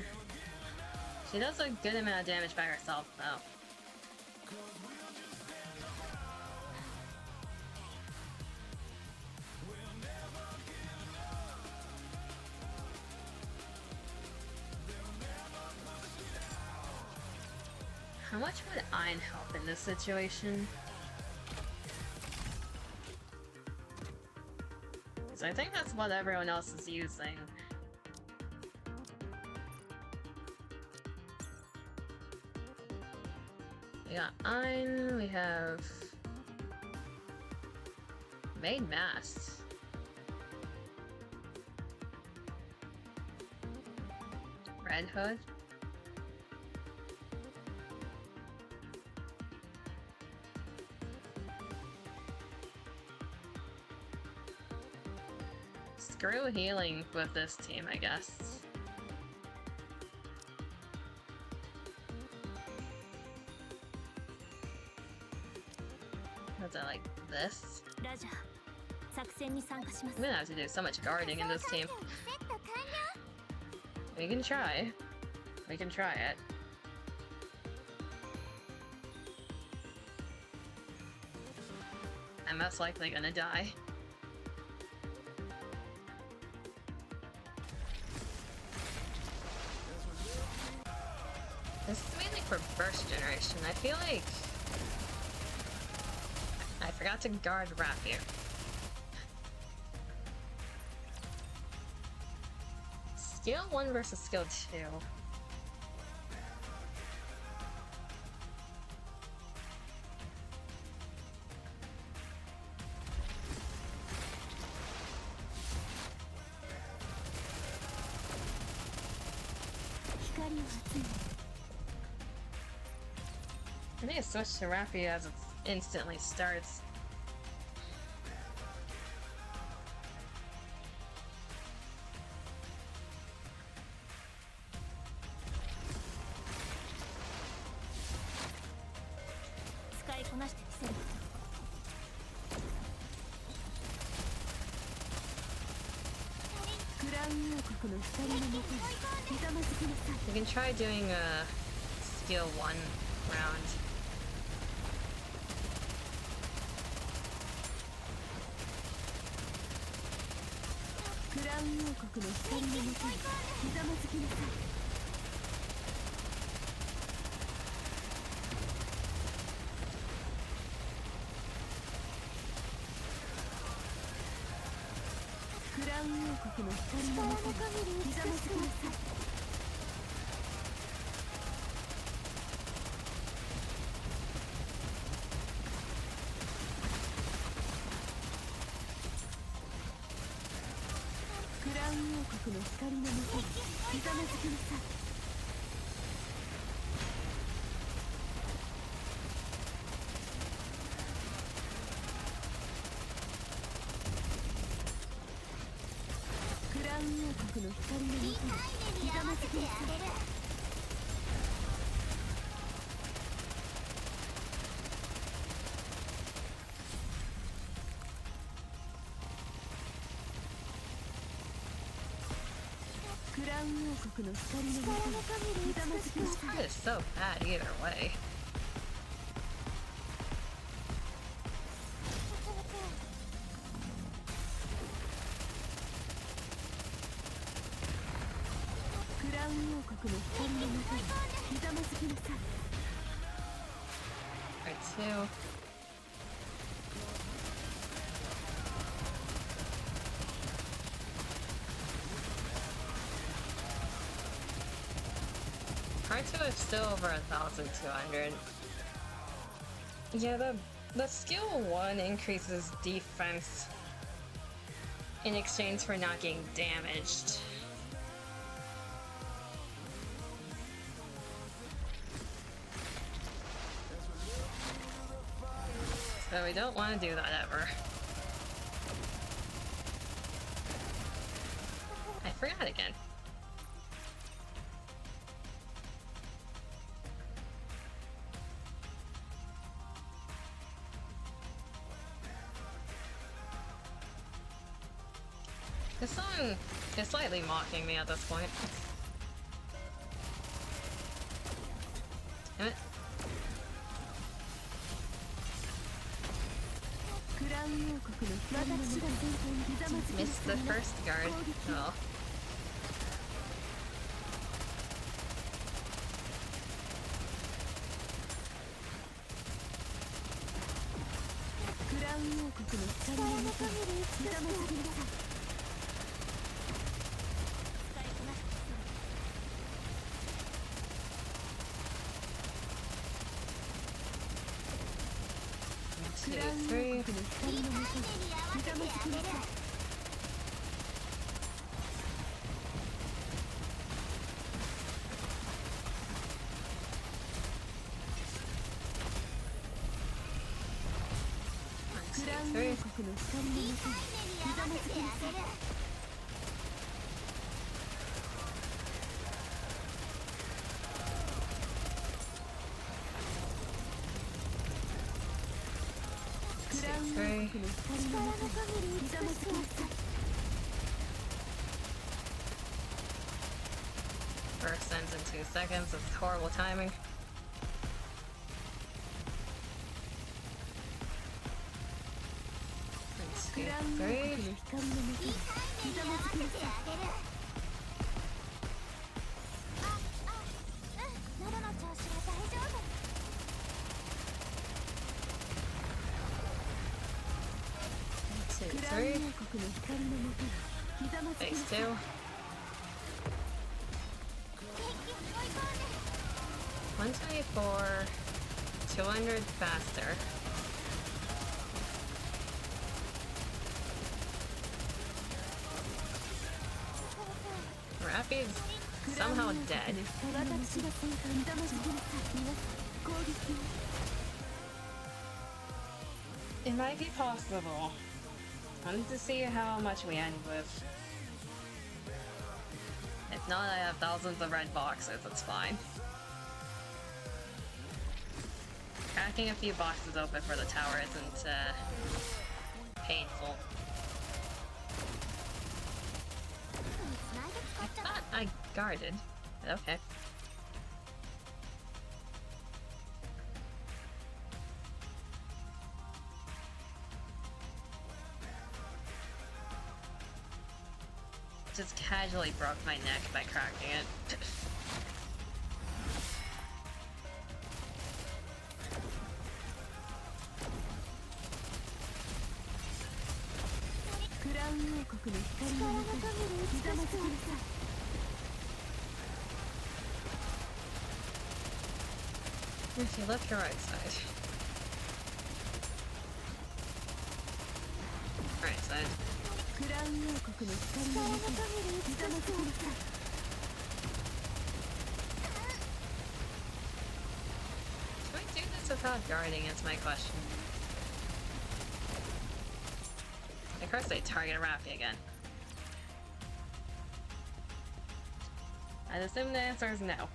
She does a good amount of damage by herself though. How much would Ein help in this situation? So I think that's what everyone else is using. We got Ein, we have Made Mass. Red Hood. Screw healing with this team, I guess. Was it like this? I'm gonna have to do so much guarding in this team. We can try. We can try it. I'm most likely gonna die. This is mainly for burst generation. I feel like I forgot to guard Rapier. Skill 1 versus skill 2. I need to switch to Rapid as it instantly starts. You can try doing a skill 1 round. That is so bad either way. Right, 2. Part 2 is still over 1,200. Yeah, the skill 1 increases defense in exchange for not getting damaged. So we don't want to do that ever. I forgot again. This song is slightly mocking me at this point. Damn it. Missed the first guard. Oh. Two, three. Three. Burst ends in 2 seconds. That's horrible timing. Two, three. Two, three. Phase 2. 124, 200 faster. Rapid's somehow dead. It might be possible. I need to see how much we end with. If not, I have thousands of red boxes, it's fine. Cracking a few boxes open for the tower isn't painful. I thought I guarded. Okay. Just casually broke my neck by cracking it. If you left your right side. Right side. Do I do this without guarding is my question. Of course they target Rafi again. I'd assume the answer is no.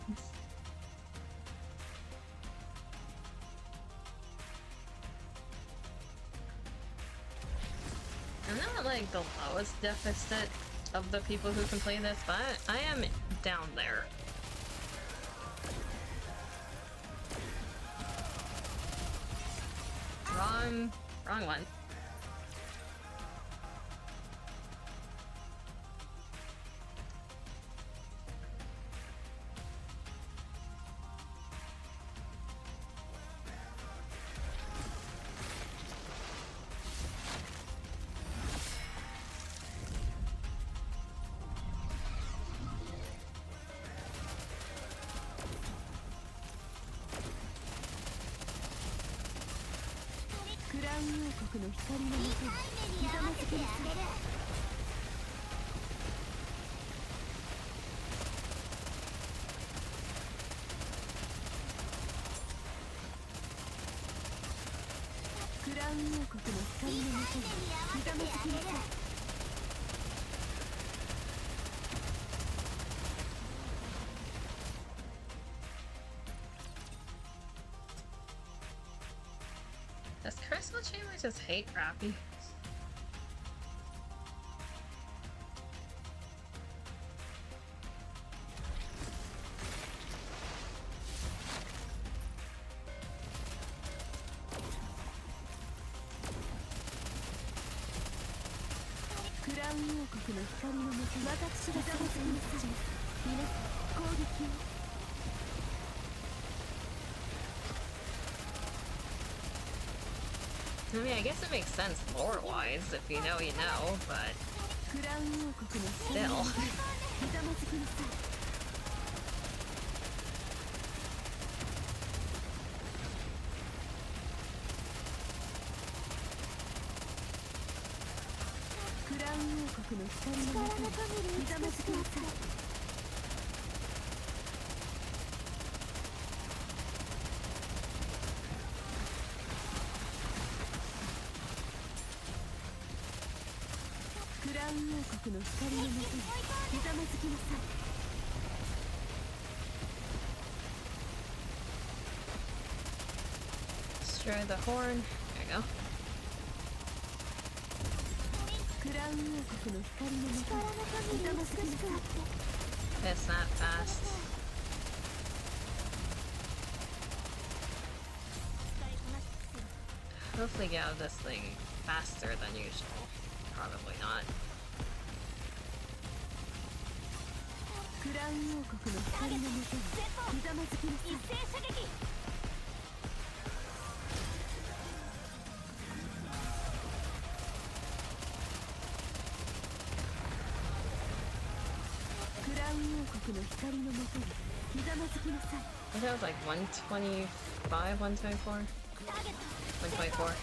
I'm not like the lowest deficit of the people who can play this, but I am down there. Wrong one. Does Crystal Chamber just hate Rappy? I mean, I guess it makes sense lore-wise, if you know, you know, but still. Destroy the horn. There you go. It's not fast. Hopefully get out of this thing faster than usual. Probably not. I think that was like 125, 124? 124.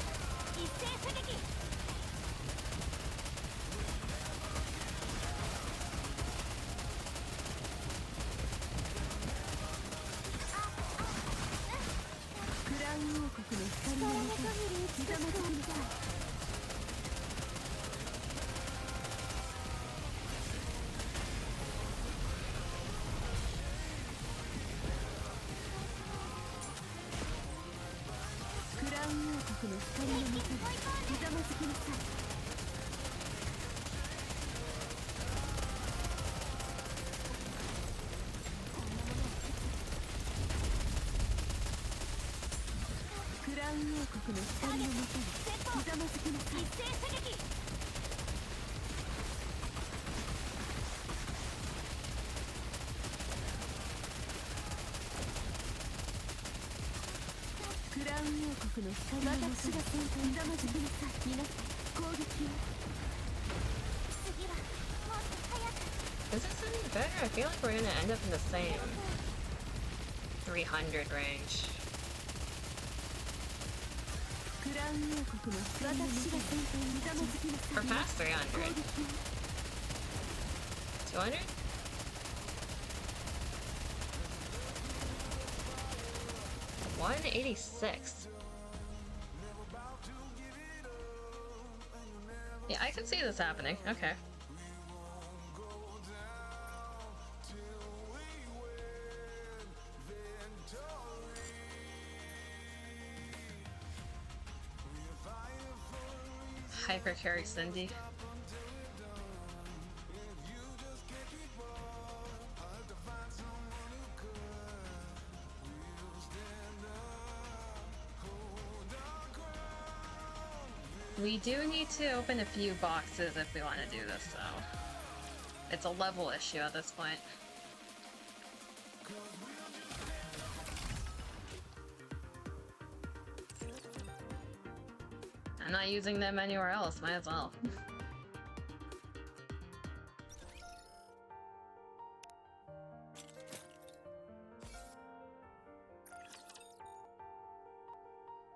光のもとにひざまずきなさい。クラウン王国の光のもとにひざまずきなさい。一斉射撃。クラウン王国の光のもとにひざまずきなさい。皆さん攻撃を。次はもっと早く。Is this any better? I feel like we're gonna end up in the same 300 range. クラウン王国の光のもとにひざまずきなさい。 Or past 300. 200? $186. Yeah, I can see this happening. Okay. Hyper carry Cindy. We do need to open a few boxes if we want to do this, though. It's a level issue at this point. I'm not using them anywhere else, might as well.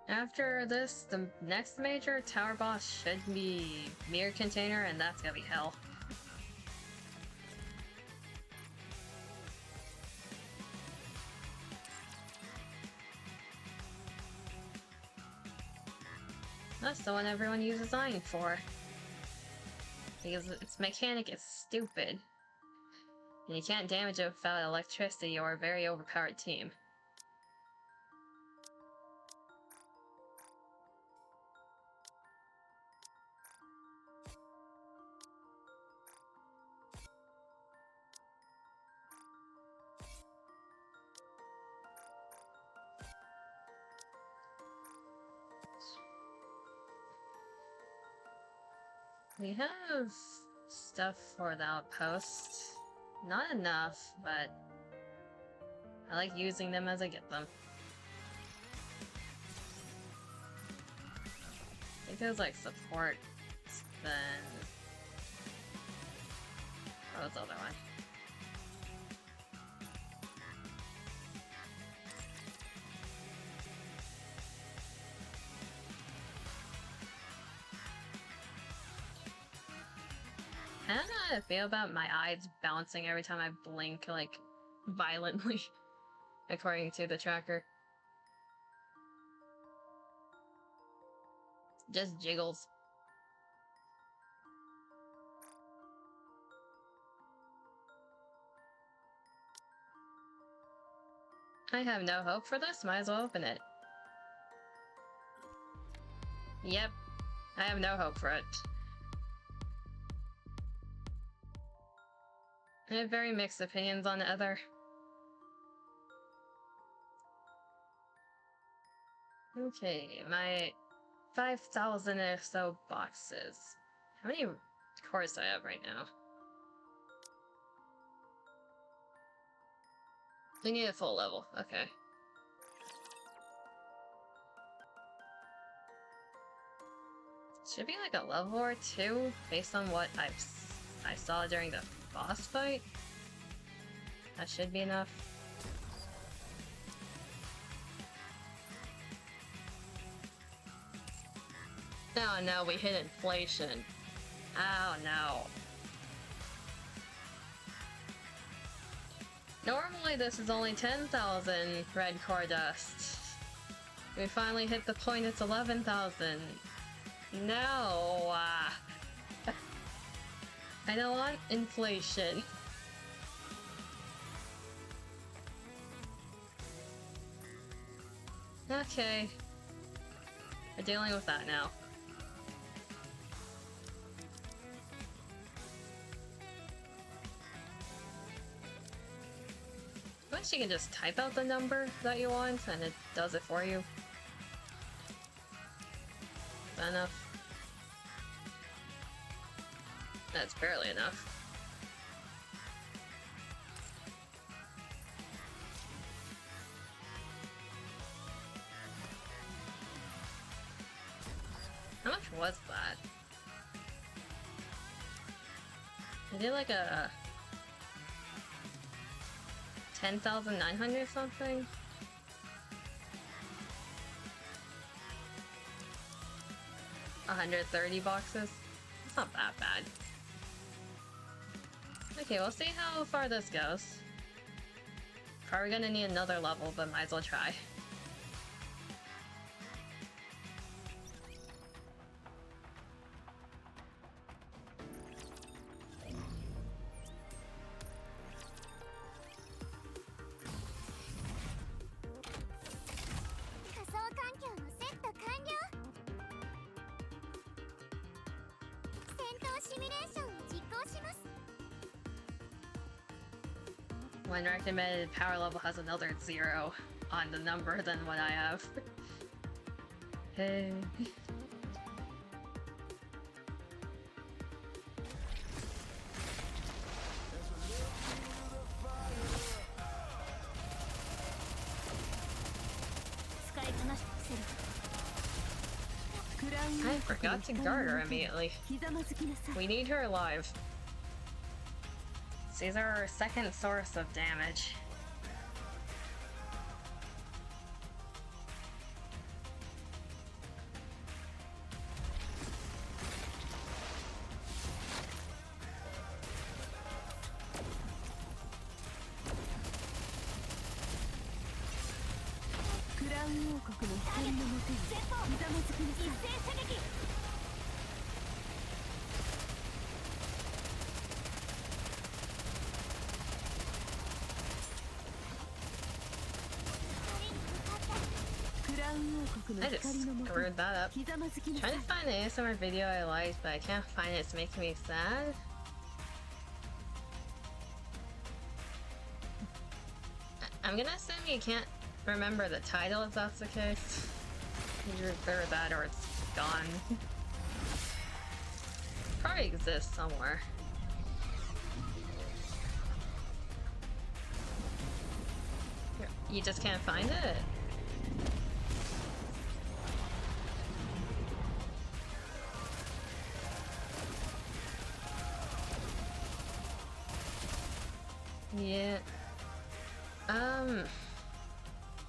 After this, the next major tower boss should be Mirror Container, and that's gonna be hell. That's the one everyone uses iron for. Because its mechanic is stupid. And you can't damage it without electricity or a very overpowered team. We have stuff for the outpost. Not enough, but I like using them as I get them. I think there's like support, then... What was the other one? I don't know how I feel about my eyes bouncing every time I blink, like, violently, according to the tracker. Just jiggles. I have no hope for this, might as well open it. Yep, I have no hope for it. I have very mixed opinions on the other. Okay, my 5,000 or so boxes. How many cores do I have right now? We need a full level, okay. Should be like a level or two, based on what I saw during the boss fight. That should be enough. Oh no, we hit inflation. Oh no. Normally this is only 10,000 red core dust. We finally hit the point, it's 11,000. No! I don't want inflation. Okay. We're dealing with that now. I wish you can just type out the number that you want and it does it for you. Is that enough? That's barely enough. How much was that? I did like a 10,900 something? $130 boxes? It's not that bad. Okay, we'll see how far this goes. Probably gonna need another level, but might as well try. When recommended power level has another 0 on the number than what I have. Hey. I forgot to guard her immediately. We need her alive. These are our second source of damage. I just screwed that up. Trying to find an ASMR video I liked, but I can't find it. It's making me sad. I'm gonna assume you can't remember the title if that's the case. Either that or it's gone. Probably exists somewhere. You just can't find it? Yeah.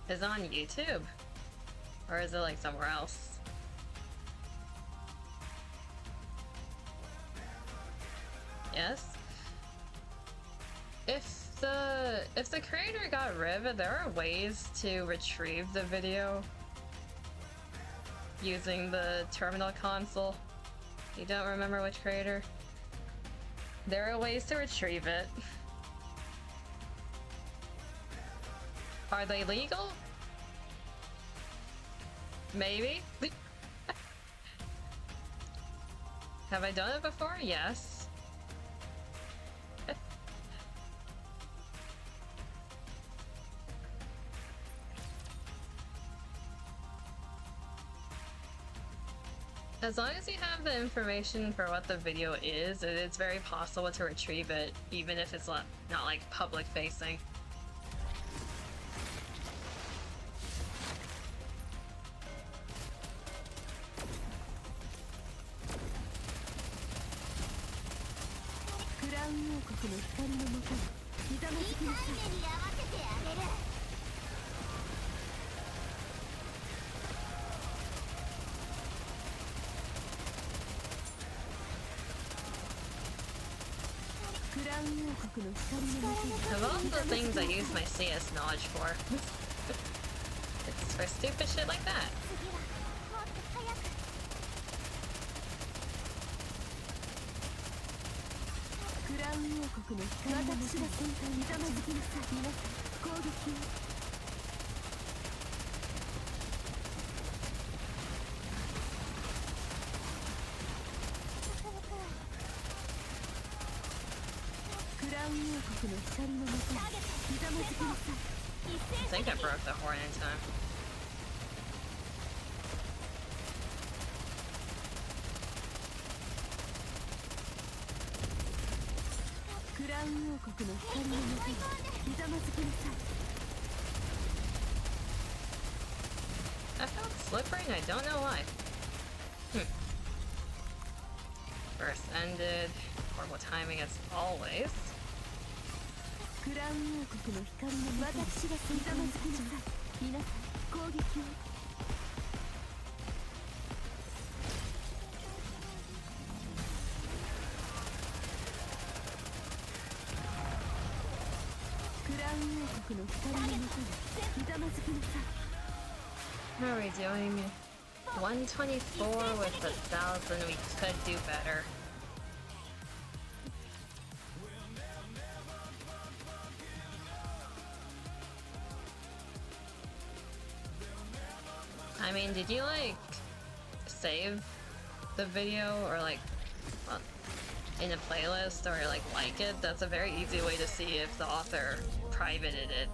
Is it on YouTube? Or is it like somewhere else? Yes? If the creator got rid of it, there are ways to retrieve the video using the terminal console. You don't remember which creator? There are ways to retrieve it. Are they legal? Maybe. Have I done it before? Yes. As long as you have the information for what the video is, it's very possible to retrieve it, even if it's not like public facing. Of all the things I use my CS knowledge for, it's for stupid shit like that. I think I broke the horn in time. I felt slippery and I don't know why. Burst ended. Horrible timing as always. How are we doing? 124 with 1,000. We could do better. I mean, did you like save the video or like in a playlist or like it? That's a very easy way to see if the author privated it.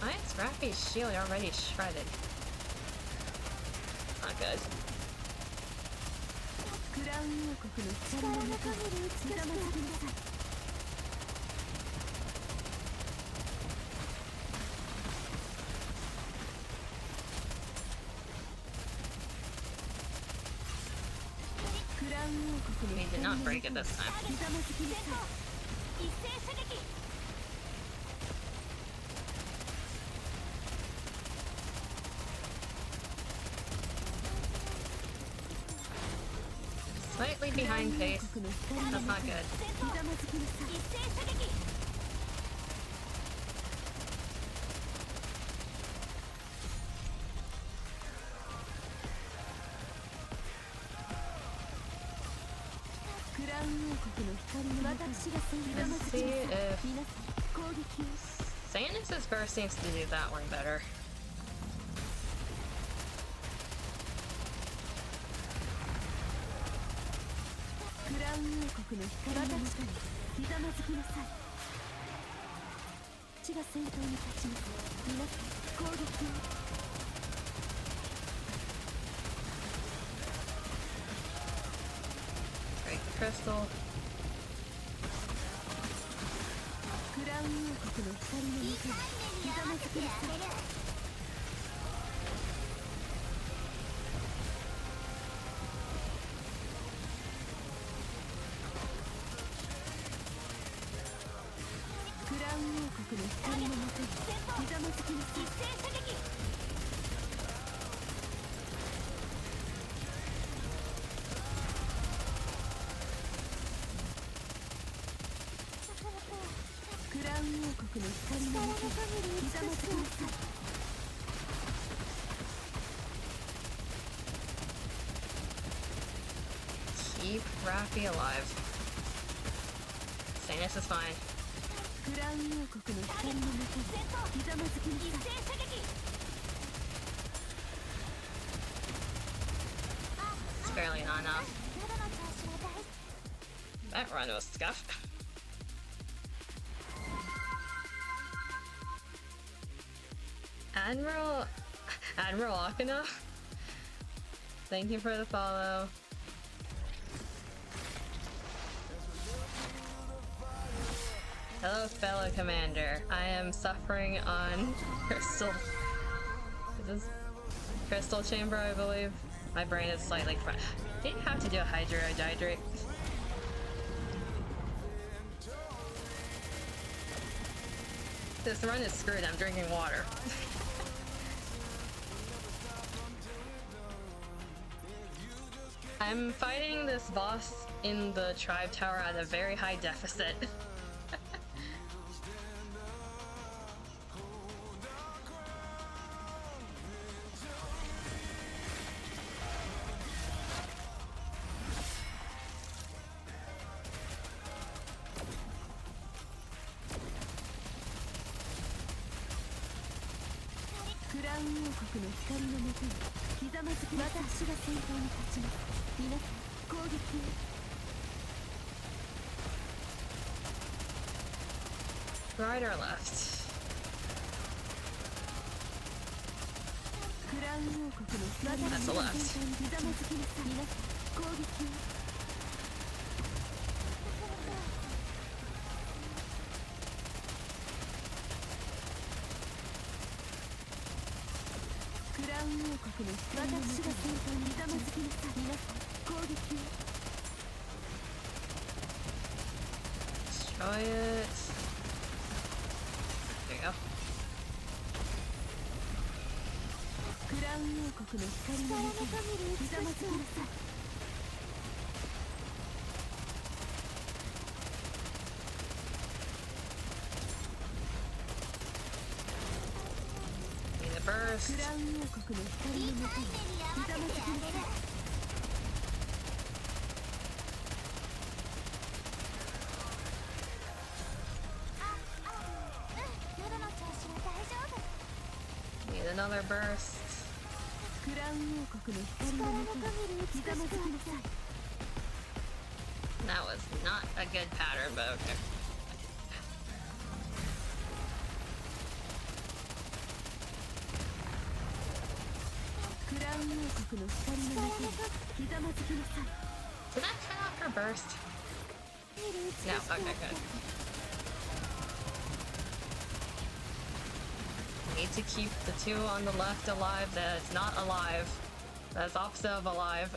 Why is Rappy's shield already shredded? Not good. We did not break it this time. Slightly behind pace. That's not good. Let's see if Sanus's burst seems to do that one better. Break the crystal. Keep Rappy alive. Sanus is fine. It's barely not enough. That run was scuffed. Admiral Akana? Thank you for the follow. Hello, fellow commander. I am suffering on crystal. Is this crystal chamber, I believe? My brain is slightly fried. Didn't have to do a hydrohydrate. This run is screwed. I'm drinking water. I'm fighting this boss in the tribe tower at a very high deficit. Right or left? That's the left. Destroy it. There you go. Need a burst. Need another burst. That was not a good pattern, but okay. Did that cut off her burst? No, okay, good. Need to keep the two on the left alive. That's not alive. That's opposite of alive.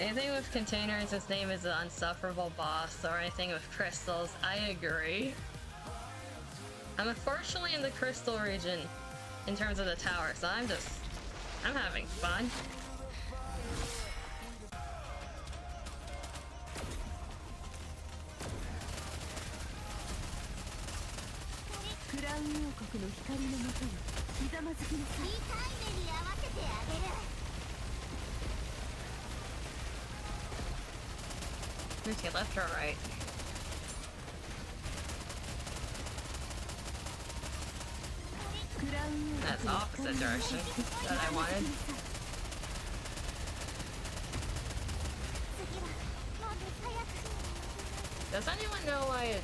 Anything with containers, his name is an insufferable boss, or anything with crystals, I agree. I'm unfortunately in the crystal region in terms of the tower, so I'm having fun. Okay, left or right? That's opposite direction that I wanted. Does anyone know why it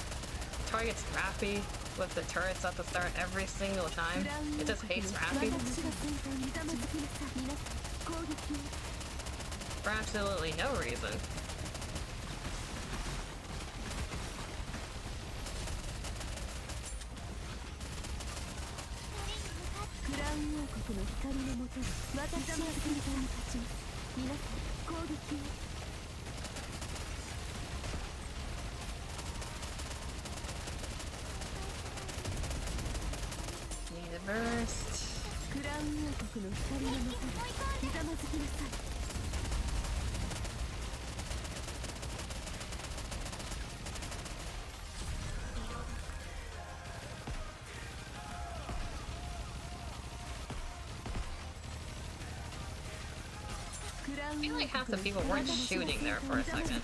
targets Rappy with the turrets at the start every single time? It just hates Rappy. For absolutely no reason. Need a burst. I feel like half the people weren't shooting there for a second.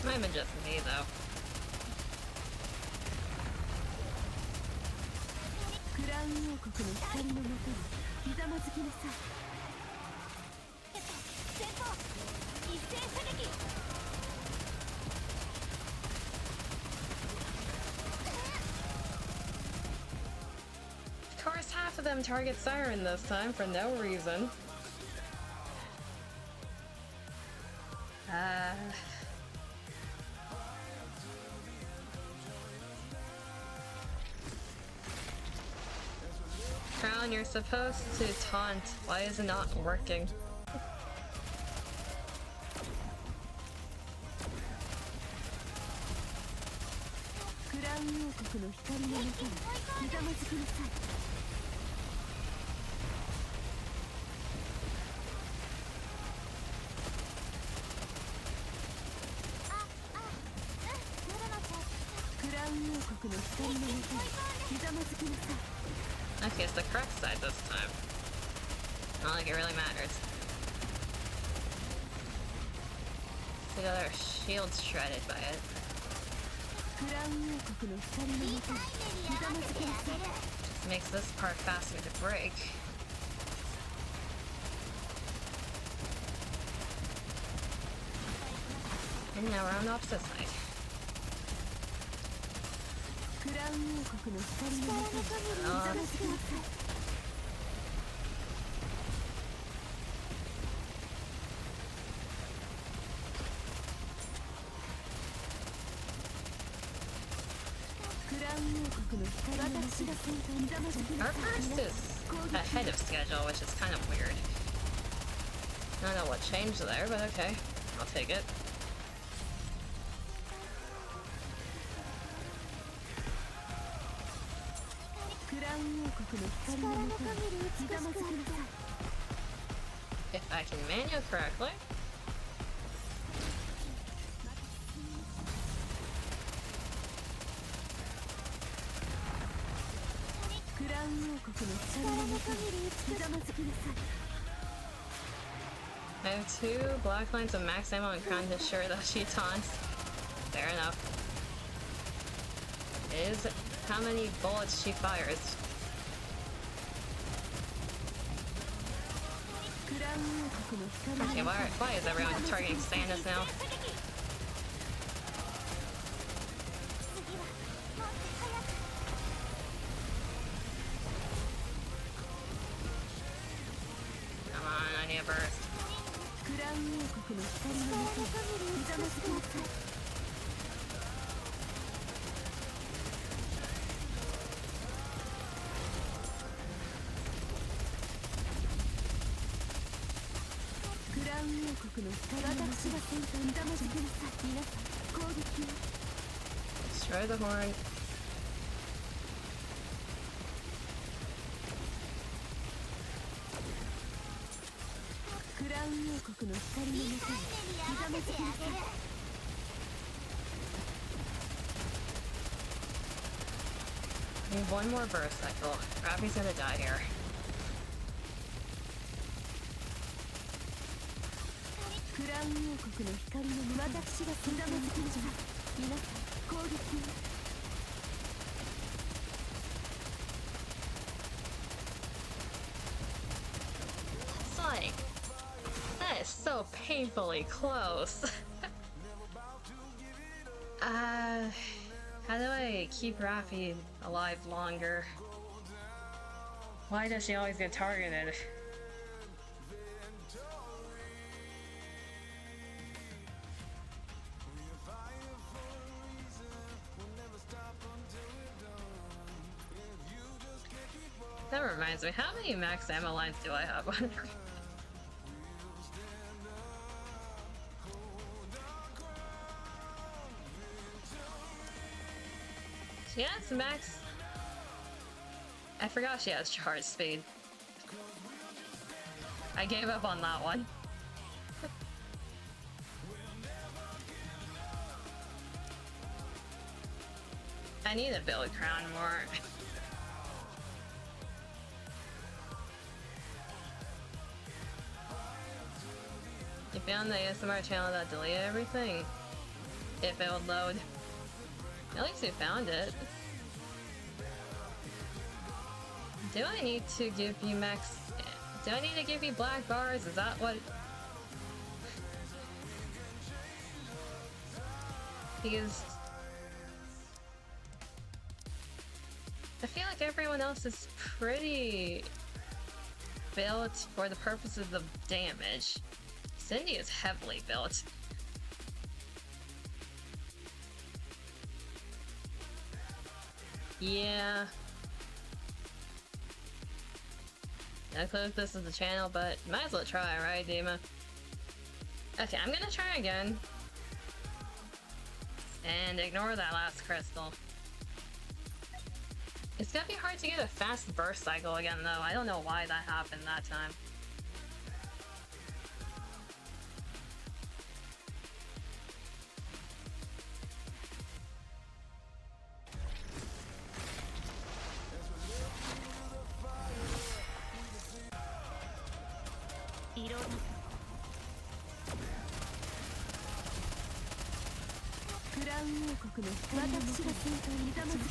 Might have been just me though. Of course, half of them target Siren this time for no reason. Crown, you're supposed to taunt. Why is it not working? ひざまずきなさい。クラウン王国の光のもとにひざまずきなさい。 Okay, it's the correct side this time. Not like it really matters. So their shield's shredded by it. クラウン王国の光のもとにひざまずきなさい。 Just makes this part faster to break. And now we're on the opposite side. クラウン王国の光のもとにひざまずきなさい。 Our first is ahead of schedule, which is kind of weird. I don't know what changed there, but okay. I'll take it. If I can manual correctly. I have 2 black lines of max ammo and can't ensure that she taunts. Fair enough. It is how many bullets she fires. Okay, why is everyone targeting Sandus now? Come on, I need a burst. Destroy the horn. I need 1 more burst cycle. Rappy's gonna die here. It's like... that is so painfully close. How do I keep Rappy alive longer? Why does she always get targeted? That reminds me, how many max ammo lines do I have on her? She has max... I forgot she has charge speed. I gave up on that one. I need to build crown more. You found the ASMR channel that deleted everything? If it would load. At least you found it. Do I need to give you max... do I need to give you black bars? Is that what... because... I feel like everyone else is pretty... built for the purposes of damage. Cindy is heavily built. Yeah. I closed this as a channel, but might as well try, right, Dima? Okay, I'm gonna try again. And ignore that last crystal. It's gonna be hard to get a fast burst cycle again, though. I don't know why that happened that time.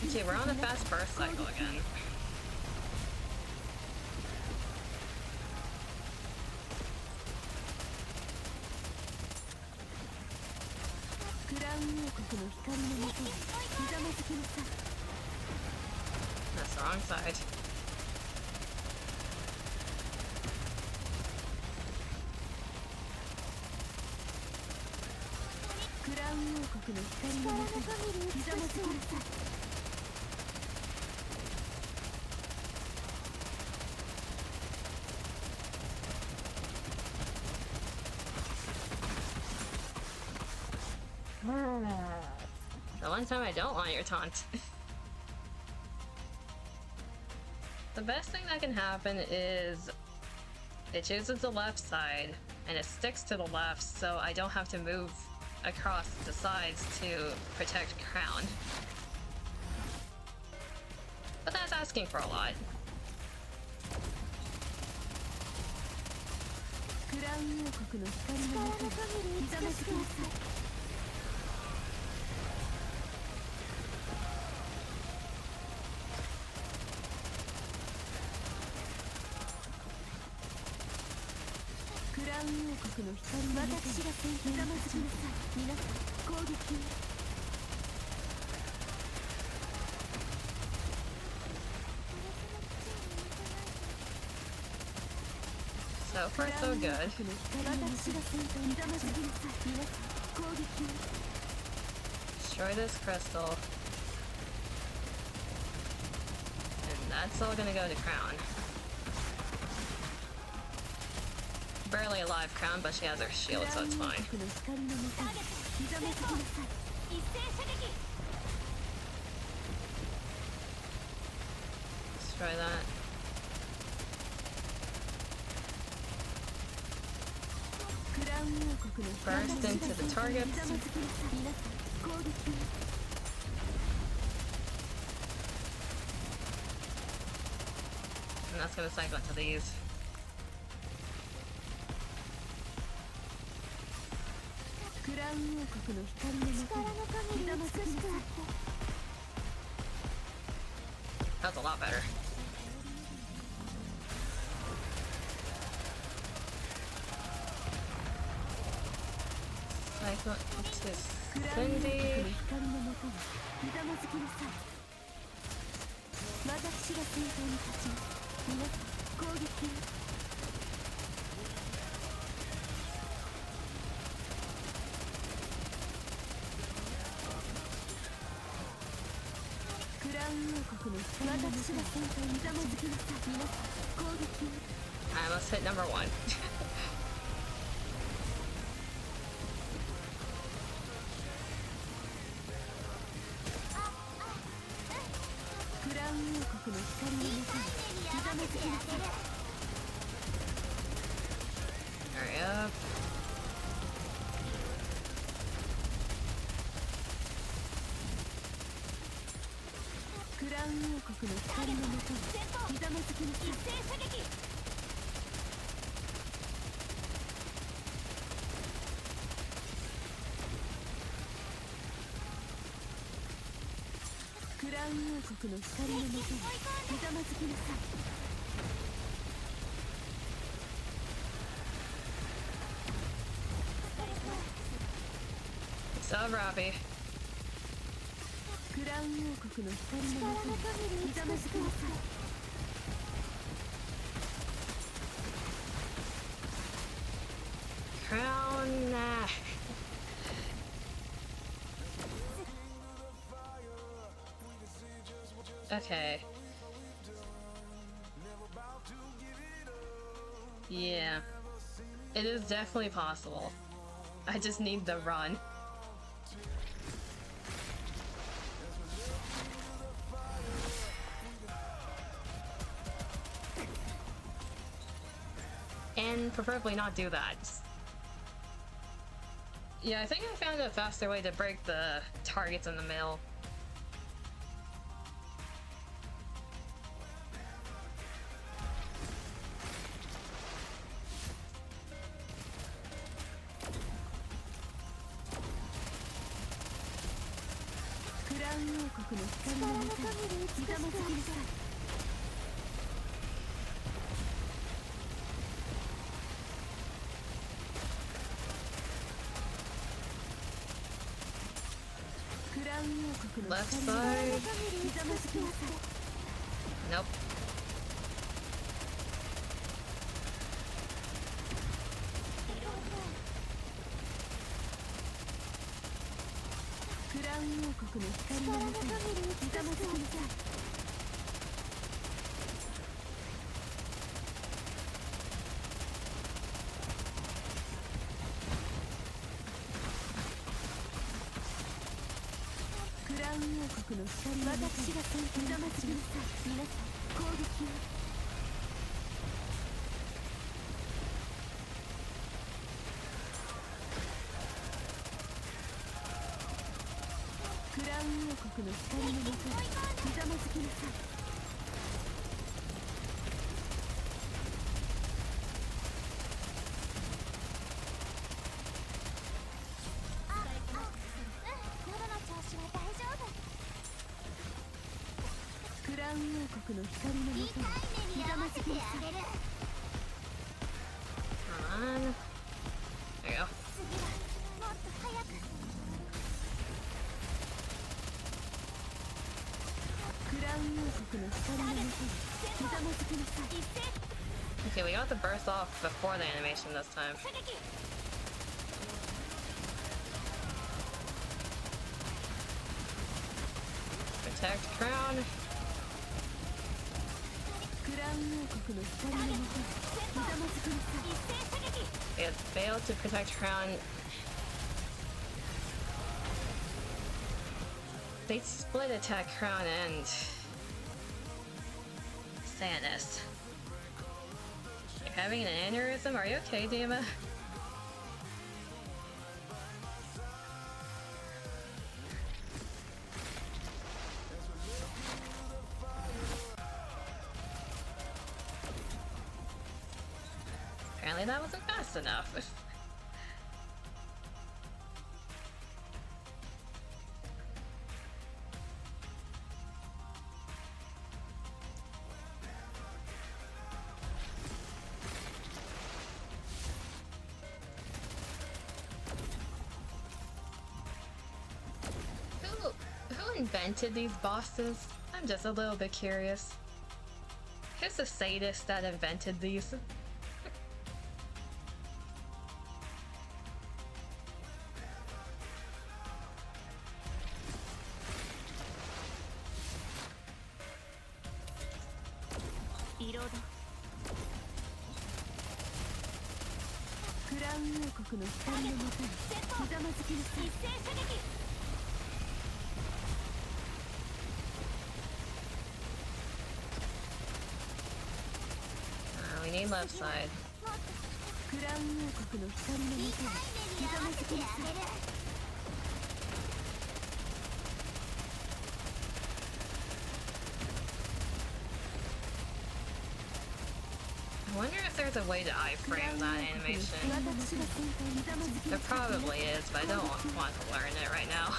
Okay, we're on a fast burst cycle again. That's the wrong side. The one time I don't want your taunt. The best thing that can happen is it chooses the left side and it sticks to the left, so I don't have to move across the sides to protect crown. But that's asking for a lot. So far, so good. Destroy this crystal. And that's all gonna go to Crown. Barely alive Crown, but she has her shield, so it's fine. Destroy that. Burst into the target. And that's gonna cycle into these. That's a lot better. Cycle into Cindy. I must hit number 1. Hurry up. So Robbie. Crown. Okay. Yeah. It is definitely possible. I just need the run. and preferably not do that. Yeah, I think I found a faster way to break the targets in the middle. Left side. Nope. Come on. There you go. Okay, we got the burst off before the animation this time. Protect crown. They had failed to protect crown. They split attack crown and Sanus. You're having an aneurysm? Are you okay, Dima? Apparently that wasn't fast enough. Who invented these bosses? I'm just a little bit curious. Who's the sadist that invented these? We need left side. I wonder if there's a way to iframe that animation. There probably is, but I don't want to learn it right now.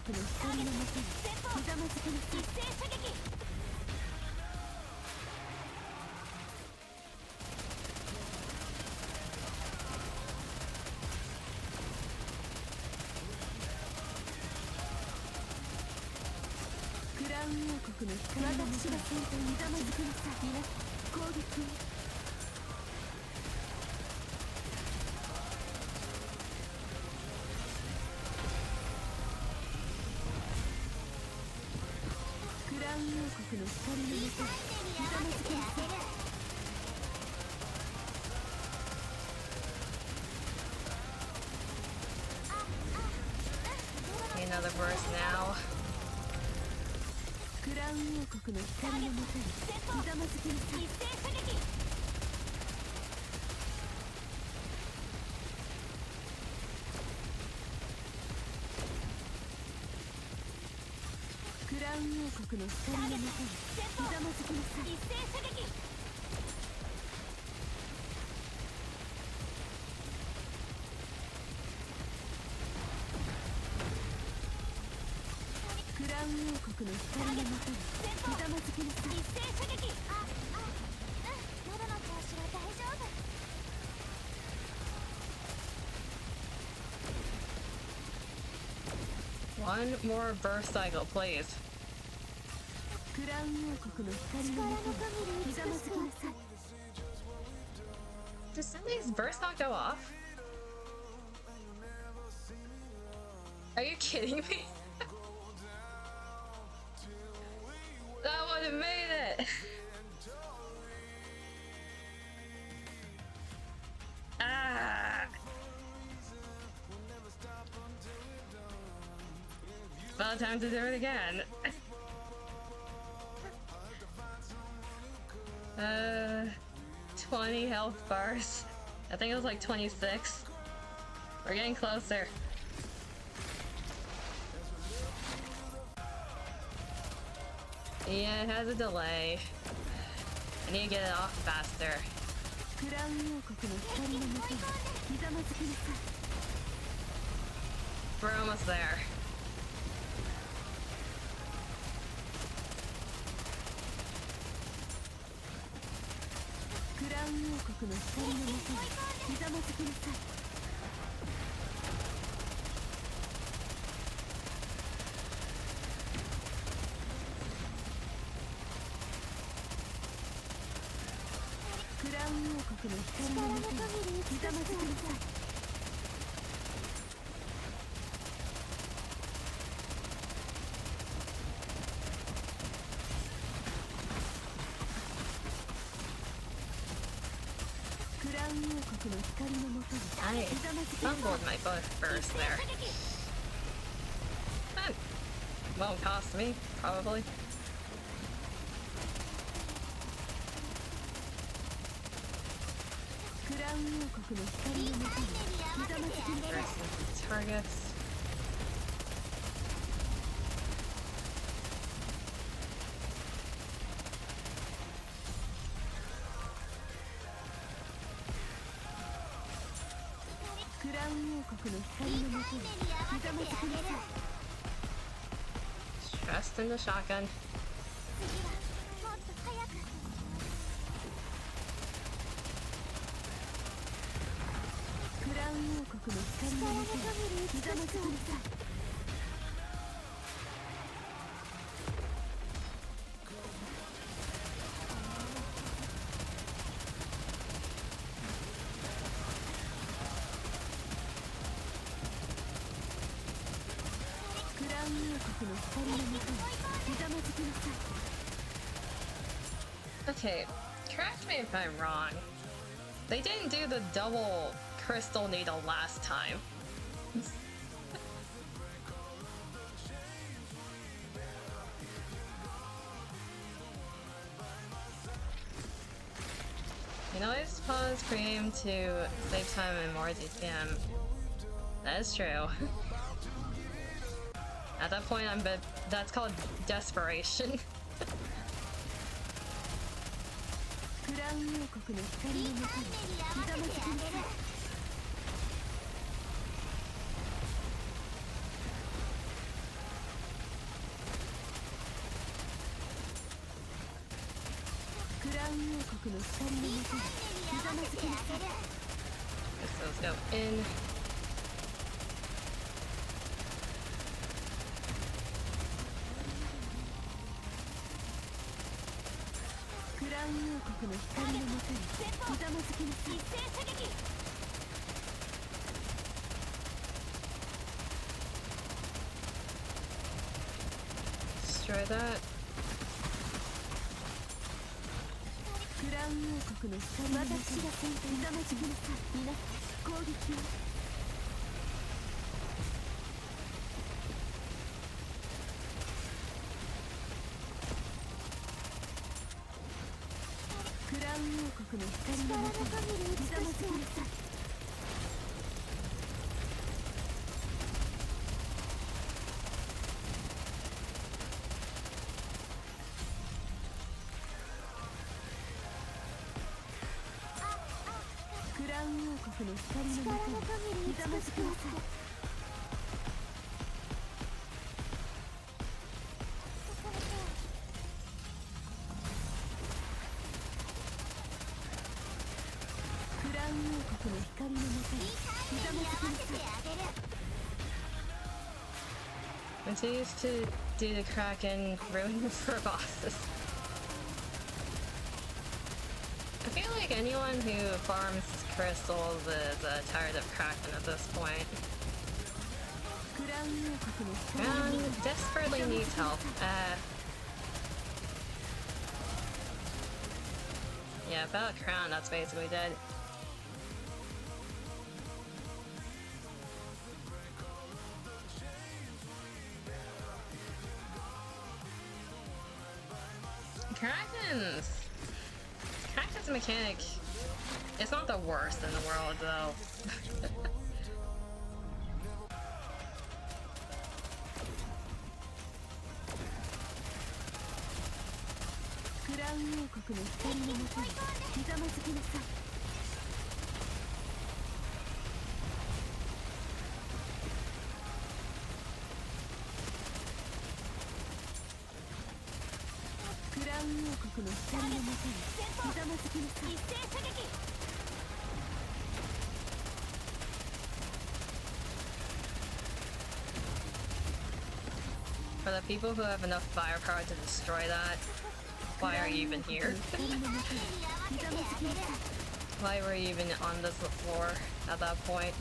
国の光のもとにひざまずきなさい。一斉射撃。クラウン王国の光のもとにひざまずきなさい。皆さん攻撃を。クラウン王国の光のもとにひざまずきなさい。Another burst now. クラウン王国の光のもとにひざまずきなさい。一斉射撃。クラウン王国の光のもとにひざまずきなさい。一斉射撃。クラウン王国の光のもとにひざまずきなさい。一斉射撃。喉の調子は大丈夫。One more burst cycle, please. クラウン王国の光のもとにひざまずきなさい。 Does Cindy's burst not go off? Are you kidding me? That would have made it! Ah! About time to do it again. 20 health bars. I think it was like 26. We're getting closer. Yeah, it has a delay. I need to get it off faster. クラウン王国の光のもとにひざまずきなさい。 We're almost there. クラウン王国の光のもとにひざまずきなさい。クラウン王国の光のもとにひざまずきなさい。クラウン王国の光のもとに I ひざまずきなさい。 fumbled my burst there. That won't cost me, probably. クラウン王国の光のもとにひざまずきなさい。 Versus targets. クラウン王国の光のもとにひざまずきなさい。 Stressed in the shotgun. 次はもっと早く。クラウン王国の光のもとにひざまずきなさい。クラウン王国の光のもとにひざまずきなさい。 Okay, correct me if I'm wrong. They didn't do the double crystal needle last time. You know, I just pause cream to save time and more DPM. That is true. At that point, that's called desperation. クラウン王国の光のもとにひざまずきなさい。So let's go in. Destroy that. Continues to do the Kraken ruin for bosses. I feel like anyone who farms crystals is tired of Kraken at this point. And desperately needs help. Yeah, without Crown, that's basically dead. Kraken's mechanic, it's not the worst in the world though. For the people who have enough firepower to destroy that, why are you even here? Why were you even on this floor at that point?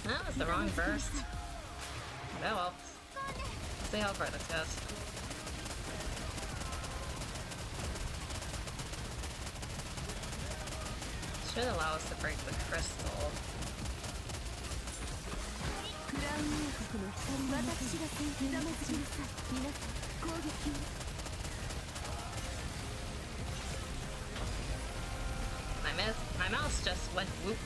That was the wrong burst. Oh well. Let's see how far this goes. Should allow us to break the crystal. My mouse just went whoop.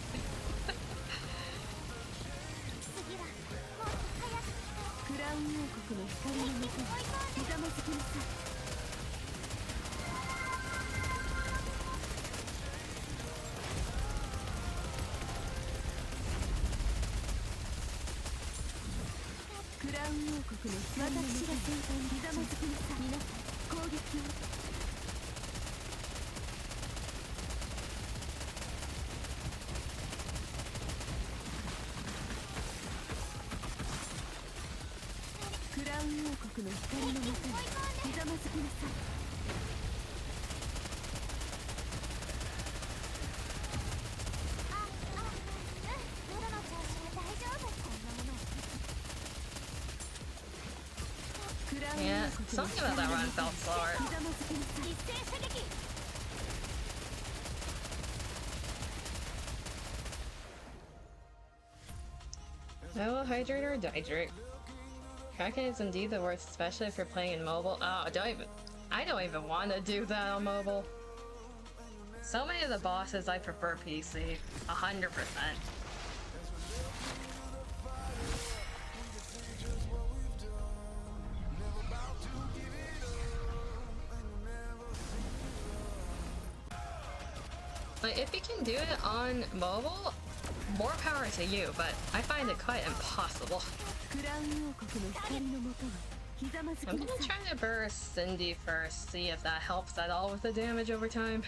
Yeah, something about that run felt slower. Oh, hydrate or dihydrate. Kraken is indeed the worst, especially if you're playing in mobile. Oh, I don't even want to do that on mobile. So many of the bosses I prefer PC, 100%. Like, if you can do it on mobile, more power to you, but I find it quite impossible. I'm gonna try to burst Cindy first, see if that helps at all with the damage over time.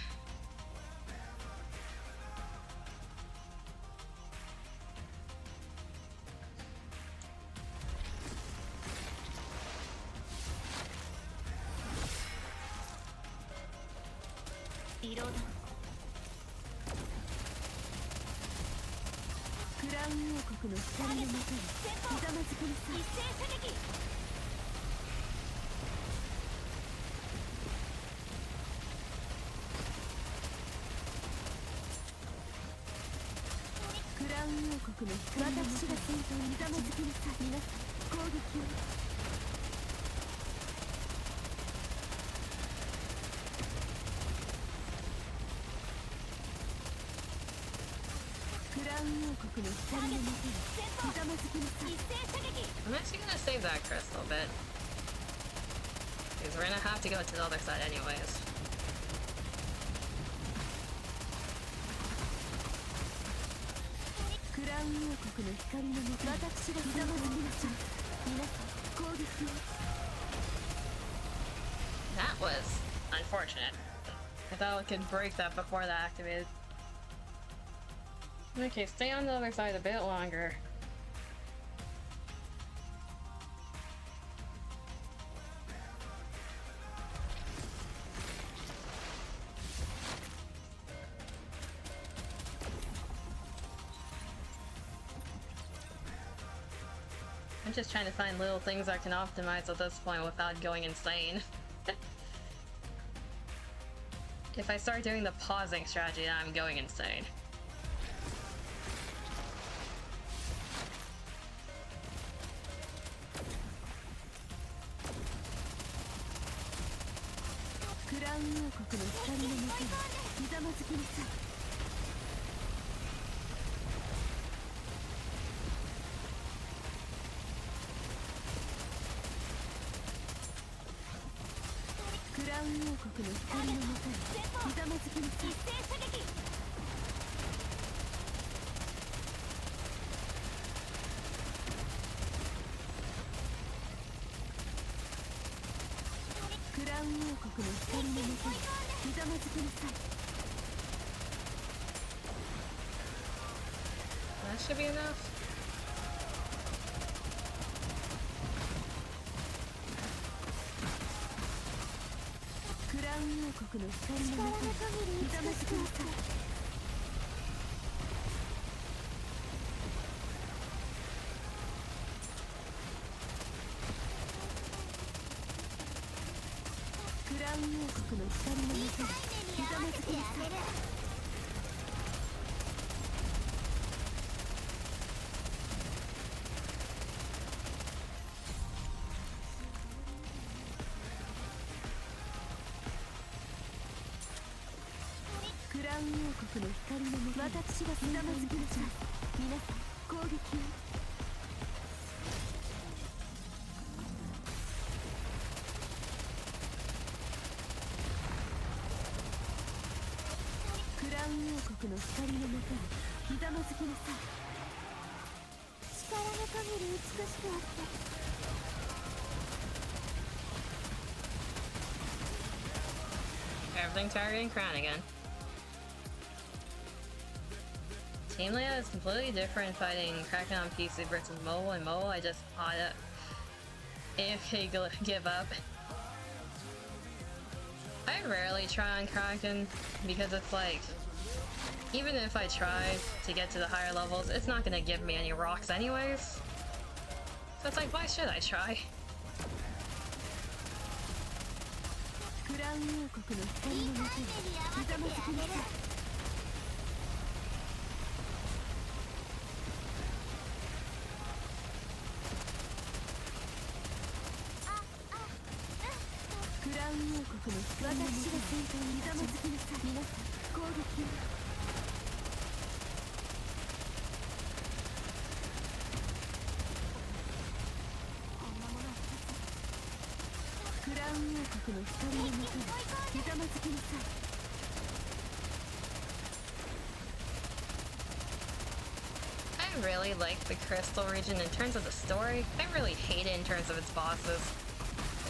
I'm actually gonna save that crystal bit, because we're gonna have to go to the other side anyways. That was unfortunate. I thought we could break that before that activated. Okay, stay on the other side a bit longer. I'm just trying to find little things I can optimize at this point without going insane. If I start doing the pausing strategy, I'm going insane. That should be enough. Everything targeting Crown again. Team layout is completely different fighting Kraken on PC versus mobile. In mobile, I just thought AFK give up. I rarely try on Kraken because it's like, even if I try to get to the higher levels, it's not gonna give me any rocks anyways. So it's like, why should I try? クラウン王国の光のもとにひざまずきなさい。クラウン王国の光のもとにひざまずきなさい。皆さん攻撃を。クラウン王国の光のもとにひざまずきなさい。I really like the Crystal region in terms of the story. I really hate it in terms of its bosses.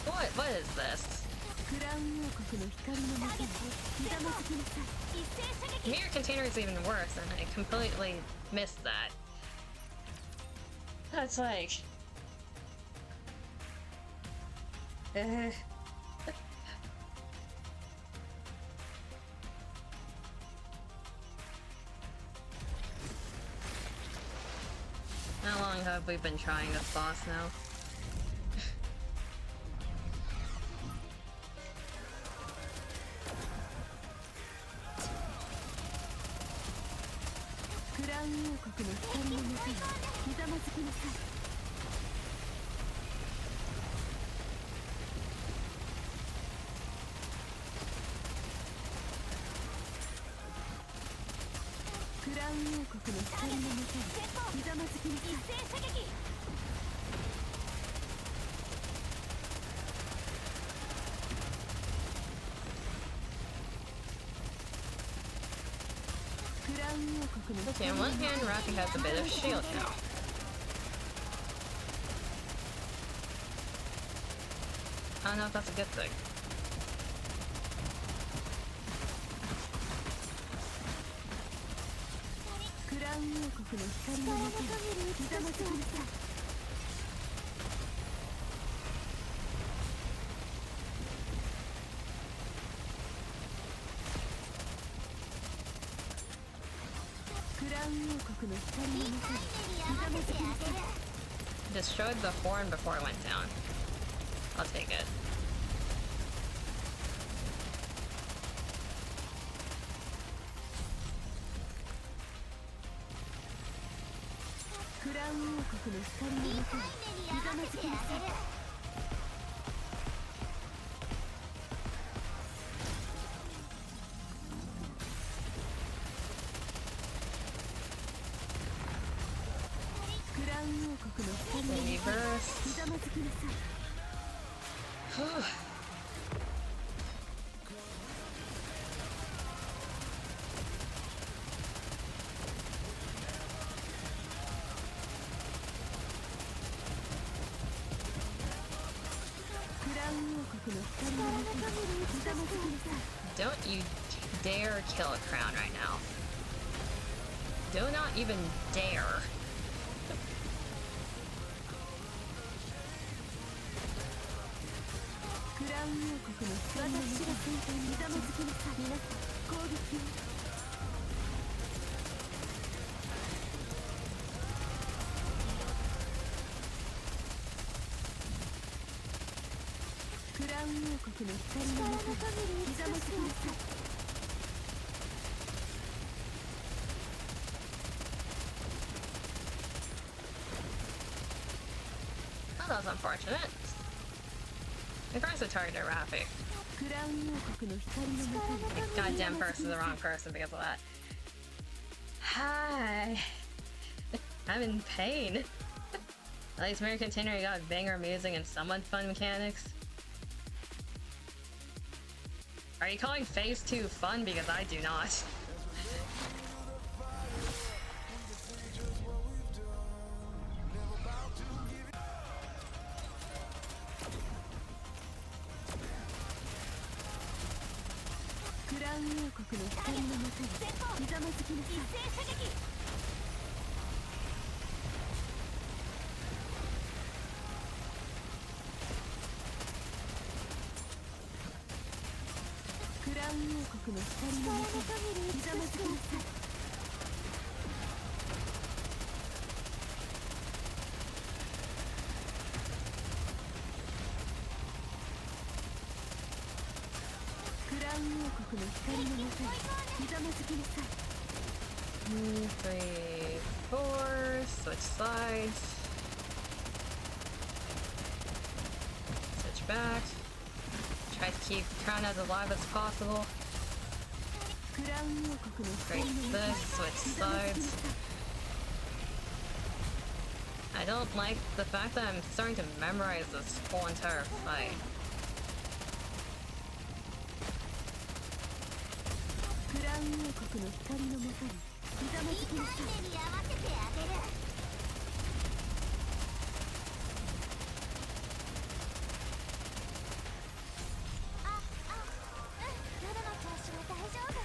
What is this? クラウン王国の光のもとにひざまずきなさい。 Mirror Container is even worse, and I completely missed that. That's like... How long have we been trying this boss now? クラウン王国の光のもとにひざまずきなさい。クラウン王国の光のもとにひざまずきなさい。クラウン王国の Okay, on one hand, Rocky has a bit of shield now. I don't know if that's a good thing. クラウン王国の光のもとにひざまずきなさい。クラウン王国の光のもとにひざまずきなさい。 Destroyed the horn before it went down. I'll take it. クラウン王国の光のもとにひざまずきなさい。クラウン王国の光のもとにひざまずきなさい。 クラウン王国の光のもとにひざまずきなさい。 Don't you dare kill a crown right now. Do not even dare. クラウン王国の光のもとにひざまずきなさい。皆さん攻撃を。 クラウン王国の光のもとにひざまずきなさい。 Oh, that was unfortunate. The price of target Rafik. クラウン王国の光のもとに Goddamn person, the wrong person because of that. Hi. I'm in pain. At least Mirror Container got banger music and somewhat fun mechanics. Are you calling Phase 2 fun? Because I do not. Crown 王国の光のもとにひざまずきなさい。クラウン王国の光のもとにひざまずきなさい。クウン王国の光のもとにひざまずきなさい。 3, 4, switch sides. Switch back. Try to keep Crown as alive as possible. クラウン王国の Break 光のもとに this, switch ひざまずきな sides. さい。 I don't like the fact that I'm starting to memorize this whole entire fight. クラウン王国の光のもとにひざまずきなさい。 目に合わせてあげる。夜の調子は大丈夫。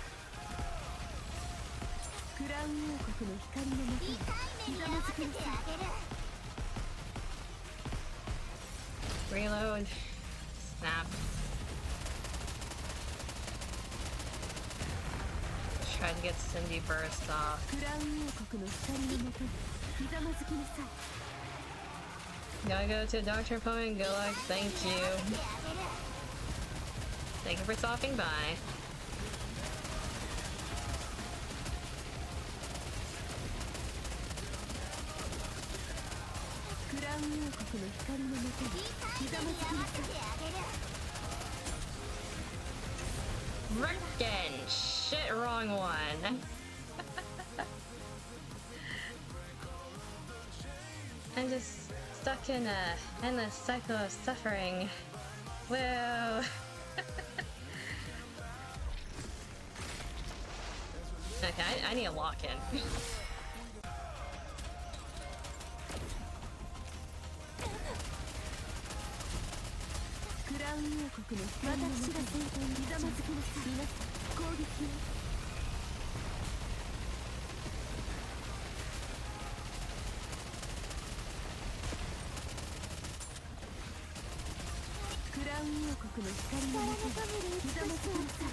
クラウン王国の光のもとに痛い目に合わせてあげる。 Reload. Snap. Try to get Cindy burst off. クラウン王国の光のもとにひざまずきなさい。 Gotta go to Dr. Poe and good luck. Thank you. Thank you for stopping by. クラウン王国の光のもとにひざまずきなさい。 Frickin' shit, wrong one. I'm just stuck in a endless cycle of suffering. Woo. Okay, I need a lock-in. クラウン王国の光のもとにひざまずきなさい。皆さん攻撃を。 クラウン王国の光のもとにひざまずきなさい。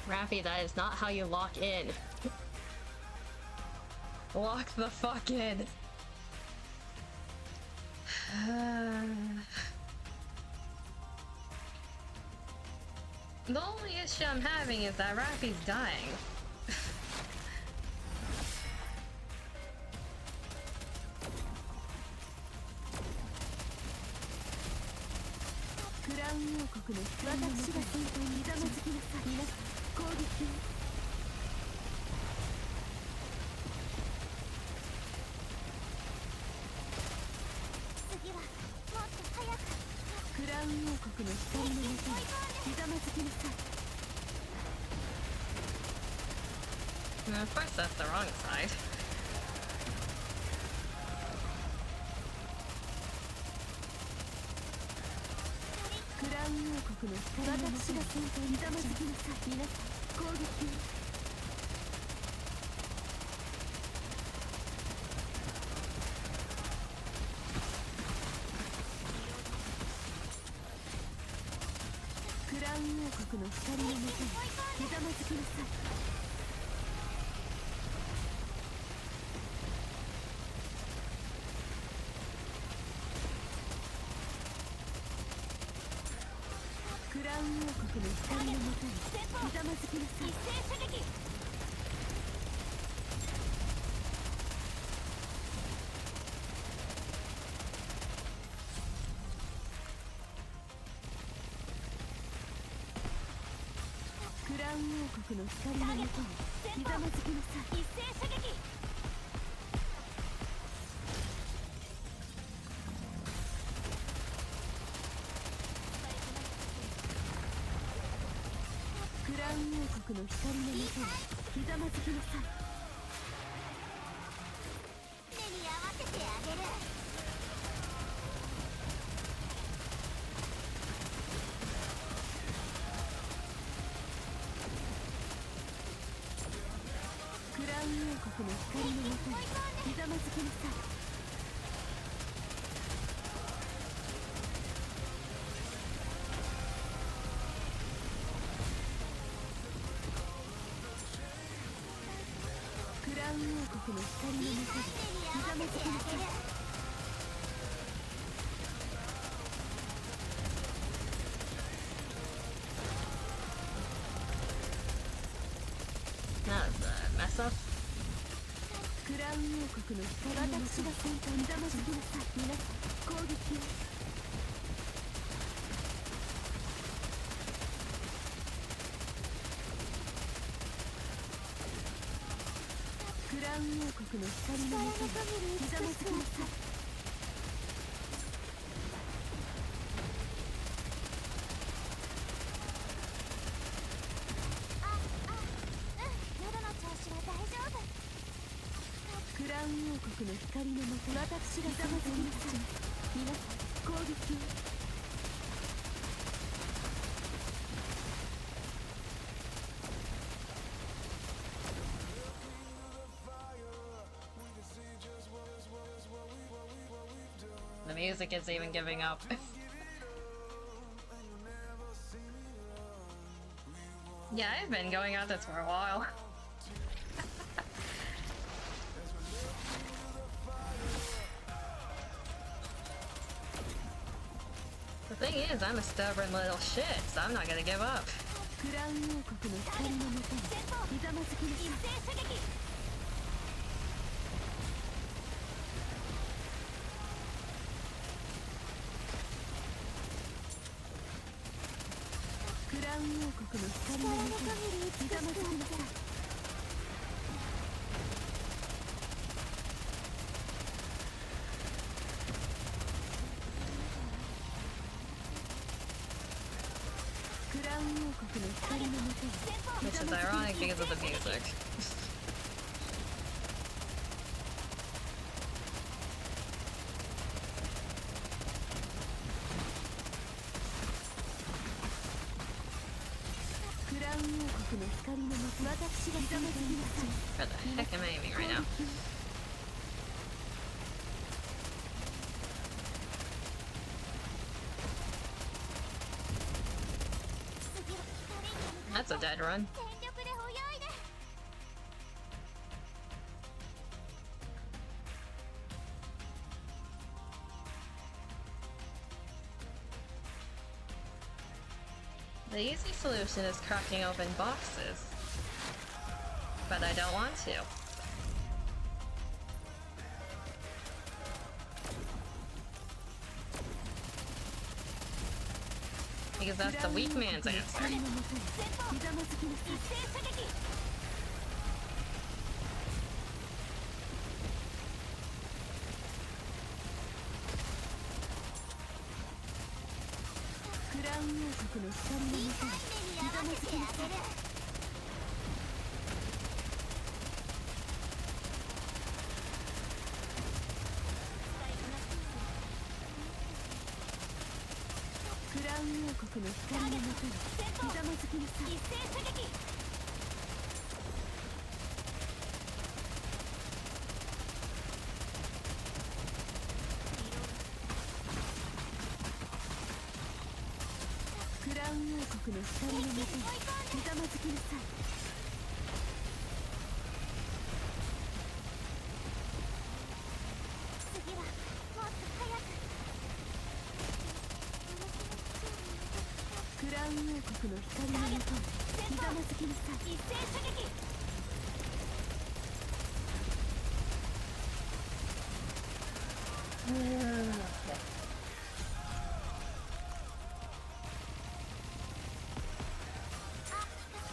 Raffy, that is not how you lock in. Lock the fuck in. The only issue I'm having is that Raffy's dying. クラウン王国の光のもとにひざまずきなさい。皆さん攻撃を。 次はもっと早く。クラウン王国の光のもとにひざまずきなさい。 And of course, that's the wrong side. クラウン王国の光のもとにひざまずきなさい。皆さん攻撃を。 クラウン王国の光のもとにひざまずきなさい。 クラウン王国の光のもとにひざまずきなさい。 クラウン王国の光のもとにひざまずきなさい。 クラウン王国の光のもとにひざまずきなさい。 目に合わせてあげる。 クラウン王国の光のもとにひざまずきなさい。 クラウン王国の光のもとに That was a mess up. クラウン王国の光の私が先端にざまずきなさい。皆さん攻撃を。クラウン王国の光のもとにひざまずきなさい。夜の調子は大丈夫。クラウン王国の光のもと私がざまずきなさい。皆さん攻撃を。The music is even giving up. Yeah, I've been going at this for a while. The thing is, I'm a stubborn little shit, so I'm not gonna give up. クラウン王国の光のもとにひざまずきなさい。クラウン王国の光のもとにひざまずきなさい。クラウン王国の光のもとに Which is ironic because of the music. クラウン王国の光のもと私がひざまずきなさい。 Where the heck am I aiming right now? 次は光に向か That's a dead run. 全力で泳いで。 The easy solution is cracking open boxes. But I don't want to. Because that's the weak man's answer. 光のもとにひざまずきなさい。クラウン王国の光のもとにひざまずきなさい。クラウン王国の光のもとにひざまずきなさい。クラウン王国の光のもとにひざまずきなさい。次はもっと早く。クラウン王国の光のもとにひざまずきなさい。一斉射撃。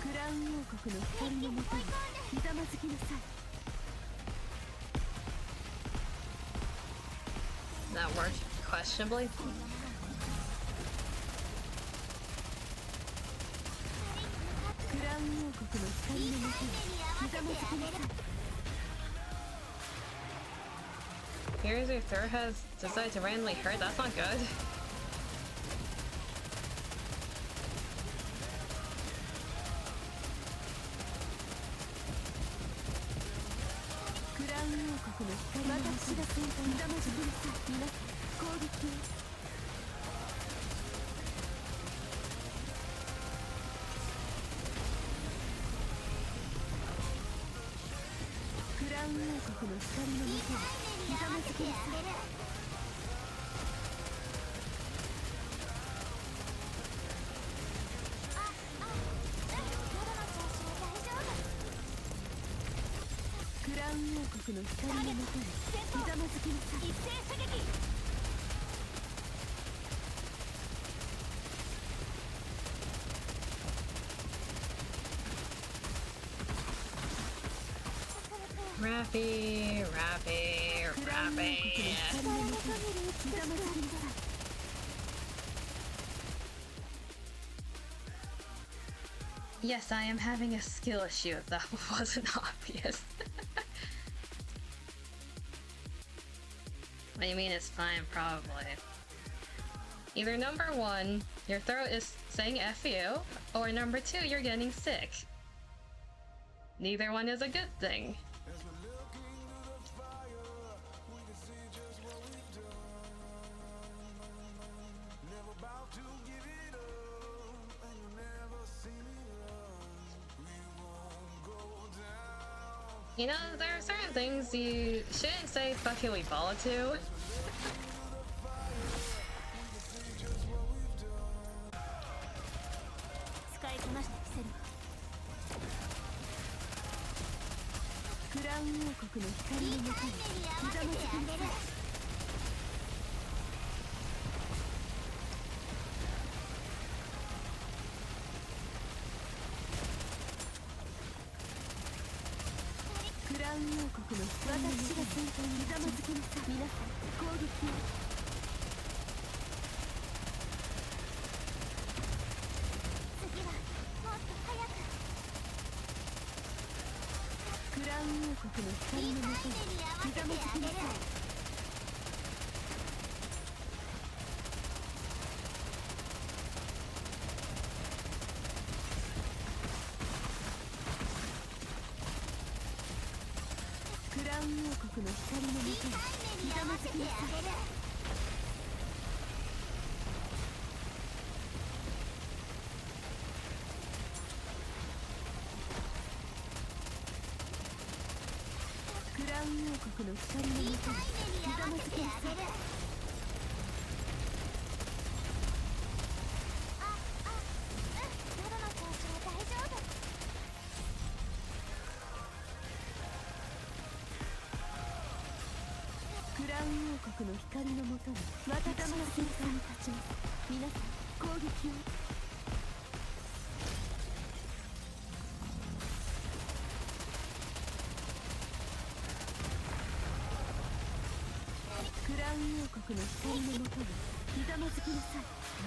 クラウン王国の光のもとにひざまずきなさい。 That worked questionably. クラウン王国の光のもとにひざまずきなさい。 Here's your third has decided to randomly hurt. That's not good. クラウン王国の光のもとにひざまずきなさい。皆さん攻撃を。クラウン王国の光のもとにクラウン王国の光のもとにひざまずきなさい。一斉射撃。Rappy, rappy, rappy. Yes, I am having a skill issue if that wasn't obvious. What do you mean it's fine? Probably. Either number one, your throat is saying F you, or number two, you're getting sick. Neither one is a good thing. You know, there are certain things you shouldn't say fucking Ebola to.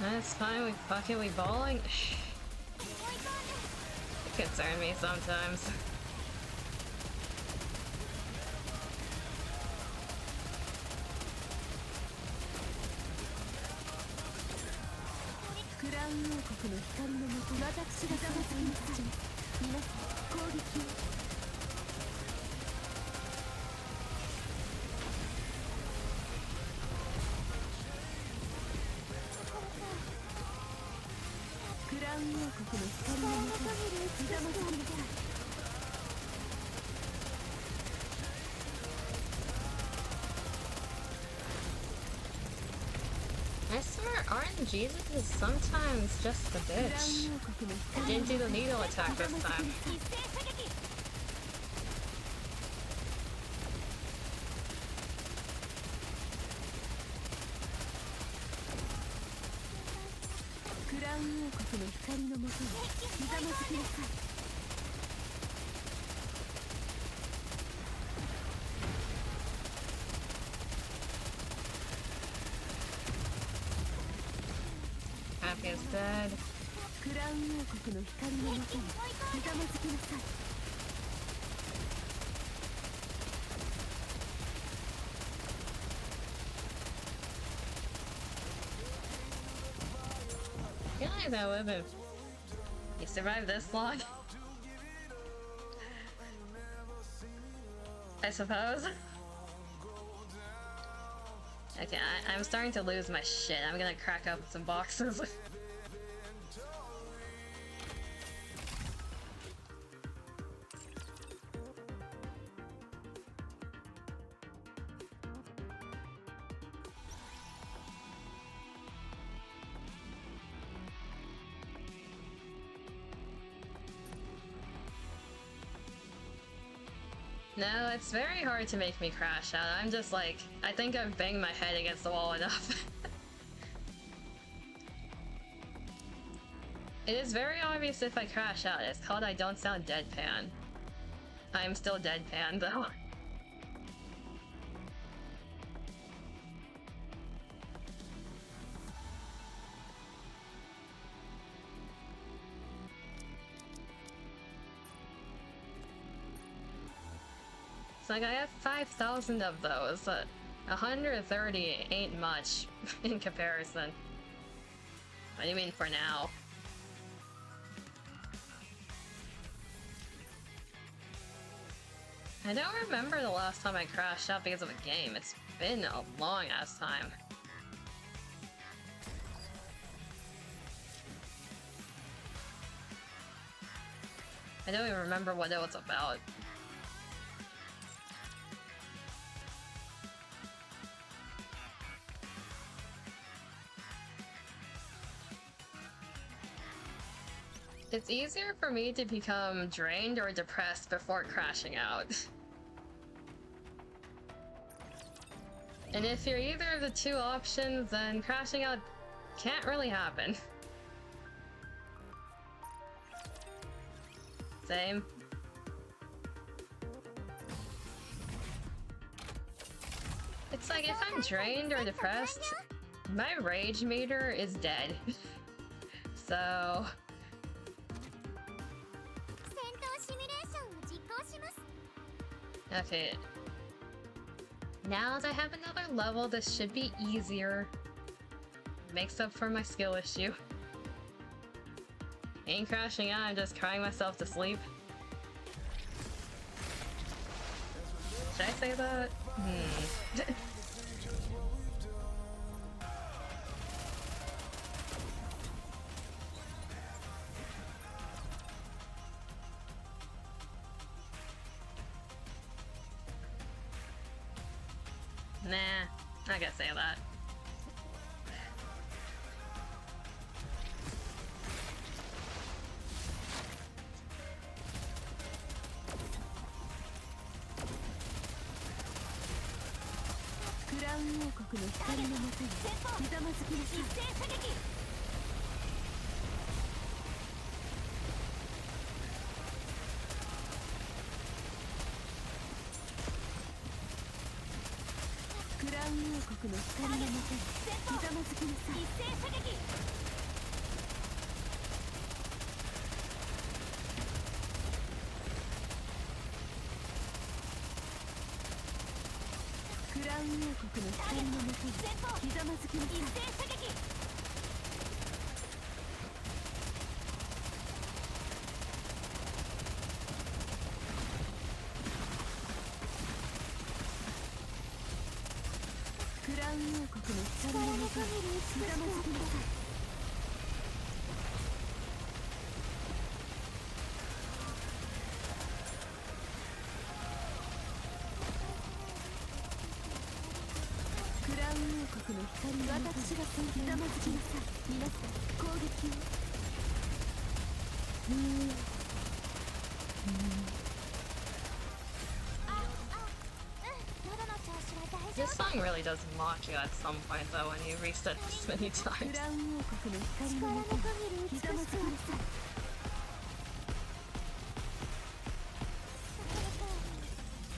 That's fine with fucking balling. It concerns me sometimes. I swear RNG is sometimes just a bitch. I didn't do the needle attack this time. Happy is dead. I feel like that would have. You survived this long? I suppose. Okay, I'm starting to lose my shit. I'm gonna crack up some boxes. No, it's very hard to make me crash out. I'm just like, I think I've banged my head against the wall enough. It is very obvious if I crash out. It's called I don't sound deadpan. I'm still deadpan though. It's like I have 5,000 of those. 130 ain't much in comparison. What do you mean for now? I don't remember the last time I crashed out because of a game. It's been a long ass time. I don't even remember what it was about. It's easier for me to become drained or depressed before crashing out. And if you're either of the two options, then crashing out can't really happen. Same. It's like if I'm drained or depressed, my rage meter is dead. So... Okay. Now that I have another level, this should be easier. Makes up for my skill issue. Ain't crashing out, I'm just crying myself to sleep. Should I say that? Nah, I gotta say that. This song really does mock you at some point though when you reset this many times.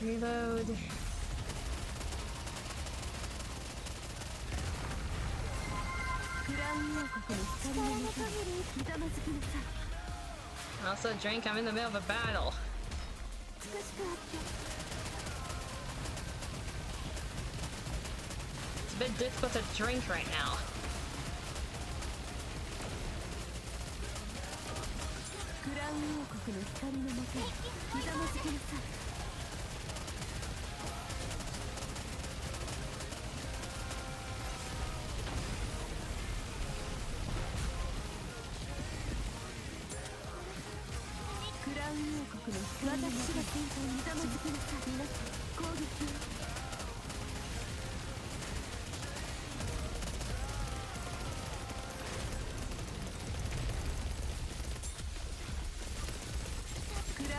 Reload. Also drink, I'm in the middle of a battle. It's a bit difficult to drink right now.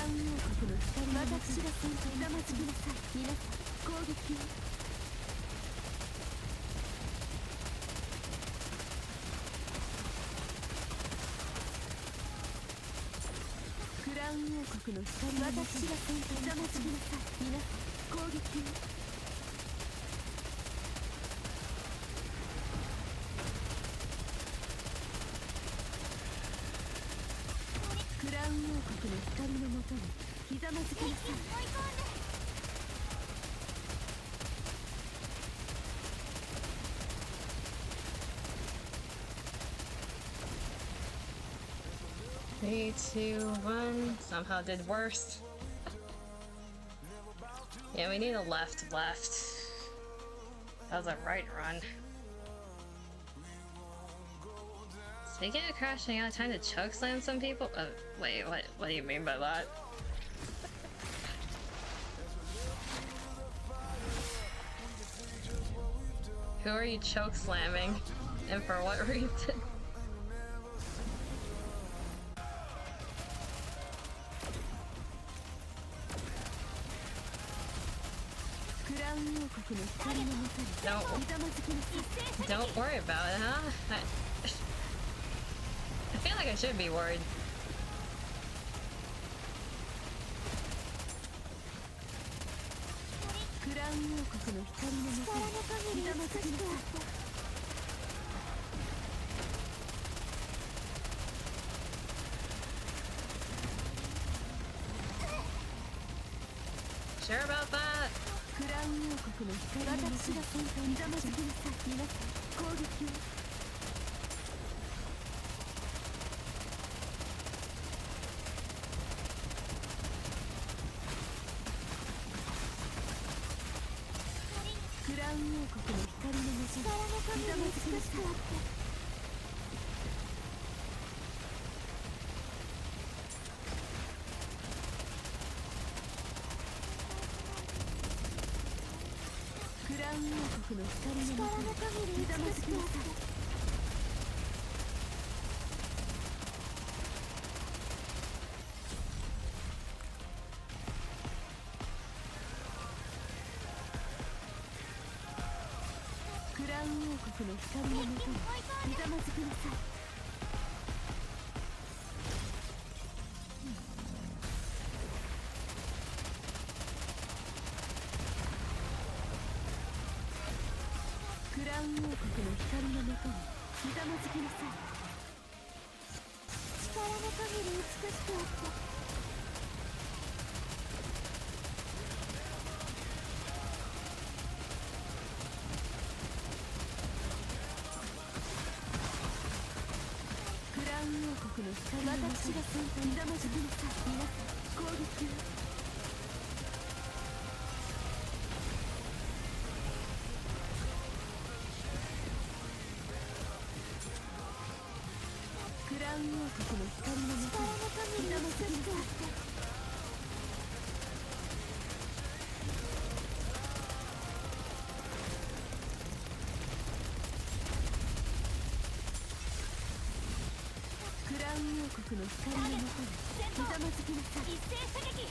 ウン王国の光の私が先頭にひざまずきなさい。皆さん攻撃を。クラウン王国の光の私が先頭にひざまずきなさい。皆さん攻撃を。クラウン王国の光のもとにひざまずきなさい。Three, two, one. Somehow did worse. Yeah, we need a left. That was a right run. Speaking of crashing out, time to chokeslam some people? Wait, what do you mean by that? Who are you chokeslamming? And for what reason? Don't worry about it, huh? I feel like I should be worried. Sure about that? クラウン王国の光の私が先頭にひざまずきなさい。皆さん攻撃を。クラウン王国の光のもとにひざまずきなさい。クラウン王国の光のもとにひざまずきなさい。クラウン王国の光のもとにひざまずきなさい。クラウン王国の光のもとにひざまずきなさい。力の限り美しくあって。クラウン王国の光のもとにひざまずきなさい。皆さん攻撃を。クラウン王国の光のもとにひざまずきなさい。クラウン王国の光のもとにひざまずきなさい。一斉射撃。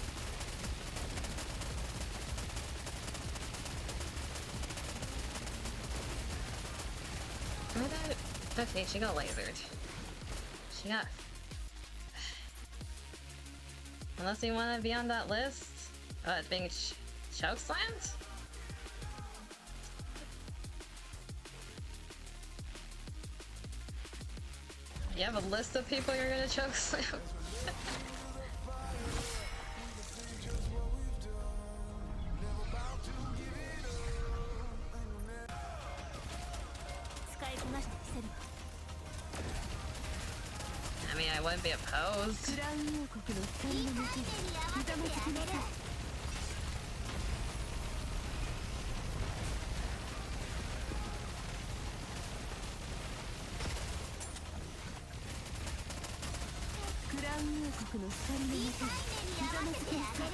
Okay, she got lasered. She got... Unless you want to be on that list? Being chokeslammed? You have a list of people you're gonna chokeslam? I mean, I wouldn't be opposed. クラウン王国の光のもとにひざまずきなさい。クラウン王国の光のもとにひざまずきなさい。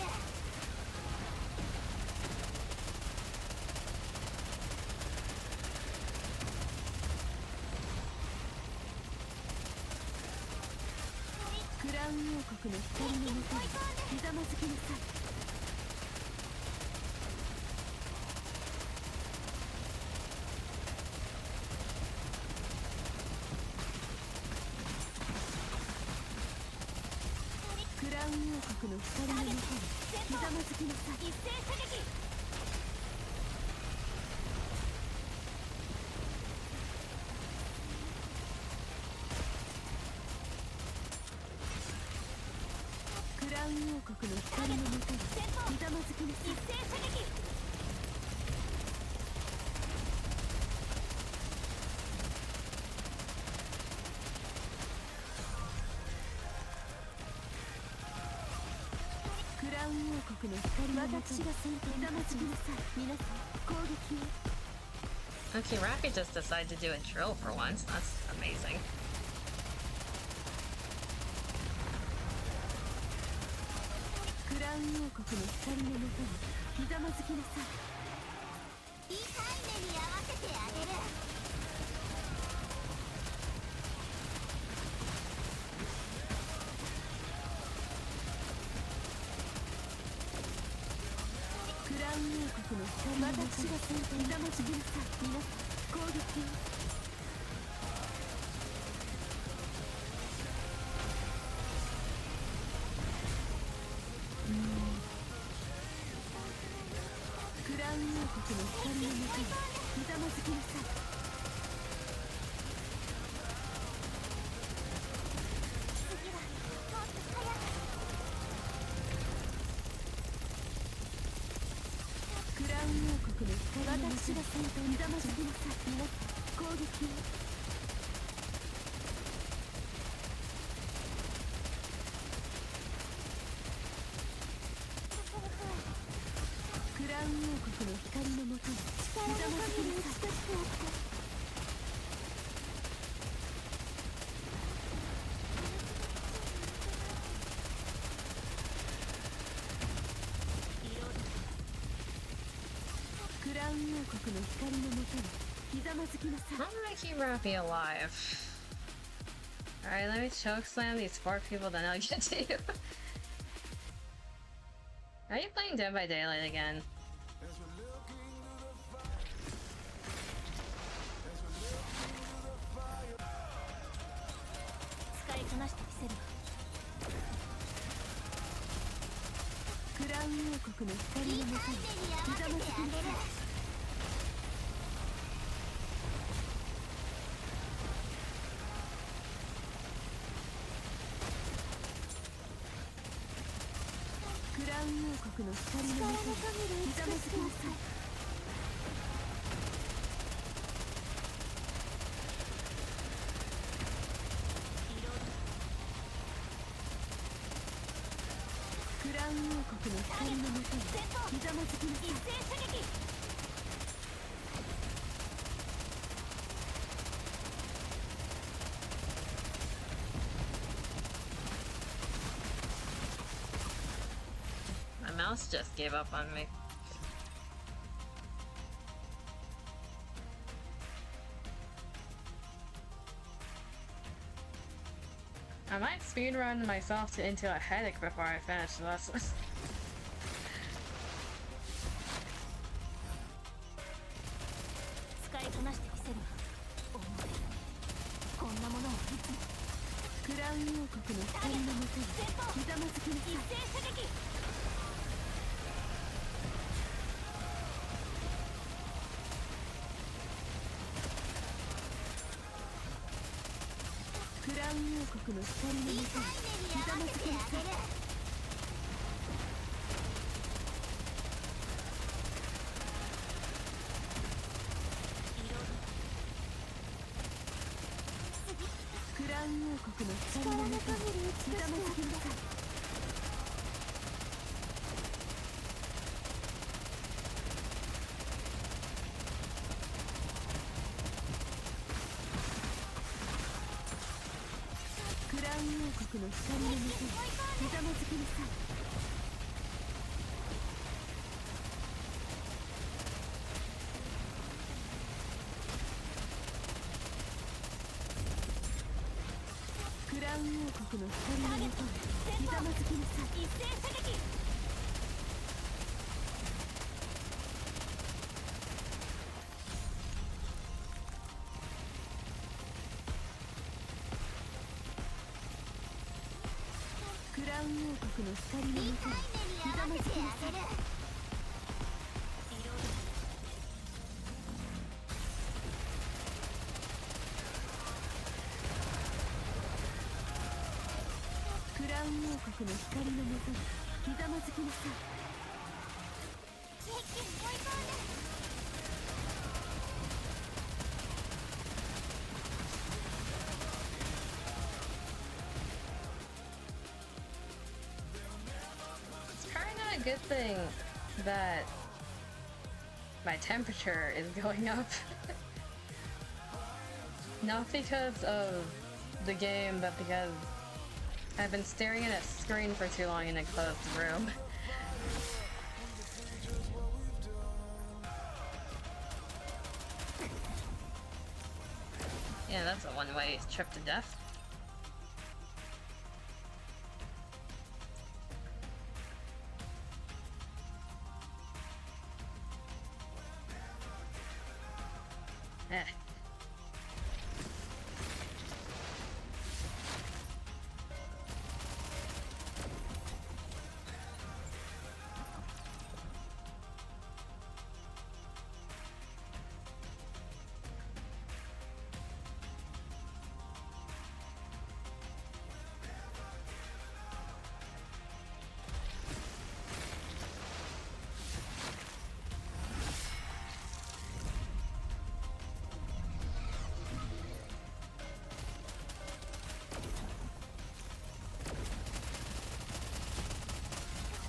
ククラウン王国の光のもとにひざまずきなさい。クラウン王国の光のもとにひざまずきなさい。一斉射撃。クラウン王国の光のもとにひざまずきなさい。一斉射撃。クラウン王国の光のもとにひざまずきなさい。皆さん攻撃を。Okay, Rafi just decided to do a drill for once. That's amazing. クラウン王国の光のもとにひざまずきなさい。痛い目に合わせてあげる。クラウン王国の光のもとにひざまずきなさい。皆さん攻撃を。クラウン王国の光のもとにひざまずきなさい。次はもっと早く。クラウン王国の光のもとにひざまずきなさい。皆さん攻撃を。クラウン王国の光のもとにひざまずきなさい。クラウン王国の光のもとにひざまずきなさい。 I'm gonna keep Rafi alive. Alright, let me chokeslam these 4 people, then I'll get to you. Are you playing Dead by Daylight again? 使いこなしてみせるわ。クラウン王国の光のもとにひざまずきなさい。クラウン王国の光のもとにひざまずきなさい。クラウン王国の光のもとにひざまずきなさい。一斉射撃。My mouse just gave up on me. I might speedrun myself into a headache before I finish this. 使いこなしてみせるわ。思うよこんなものをいつも。クラウン王国の光のもとにひざまずきなさい。一斉射撃。クラウン王国の光のもとにひざまずきなさい。クラウン王国の光のもとにひざまずきなさい。クラウン王国の光のもとにひざまずきなさい。クラクラウン王国の光のもとにひざまずきなさい。一斉射撃。クラウン王国の光のもとにひざまずきなさい。クラウン王国の光のもとにひざまずきなさい。一気に追い込んで。It's kinda a good thing that my temperature is going up. Not because of the game, but because I've been staring at a screen for too long in a closed room. Yeah, that's a one-way trip to death. Eh.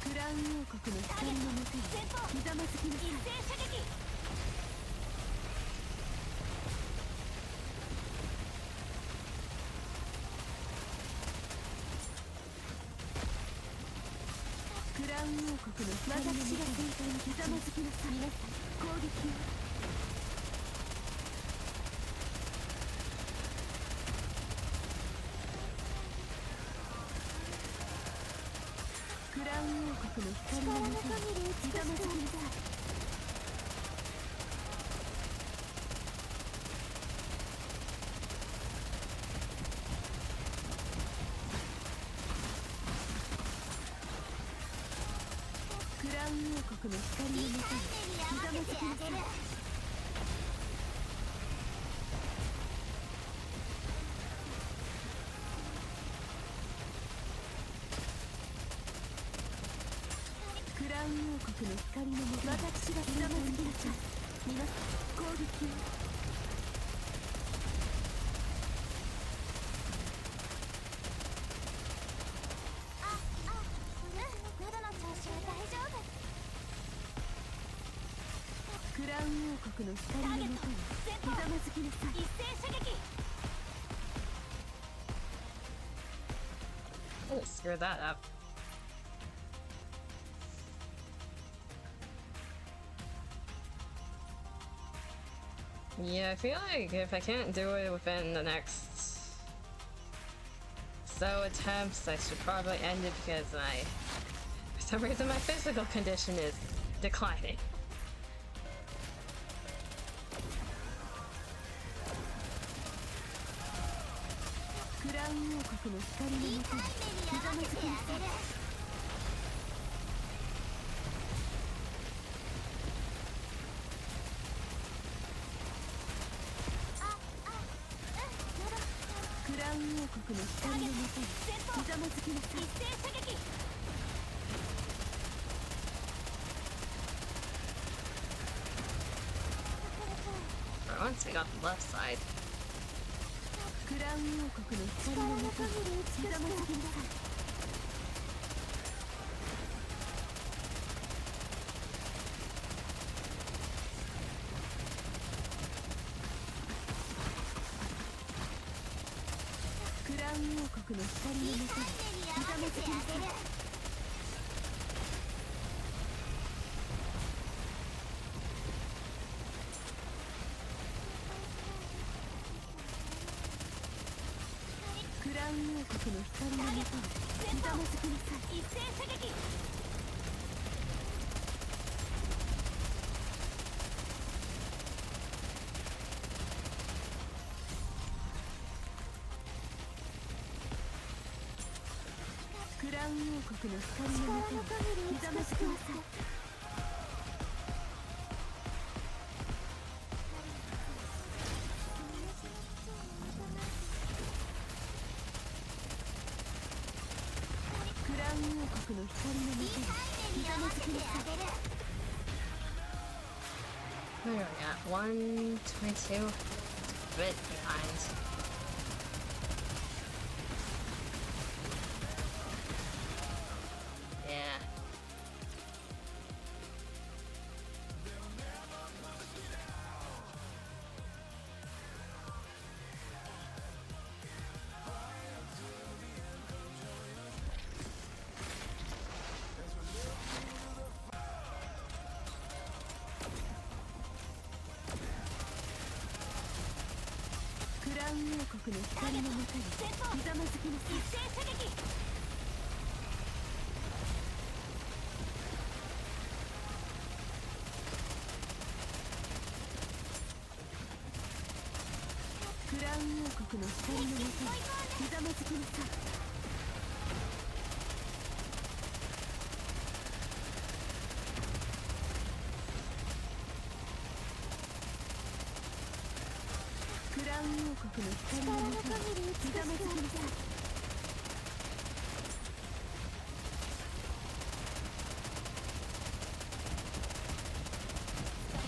クラウン王国の光のもとにひざまずきなさい。クラウン王国の光のもとにひざまずきなさい。皆さん攻撃を。クラウン王国の光のもとにひざまずきなさい。クラウン王国の光のもとにひざまずきなさい。クラウン王国の光のもとに私がひざまずきなさい。皆さん攻撃を。クラウン王国の光のもとにひざまずきなさい。一斉射撃。Oh, screw that up. Yeah, I feel like if I can't do it within the next so attempts, I should probably end it because for some reason my physical condition is declining. クラウン王国の光のもとにひざまずきなさい。クラウン王国の光のもとにひざまずきなさい。 For once, we got the left side. クラウン王国の光のもとにひざまずきなさい。クラウン王国の光のもとにひざまずきなさい。 クラウン王ウン王国の光のもとにひざまずきなさい。一斉射撃。クラウン王国の光のもとにひざまずきなさい。クラウン王国の光のもとにひざまずきなさい。 Where are we at? 122? A bit behind. Yeah.クラウン王国の光のもとにひざまずきなさい。一斉射撃。クラウン王国の光のもとにひざまずきなさい。クラウン王国の光のもとにひざまずきなさい。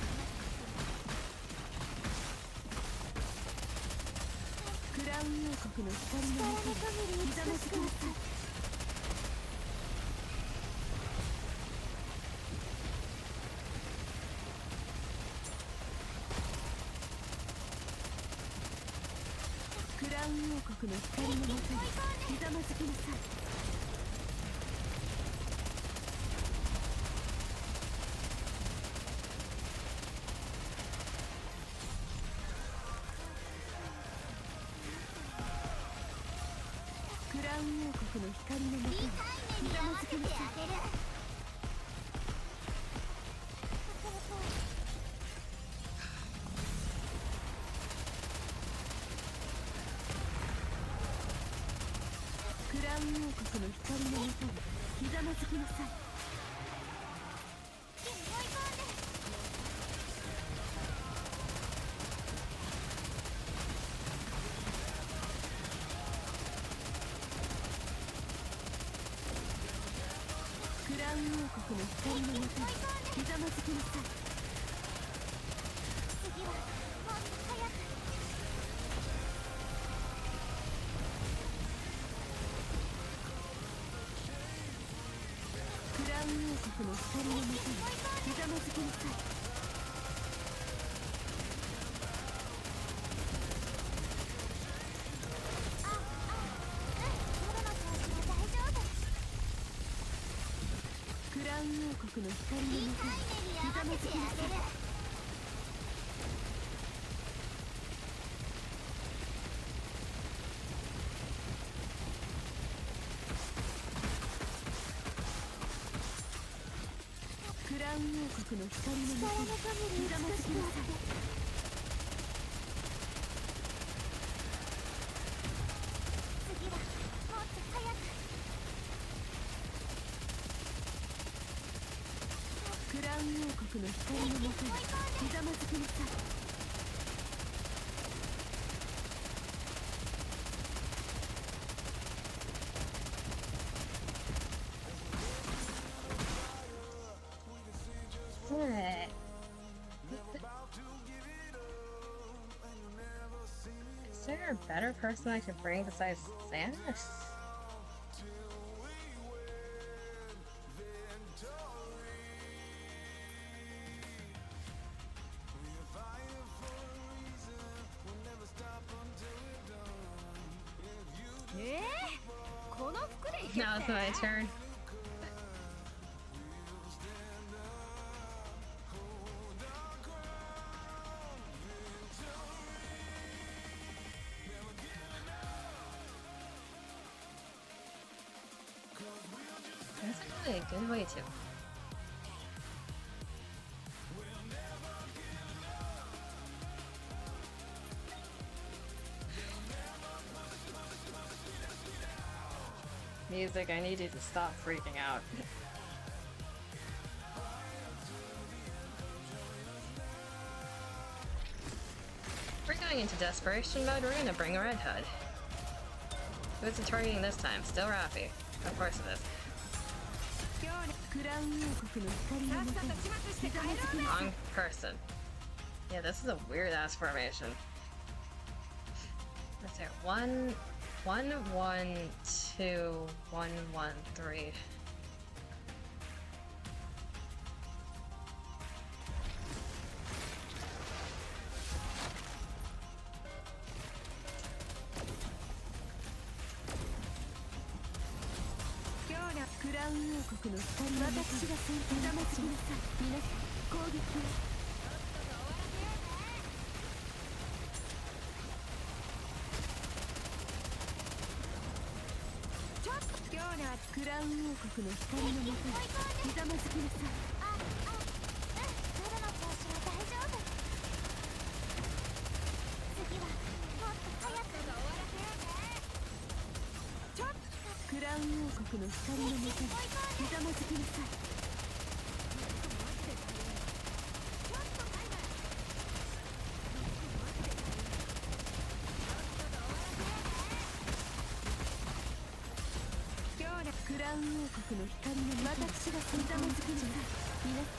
クラウン王国の光のもとにひざまずきなさい。クラウン王国の光のもとにひざまずきなさい。クラウン王国の光のもとにひざまずきなさい。クラウン王国の光のもとにひざまずきなさい。クラウン王国の光のもとにひざまずきなさい。次はもっと早く。クラウン王国の光のもとにひざまずきなさい。クラウン王国の光のもとにひざまずきなさい。クラウン王国の光のもとにひざまずきなさい。次はもっと早く。クラウン王国の光のもとにひざまずきなさい。Alright. Is there a better person I could bring besides Samus? Now it's my turn. good way to. Music, I need you to stop freaking out. We're going into desperation mode, we're gonna bring a Red Hood. Who's it targeting this time? Still Rafi. Of course it is. Wrong person. Yeah, this is a weird ass formation. Let's see. 1, 1, 1, 2, 1, 1, 3.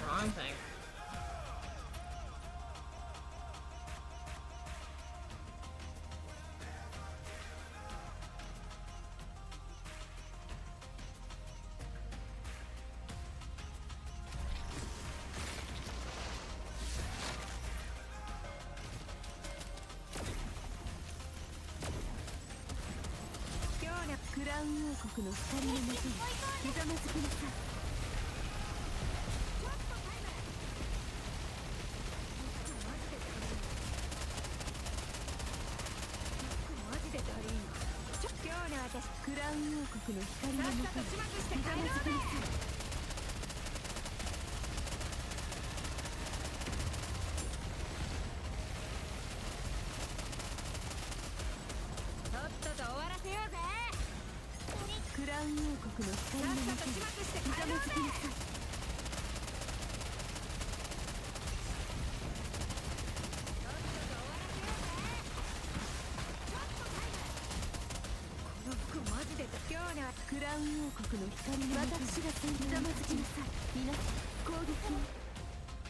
Wrong thing.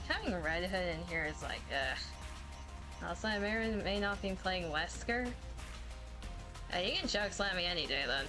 Having a Red Hood in here is like, also, I may not be playing Wesker. You can choke slam me any day then.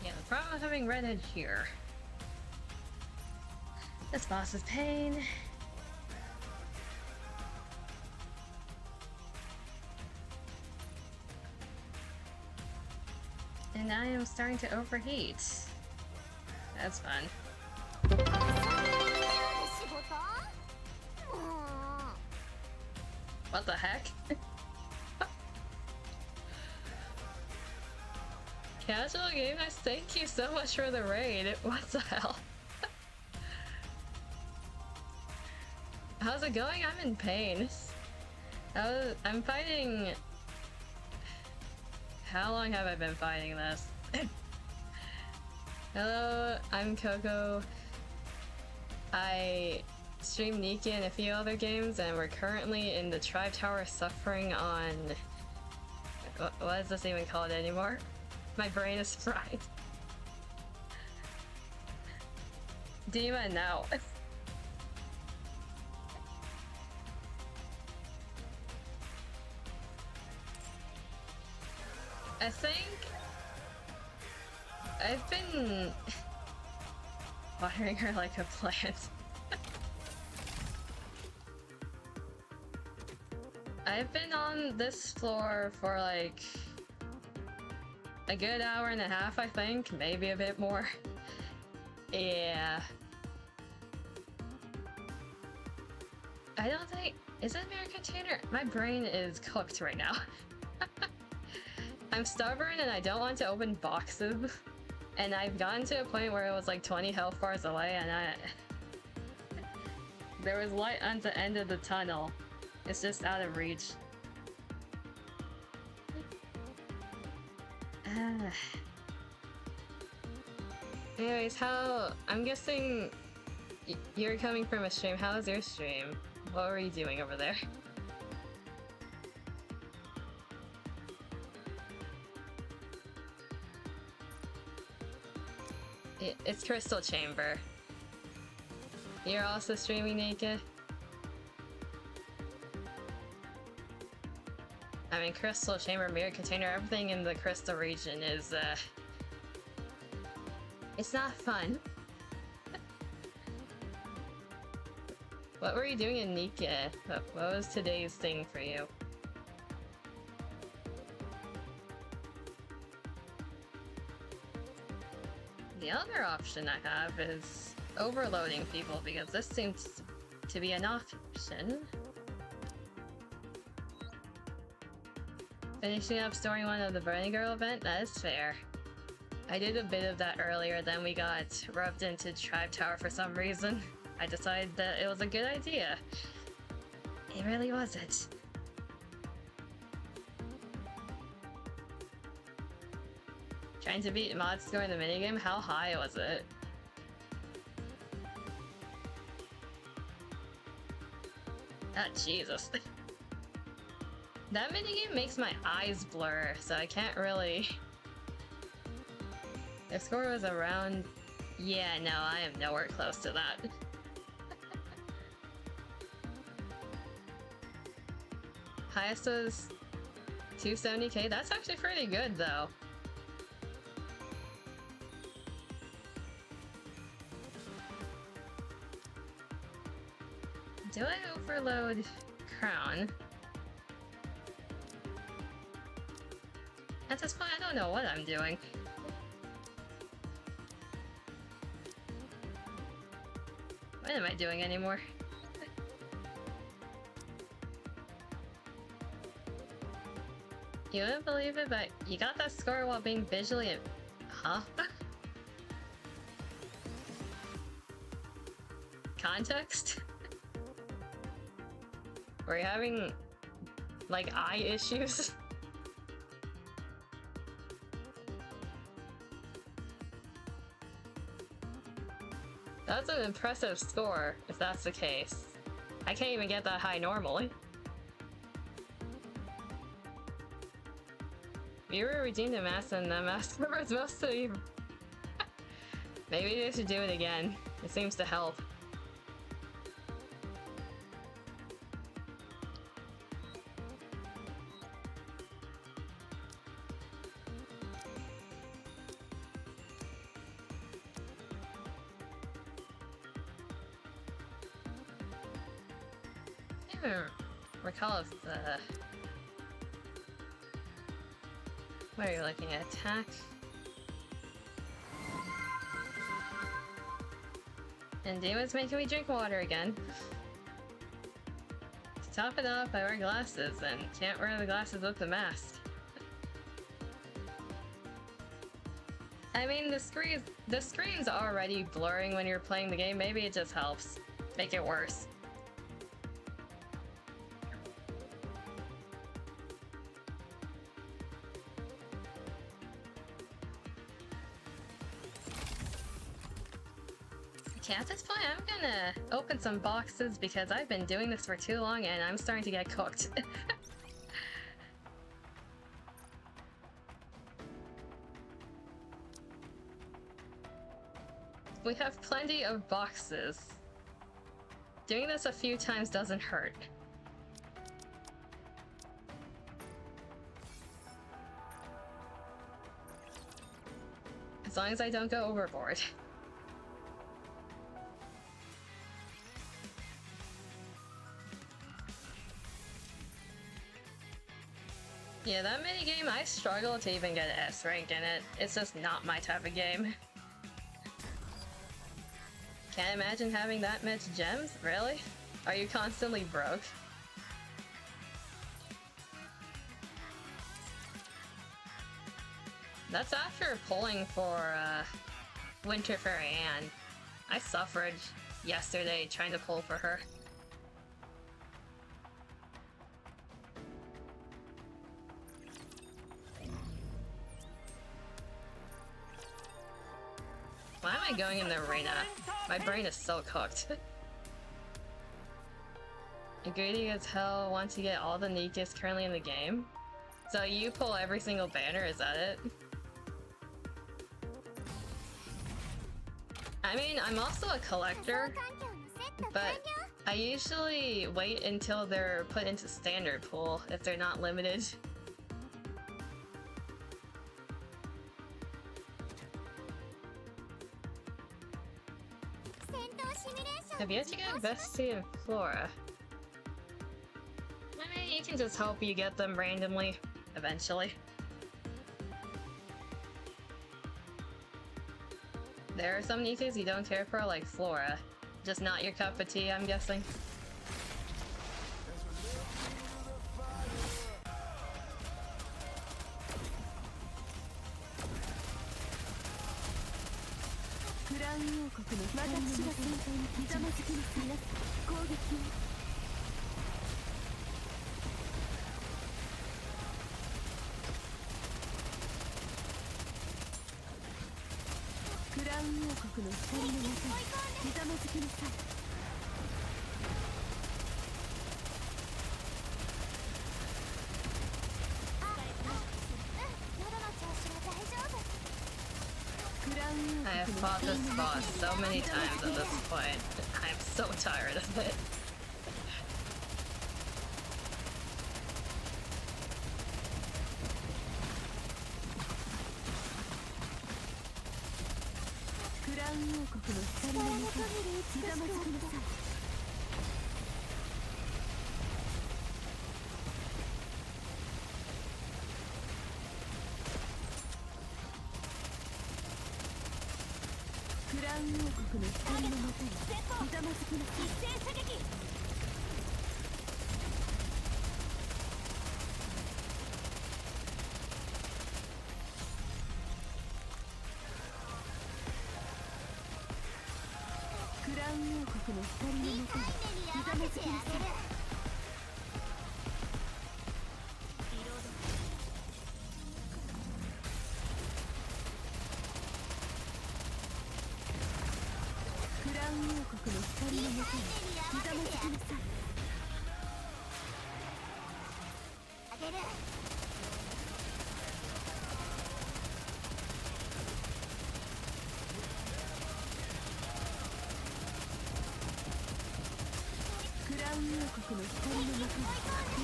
Yeah, the problem with having Red Hood here. This boss is pain. And I am starting to overheat. That's fun. そういう仕事？もう What the heck? Casual game, guys, thank you so much for the raid. What the hell? How's it going? I'm in pain. I'm fighting... How long have I been fighting this? Hello, I'm Coco. I stream NIKKE and a few other games, and we're currently in the Tribe Tower suffering on... What is this even called anymore? My brain is fried. Demon now. I think I've been watering her like a plant. I've been on this floor for like a good hour and a half, I think, maybe a bit more. Yeah. I don't think... Is it American container? My brain is cooked right now. I'm stubborn and I don't want to open boxes. And I've gotten to a point where it was like 20 health bars away and there was light on the end of the tunnel. It's just out of reach. Anyways, I'm guessing you're coming from a stream. How was your stream? What were you doing over there? It's Crystal Chamber. You're also streaming NIKKE? I mean, Crystal Chamber, Mirror Container, everything in the Crystal region is, it's not fun. What were you doing in NIKKE? What was today's thing for you? The other option I have is overloading people, because this seems to be an option. Finishing up story 1 of the Burning Girl event? That is fair. I did a bit of that earlier, then we got rubbed into Tribe Tower for some reason. I decided that it was a good idea. It really wasn't. Trying to beat mod score in the minigame? How high was it? Ah, Jesus. That minigame makes my eyes blur, so I can't really... The score was around... Yeah, no, I am nowhere close to that. Highest was 270k? That's actually pretty good, though. Do I overload Crown? At this point, I don't know what I'm doing. What am I doing anymore? You wouldn't believe it, but you got that score while being visually... Huh? Context? Were you having, like, eye issues? That's an impressive score, if that's the case. I can't even get that high normally. Viewer redeemed a mask and the mask covers most of you. Maybe they should do it again. It seems to help. I don't recall if the... What are you looking at? Attack? And Demon's making me drink water again. To top it off, I wear glasses and can't wear the glasses with the mask. I mean, the screen's already blurring when you're playing the game. Maybe it just helps make it worse. Okay, at this point, I'm gonna open some boxes because I've been doing this for too long and I'm starting to get cooked. We have plenty of boxes. Doing this a few times doesn't hurt. As long as I don't go overboard. Yeah, that minigame, I struggle to even get an S rank in it. It's just not my type of game. Can't imagine having that much gems? Really? Are you constantly broke? That's after pulling for Winter Fairy Anne. I suffered yesterday trying to pull for her. Why am I going in the arena? My brain is so cooked. You're greedy as hell, want to get all the NIKKEs currently in the game? So you pull every single banner, is that it? I mean, I'm also a collector, but I usually wait until they're put into standard pool if they're not limited. Have yet to get Bestie and Flora. I mean, you can just hope you get them randomly, eventually. There are some NIKKEs you don't care for, like Flora. Just not your cup of tea, I'm guessing. I have fought this boss so many times at this point. I'm so tired of it.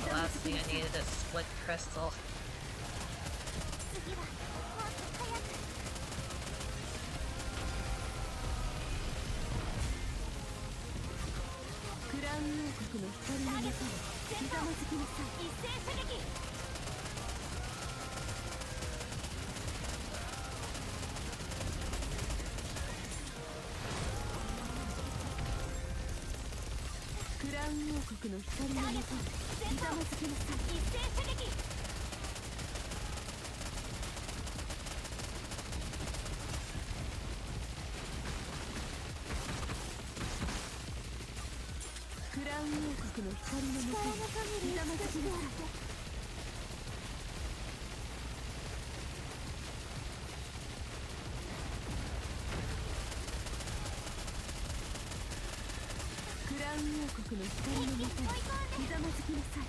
The last thing I needed is split crystal. ウン王国の光のもとひざまずきなさい。一斉射撃。クラウン王国の光のもとひざまずきなさい。クラウン王国の光のもとひざまずきなさい。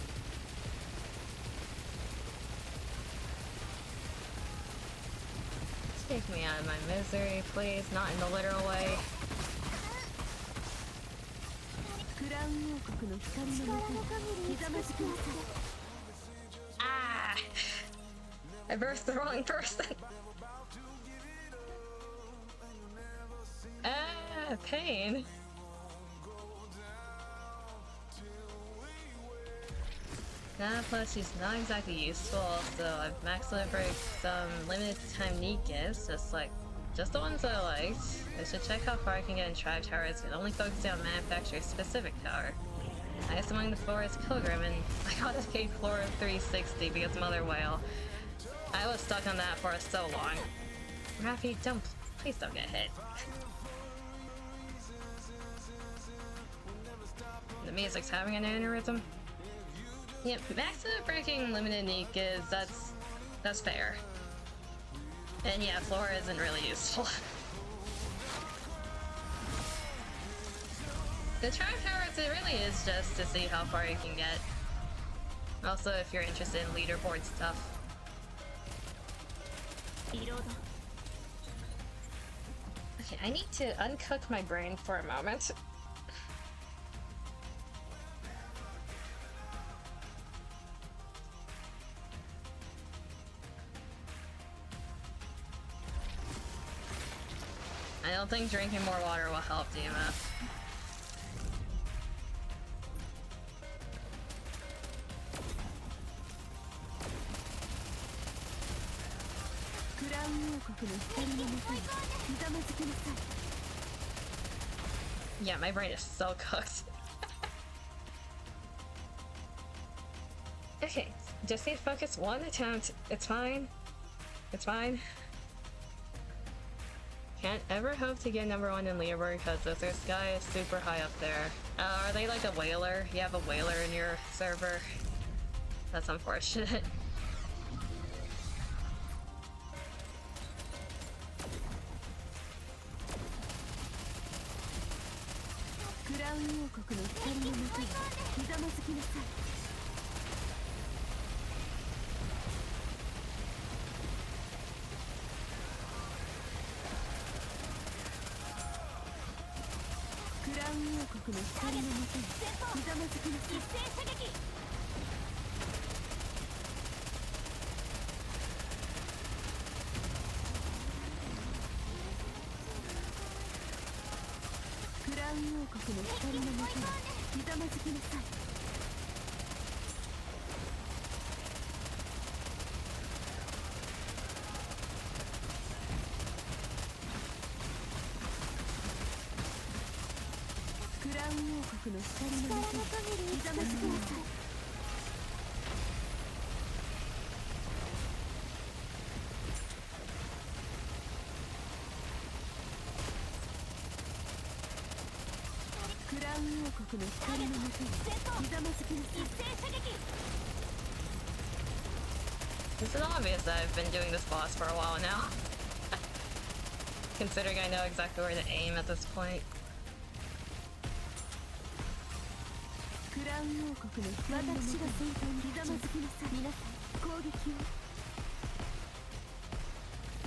Take me out of my misery, please. Not in the literal way. クラウン王国の光のもとひざまずきなさい。Ah! I burst the wrong person. Ah, pain. Plus she's not exactly useful, so I've maxed out for some limited time NIKKEs, just the ones I liked. I should check how far I can get in Tribe Towers, but only focusing on manufacturer specific tower. Highest among the floor is Pilgrim, and I got to escape floor 360 because Mother Whale. I was stuck on that for so long. Rafi, please don't get hit. The music's having an aneurysm. Yep, max breaking limited NIKKEs, that's fair. And yeah, Flora isn't really useful. The Tribe Towers, it really is just to see how far you can get. Also, if you're interested in leaderboard stuff. Okay, I need to uncook my brain for a moment. I don't think drinking more water will help, Dima. Yeah, my brain is so cooked. Okay, just need to focus one attempt. It's fine. It's fine. Can't ever hope to get #1 in leaderboard because this guy is super high up there. Are they like a whaler? You have a whaler in your server? That's unfortunate. This is obvious that I've been doing this boss for a while now. Considering I know exactly where to aim at this point.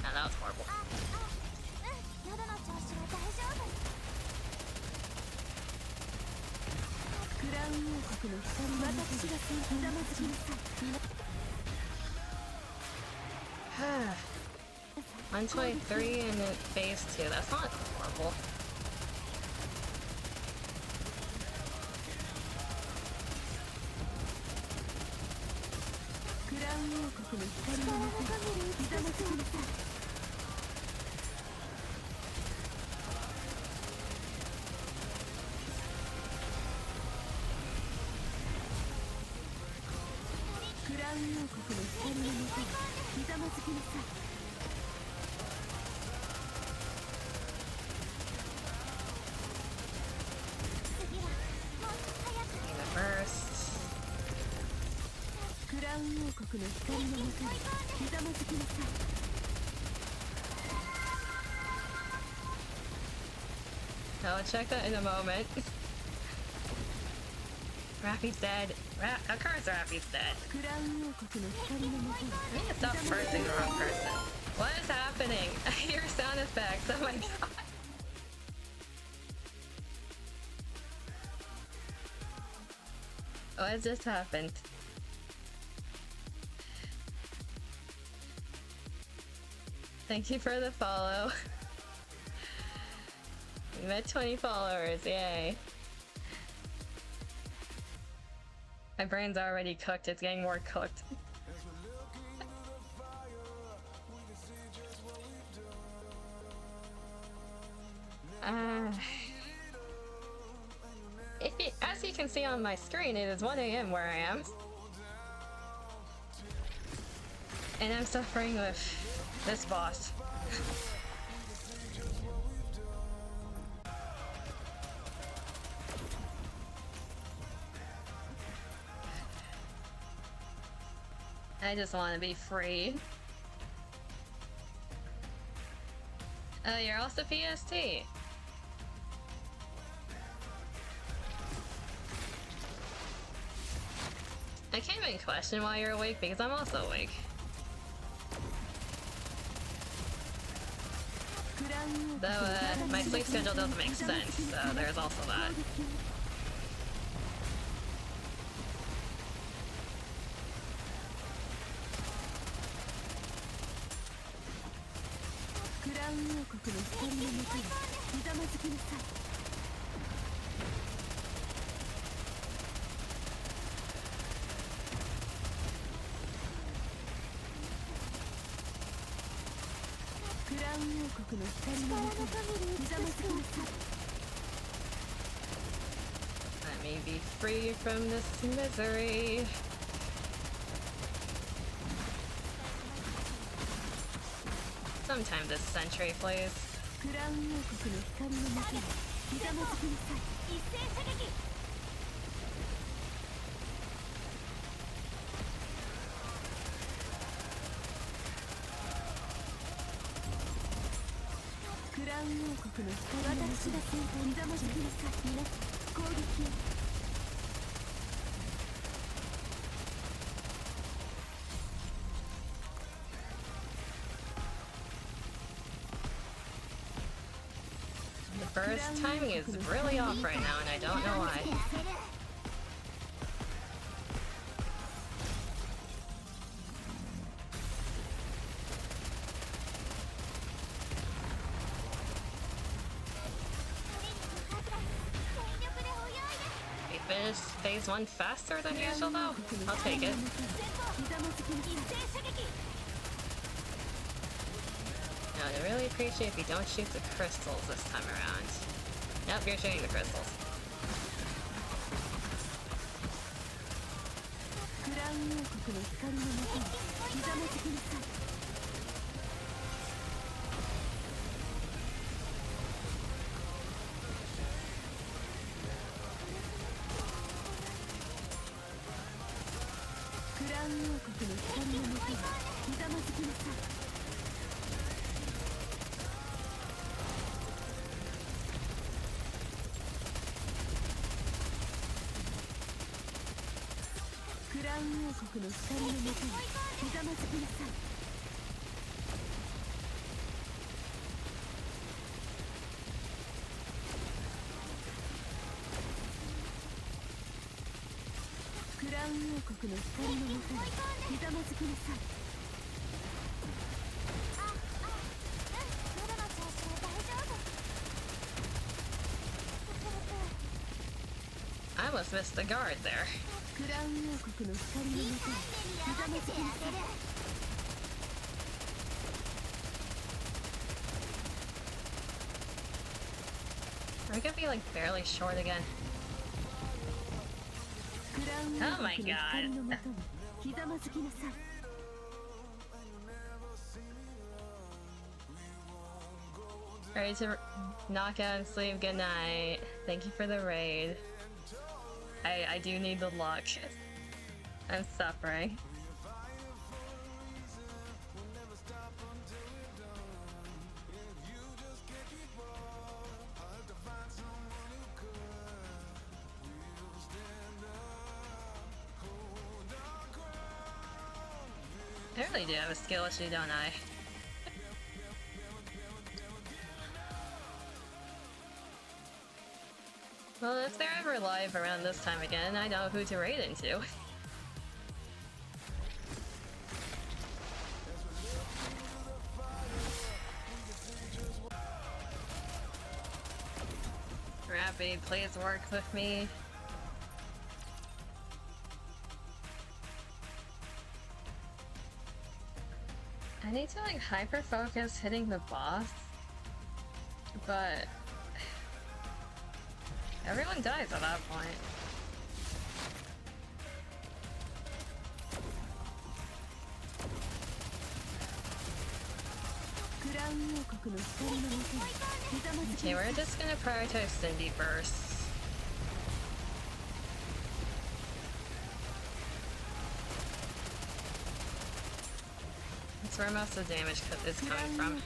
Ah, that was horrible. Ah. 123 in phase 2, that's not horrible. 国の光のもとにひざまずきなさい。 I'll check that in a moment. Rappy's dead. Of course Rappy's dead. クラウン王国の光のもとに I need to stop cursing the wrong person. What is happening? I hear sound effects. Oh my god. What just happened? Thank you for the follow. We met 20 followers, yay. My brain's already cooked, it's getting more cooked. As you can see on my screen, it is 1 AM where I am. And I'm suffering with this boss. I just want to be free. Oh, you're also PST. I can't even question why you're awake because I'm also awake. Though my sleep schedule doesn't make sense, so there's also that. Let me be free from this misery. Sometimes this sentry plays. The burst timing is really off right now, and I don't know why. We finished phase 1 faster than usual though? I'll take it. No, I really appreciate if you don't shoot the crystals this time around. Nope, you're shooting the crystals. I almost missed the guard there. Are we gonna be like barely short again? Oh my god. Ready to knock out and sleep. Good night. Thank you for the raid. I do need the luck. I'm suffering. really do have a skill issue, don't I? Well, if they're ever live around this time again, I know who to raid into. Rapid, please work with me. I need to like hyper focus hitting the boss, but everyone dies at that point. Okay, we're just gonna prioritize Cindy first. That's where most of the damage is coming from.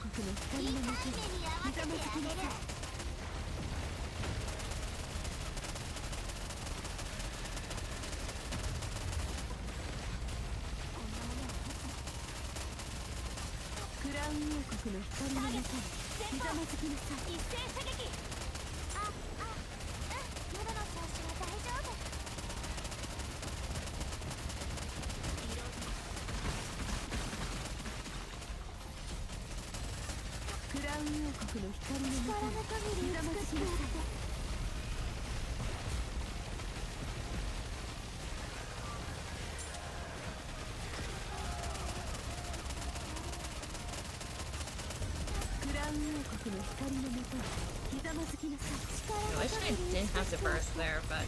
I wish I didn't have to burst there, but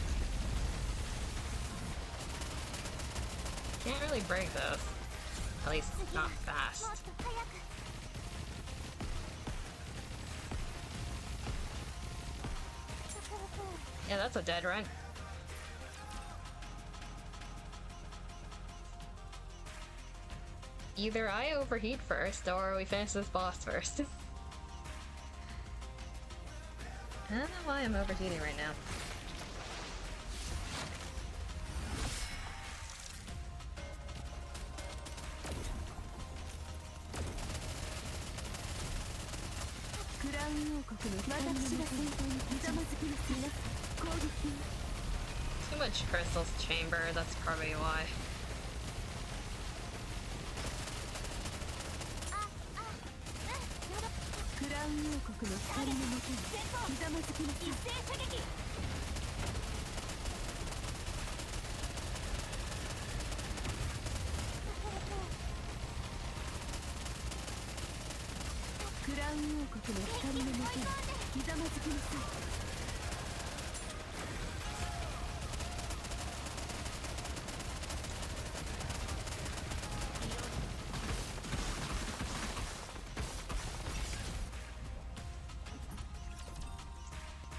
can't really break those. At least not fast. Yeah, that's a dead run. Either I overheat first, or we finish this boss first. I don't know why I'm overheating right now. Too much crystals chamber, that's probably why.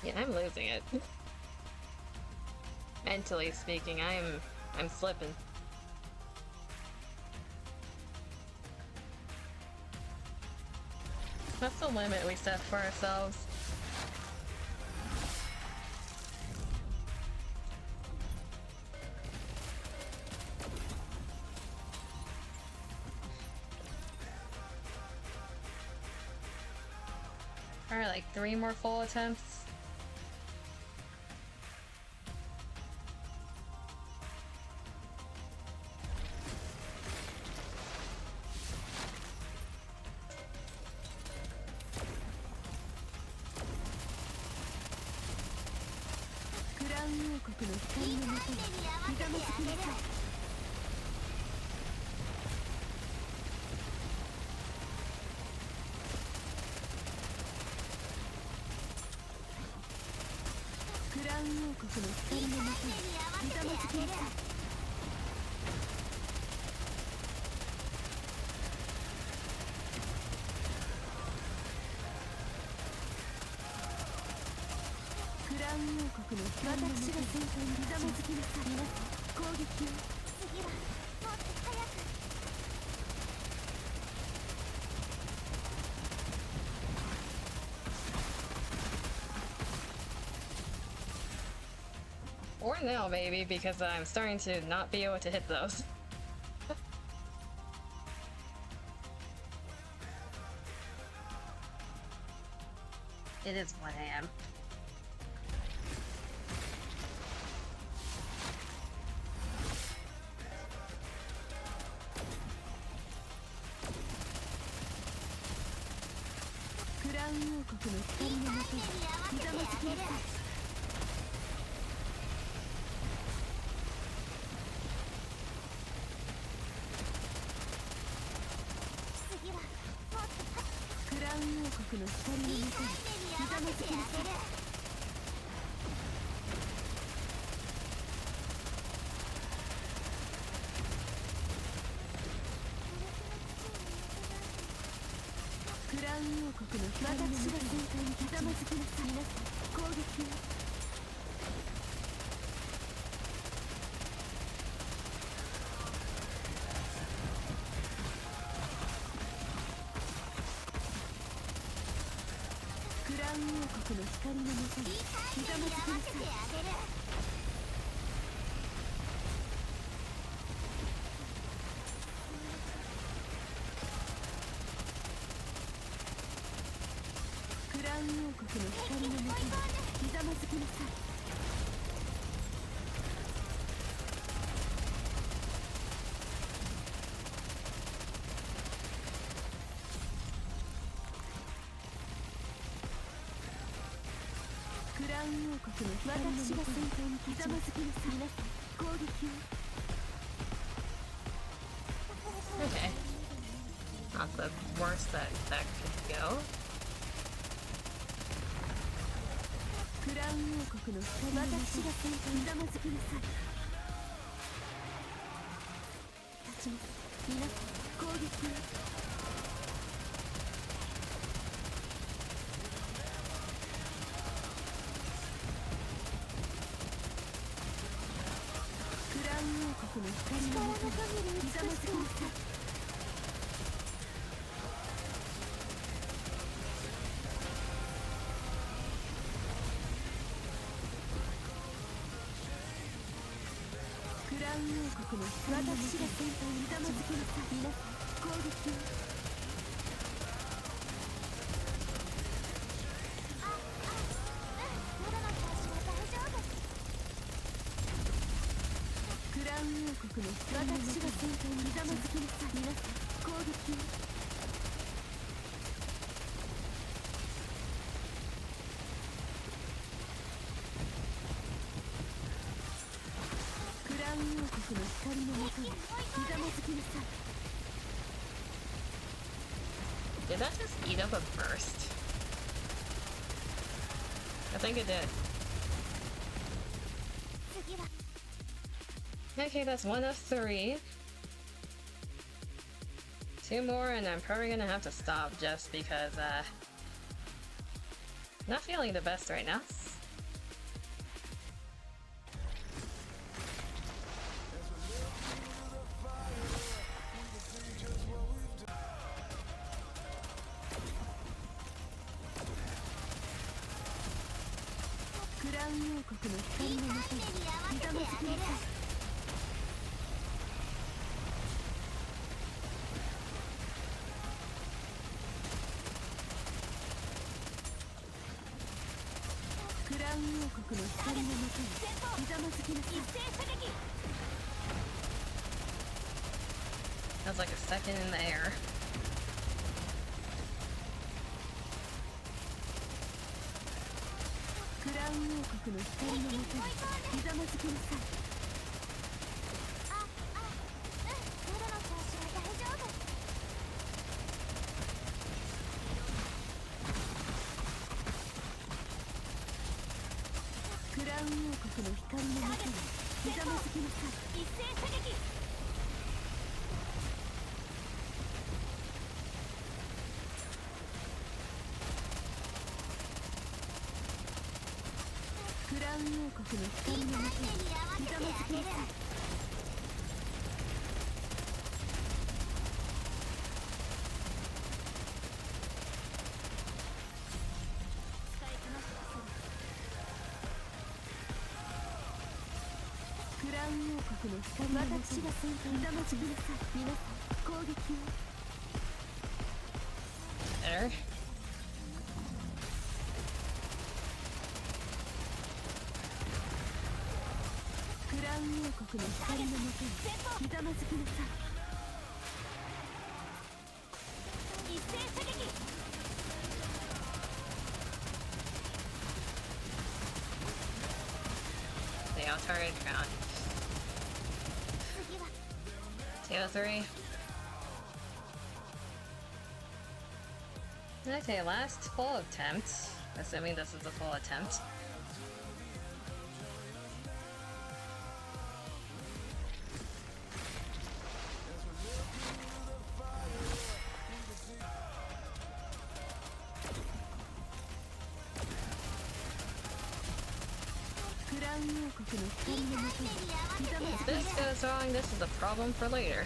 Yeah, I'm losing it. Mentally speaking, I'm slipping. What's the limit we set for ourselves? Alright, like 3 more full attempts. Or now, maybe, because I'm starting to not be able to hit those. It is 1 a.m. Okay. Not the worst that could go. Did that just eat up a burst? I think it did. Okay, that's 1 of 3. 2 more and I'm probably gonna have to stop just because, not feeling the best right now. That was like a second in the air. There. 国の光のもとにひざまずきなさい。一斉射撃。They all target ground. 203. Okay, last full attempt. Assuming this is a full attempt. If this goes wrong, this is a problem for later.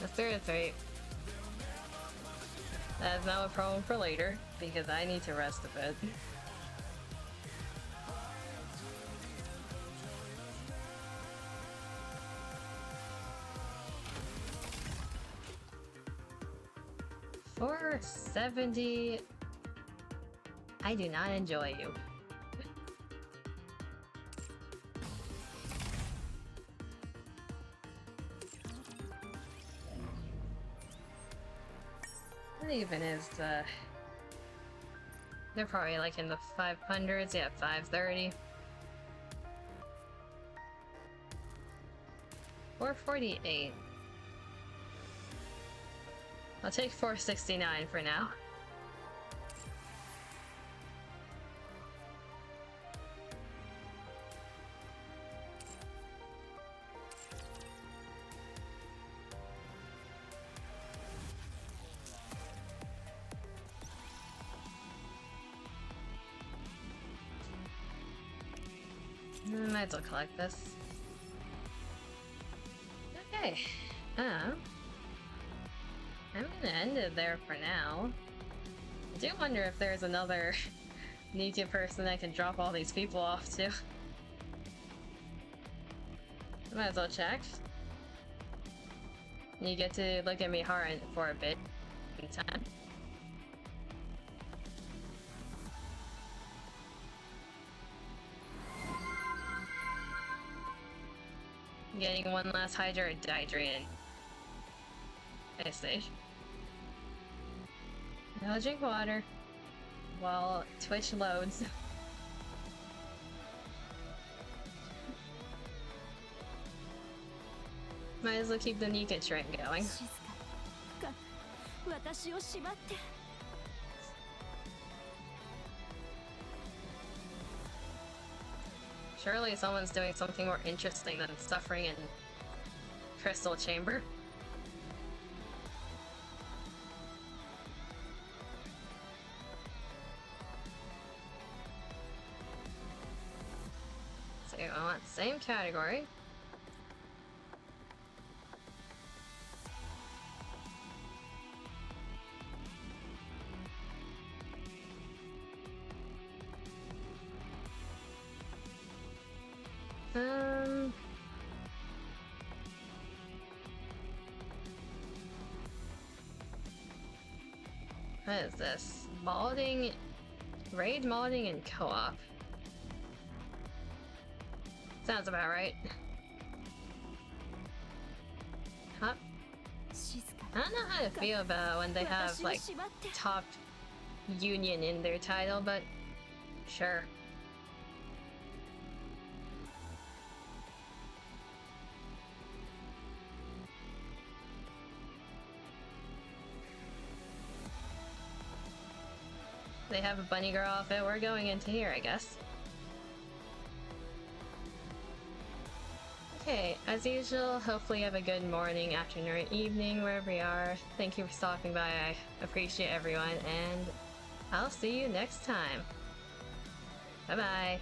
The third three. That is now a problem for later, because I need to rest a bit. $470. I do not enjoy you. What even is they're probably like in the 500s, yeah, 530. 448. I'll take 469 for now. Might as well collect this. Okay. I'm gonna end it there for now. I do wonder if there's another NIKKE person I can drop all these people off to. Might as well check. You get to look at me hard for a bit in time. Getting one last Hydra dehydrated. I see. I'll drink water while Twitch loads. Might as well keep the NIKKE train going. Surely someone's doing something more interesting than suffering in Crystal Chamber. So I want same category. What is this? Modding, raid modding and co-op. Sounds about right. Huh? I don't know how to feel about when they have like top union in their title, but sure. They have a bunny girl outfit. We're going into here, I guess. Okay, as usual, hopefully you have a good morning, afternoon, or evening, wherever you are. Thank you for stopping by. I appreciate everyone, and I'll see you next time. Bye-bye.